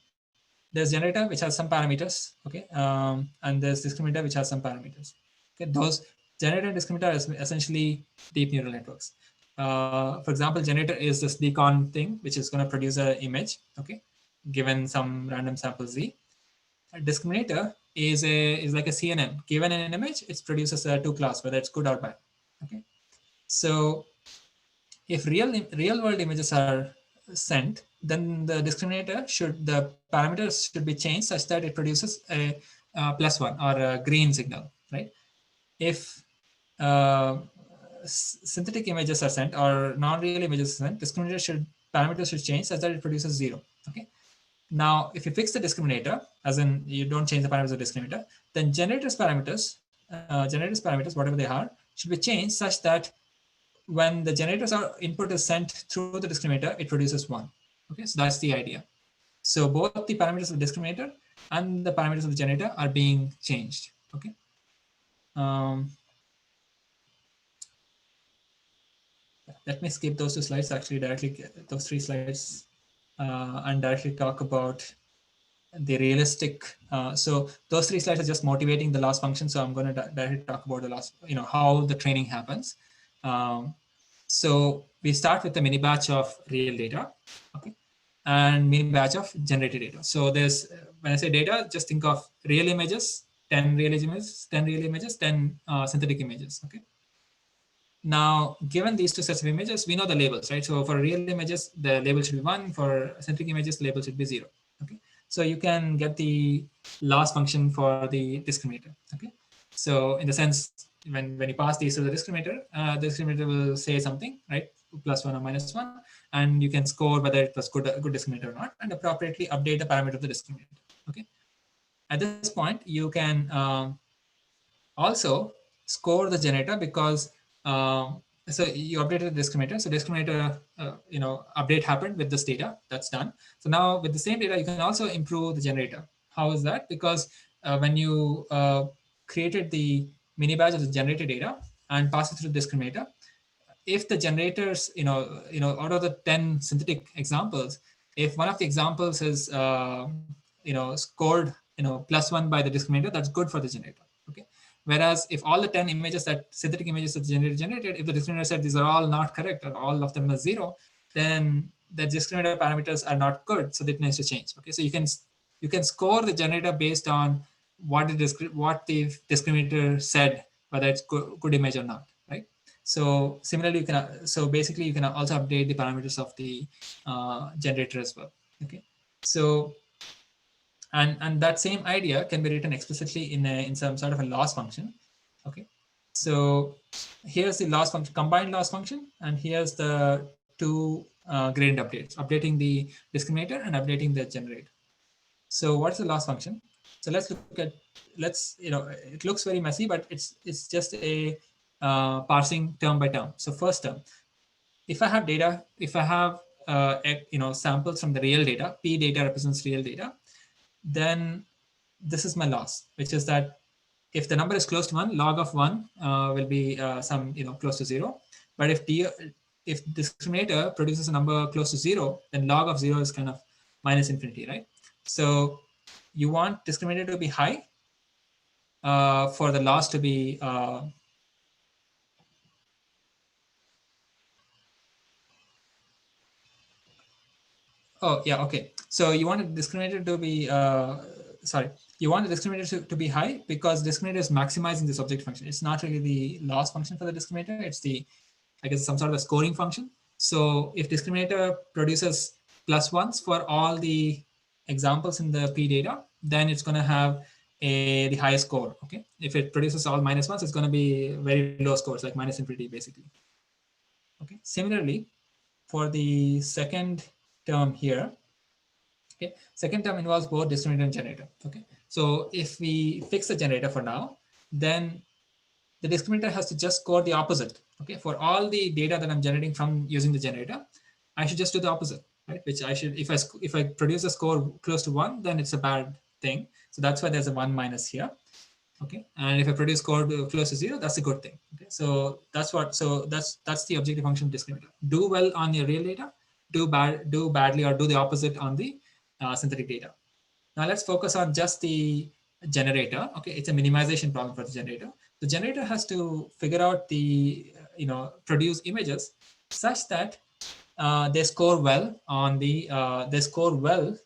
there's generator which has some parameters. Okay, and there's discriminator which has some parameters. Okay, those generator and discriminator is essentially deep neural networks. For example, generator is this decon thing which is going to produce an image. Okay, given some random sample z. A discriminator is like a CNN. Given an image, it produces a two class, whether it's good or bad. Okay, so if real world images are sent, then the discriminator should the parameters should be changed such that it produces a plus one or a green signal, right? If uh, synthetic images are sent or non-real images are sent, discriminator should parameters should change such that it produces zero. Okay. Now, if you fix the discriminator, as in you don't change the parameters of the discriminator, then generators parameters, whatever they are, should be changed such that when the generators are input is sent through the discriminator, it produces one. Okay, so that's the idea. So both the parameters of the discriminator and the parameters of the generator are being changed. Okay. Um, Let me skip those two slides. Actually, directly those three slides, and directly talk about the realistic. So those three slides are just motivating the loss function. So I'm going to directly talk about the loss. How the training happens. Um, so we start with a mini batch of real data, okay, and mini batch of generated data. So there's when I say data, just think of real images, 10 real images, 10 real images, 10 synthetic images. Okay. Now, given these two sets of images, we know the labels, right? So for real images, the label should be 1. For synthetic images, the label should be 0. Okay. So you can get the loss function for the discriminator. Okay. So in the sense, when you pass these to the discriminator will say something, right? +1 or -1, and you can score whether it was good discriminator or not, and appropriately update the parameter of the discriminator. Okay. At this point, you can also score the generator because so you updated the discriminator. So discriminator, update happened with this data. That's done. So now with the same data, you can also improve the generator. How is that? Because when you created the mini batch of the generated data and pass it through the discriminator, if the generators, out of the 10 synthetic examples, if one of the examples is, scored, +1 by the discriminator, that's good for the generator. Okay. Whereas if all the 10 images that synthetic images that the generator generated, if the discriminator said these are all not correct or all of them are 0, then the discriminator parameters are not good. So that needs to change. Okay. So you can score the generator based on what the discriminator said, whether it's good image or not. Right. So similarly, so basically you can also update the parameters of the generator as well. Okay. So and that same idea can be written explicitly in some sort of a loss function. Okay. So here's the loss function, combined loss function, and here's the two gradient updates, updating the discriminator and updating the generator. So what's the loss function? So let's look at, it looks very messy, but it's just a parsing term by term. So first term, if I have data, if I have samples from the real data, P data represents real data, then this is my loss, which is that if the number is close to 1, log of 1 will be some close to 0. But if discriminator produces a number close to 0, then log of 0 is kind of minus infinity, right? So you want discriminator to be high for the loss to be oh yeah, okay. So you want the discriminator to be sorry, you want the discriminator to be high because discriminator is maximizing this objective function. It's not really the loss function for the discriminator. It's the, I guess, some sort of a scoring function. So if discriminator produces +1s for all the examples in the P data, then it's going to have the highest score. Okay. If it produces all -1s, it's going to be very low scores, like minus infinity, basically. Okay. Similarly, for the second term here, okay, second term involves both discriminator and generator. Okay. So if we fix the generator for now, then the discriminator has to just score the opposite. Okay, for all the data that I'm generating from using the generator, I should just do the opposite, right? Which I should, if I produce a score close to one, then it's a bad thing. So that's why there's a one minus here. Okay, and if I produce score close to zero, that's a good thing. Okay, so that's the objective function of discriminator. Do well on your real data, do badly or do the opposite on the synthetic data. Now let's focus on just the generator. Okay, it's a minimization problem for the generator. The generator has to figure out the produce images such that they score well on the uh, they are scored well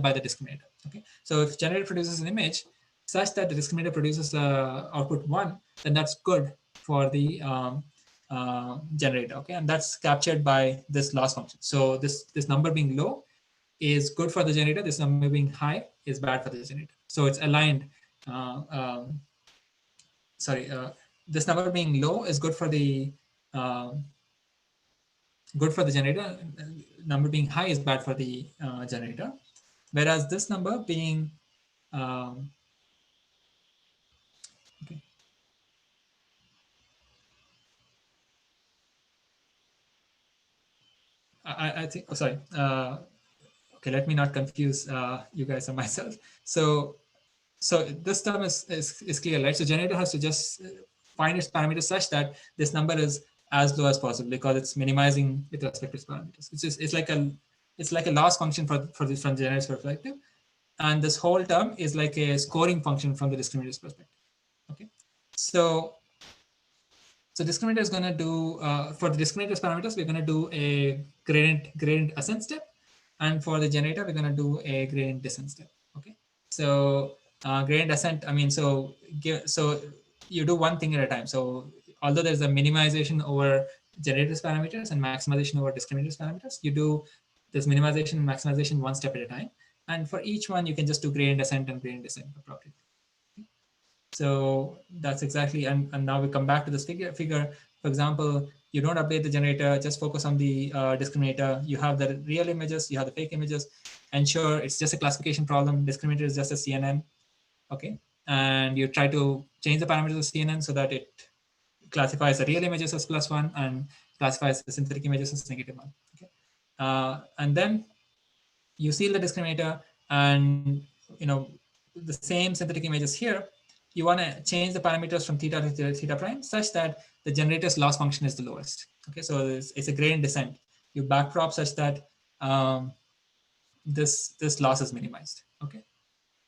by the discriminator. Okay, so if generator produces an image such that the discriminator produces output one, then that's good for the generator. Okay, and that's captured by this loss function. So this number being low is good for the generator. This number being high is bad for the generator. So it's aligned. Uh, um, sorry, this number being low is uh, good for the generator. Number being high is bad for the generator. Whereas this number being um, okay, I think. Oh, sorry. Okay, let me not confuse you guys and myself. So this term is clear, right? So generator has to just find its parameters such that this number is as low as possible because it's minimizing with respect to its parameters. It's like a loss function for this from the generator's perspective, and this whole term is like a scoring function from the discriminator's perspective. Okay, so so discriminator is going to do for the discriminator's parameters, we're going to do a gradient ascent step, and for the generator, we're going to do a gradient descent step. Okay, so gradient ascent. I mean, so you do one thing at a time. So although there's a minimization over generator's parameters and maximization over discriminator's parameters, you do this minimization and maximization one step at a time. And for each one, you can just do gradient ascent and gradient descent appropriately. So that's exactly, and now we come back to this figure. For example, you don't update the generator, just focus on the discriminator. You have the real images, you have the fake images. Ensure it's just a classification problem. Discriminator is just a CNN. Okay. And you try to change the parameters of CNN so that it classifies the real images as +1 and classifies the synthetic images as -1. Okay. And then you seal the discriminator, and the same synthetic images here, you want to change the parameters from theta to theta prime such that the generator's loss function is the lowest. Okay, so it's a gradient descent. You backprop such that this loss is minimized. Okay,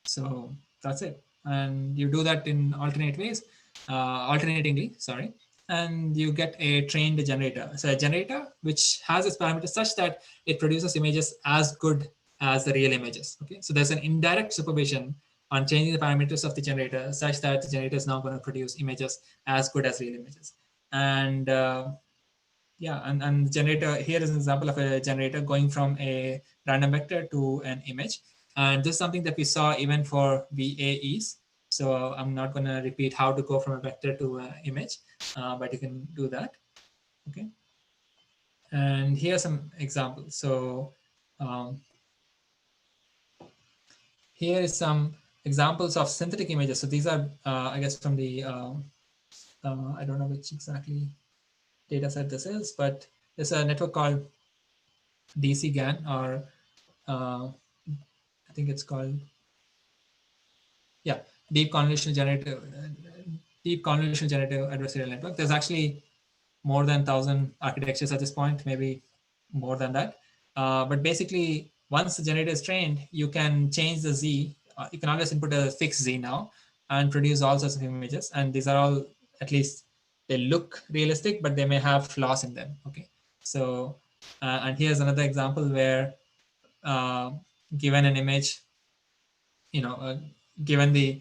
so that's it, and you do that in alternate ways, alternatingly. Sorry, and you get a trained generator. So a generator which has its parameters such that it produces images as good as the real images. Okay, so there's an indirect supervision on changing the parameters of the generator such that the generator is now going to produce images as good as real images. And yeah, and generator here is an example of a generator going from a random vector to an image. And this is something that we saw even for VAEs. So I'm not going to repeat how to go from a vector to an image, but you can do that. Okay. And here are some examples. So um, here is some examples of synthetic images. So these are, I guess, from the, I don't know which exactly data set this is, but there's a network called DC GAN, or I think it's called, yeah, deep convolutional generative, deep convolutional generative adversarial network. There's actually more than 1,000 architectures at this point, maybe more than that. But basically, once the generator is trained, you can change the Z. You can always input a fixed Z now and produce all sorts of images. And these are all, at least they look realistic, but they may have flaws in them. Okay. So, and here's another example where uh, given an image, you know, given the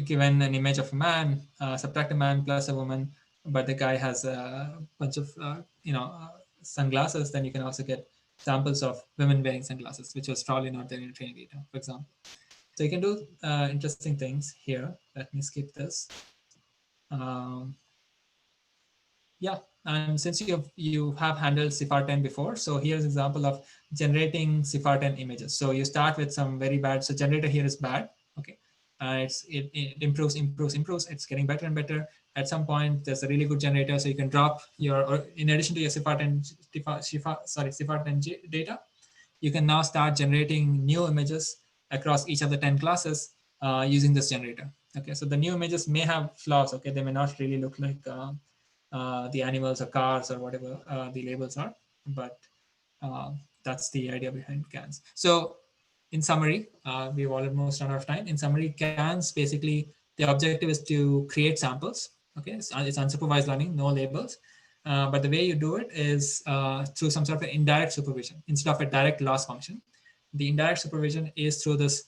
given an image of a man, subtract a man plus a woman, but the guy has a bunch of sunglasses, then you can also get samples of women wearing sunglasses, which was probably not there in training data, for example. So you can do interesting things here. Let me skip this. Um, Yeah, and since you have handled CIFAR 10 before, so here's an example of generating CIFAR 10 images. So you start with some very bad. So generator here is bad. Okay, it improves. It's getting better and better. At some point, there's a really good generator, so you can drop your, or in addition to your CIFAR 10 CIFAR 10 data, you can now start generating new images across each of the 10 classes using this generator. Okay, so the new images may have flaws. Okay, they may not really look like the animals or cars or whatever the labels are, but uh, that's the idea behind GANs. So in summary, we've almost run out of time. In summary, GANs basically, the objective is to create samples. Okay, it's unsupervised learning, no labels. But the way you do it is through some sort of indirect supervision instead of a direct loss function. The indirect supervision is through this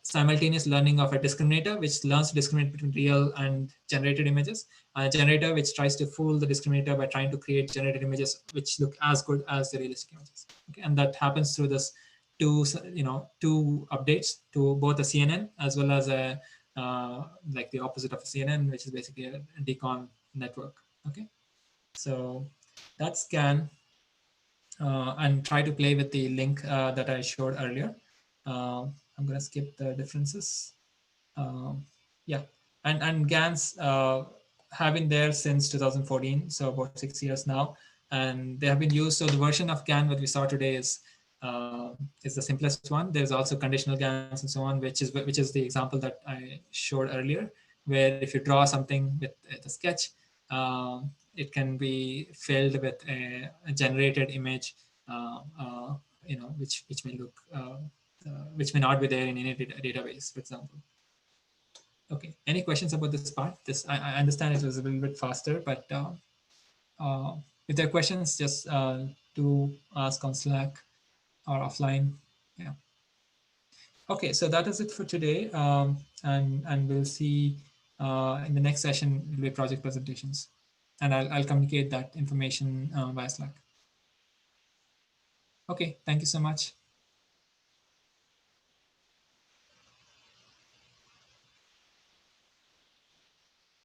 simultaneous learning of a discriminator, which learns to discriminate between real and generated images, and a generator which tries to fool the discriminator by trying to create generated images which look as good as the realistic images. Okay, and that happens through this two updates to both a CNN as well as a like the opposite of a CNN, which is basically a decon network. Okay, so that's GAN, and try to play with the link that I showed earlier. I'm going to skip the differences. Um, yeah, and GANs have been there since 2014, so about 6 years now, and they have been used. So the version of GAN that we saw today is the simplest one. There's also conditional GANs and so on, which is the example that I showed earlier, where if you draw something with the sketch, it can be filled with a generated image, which may look which may not be there in any database, for example. Okay. Any questions about this part? I understand it was a little bit faster, but uh, if there are questions, just do ask on Slack or offline. Yeah. Okay. So that is it for today, and we'll see in the next session will be project presentations, and I'll communicate that information via Slack. Okay. Thank you so much.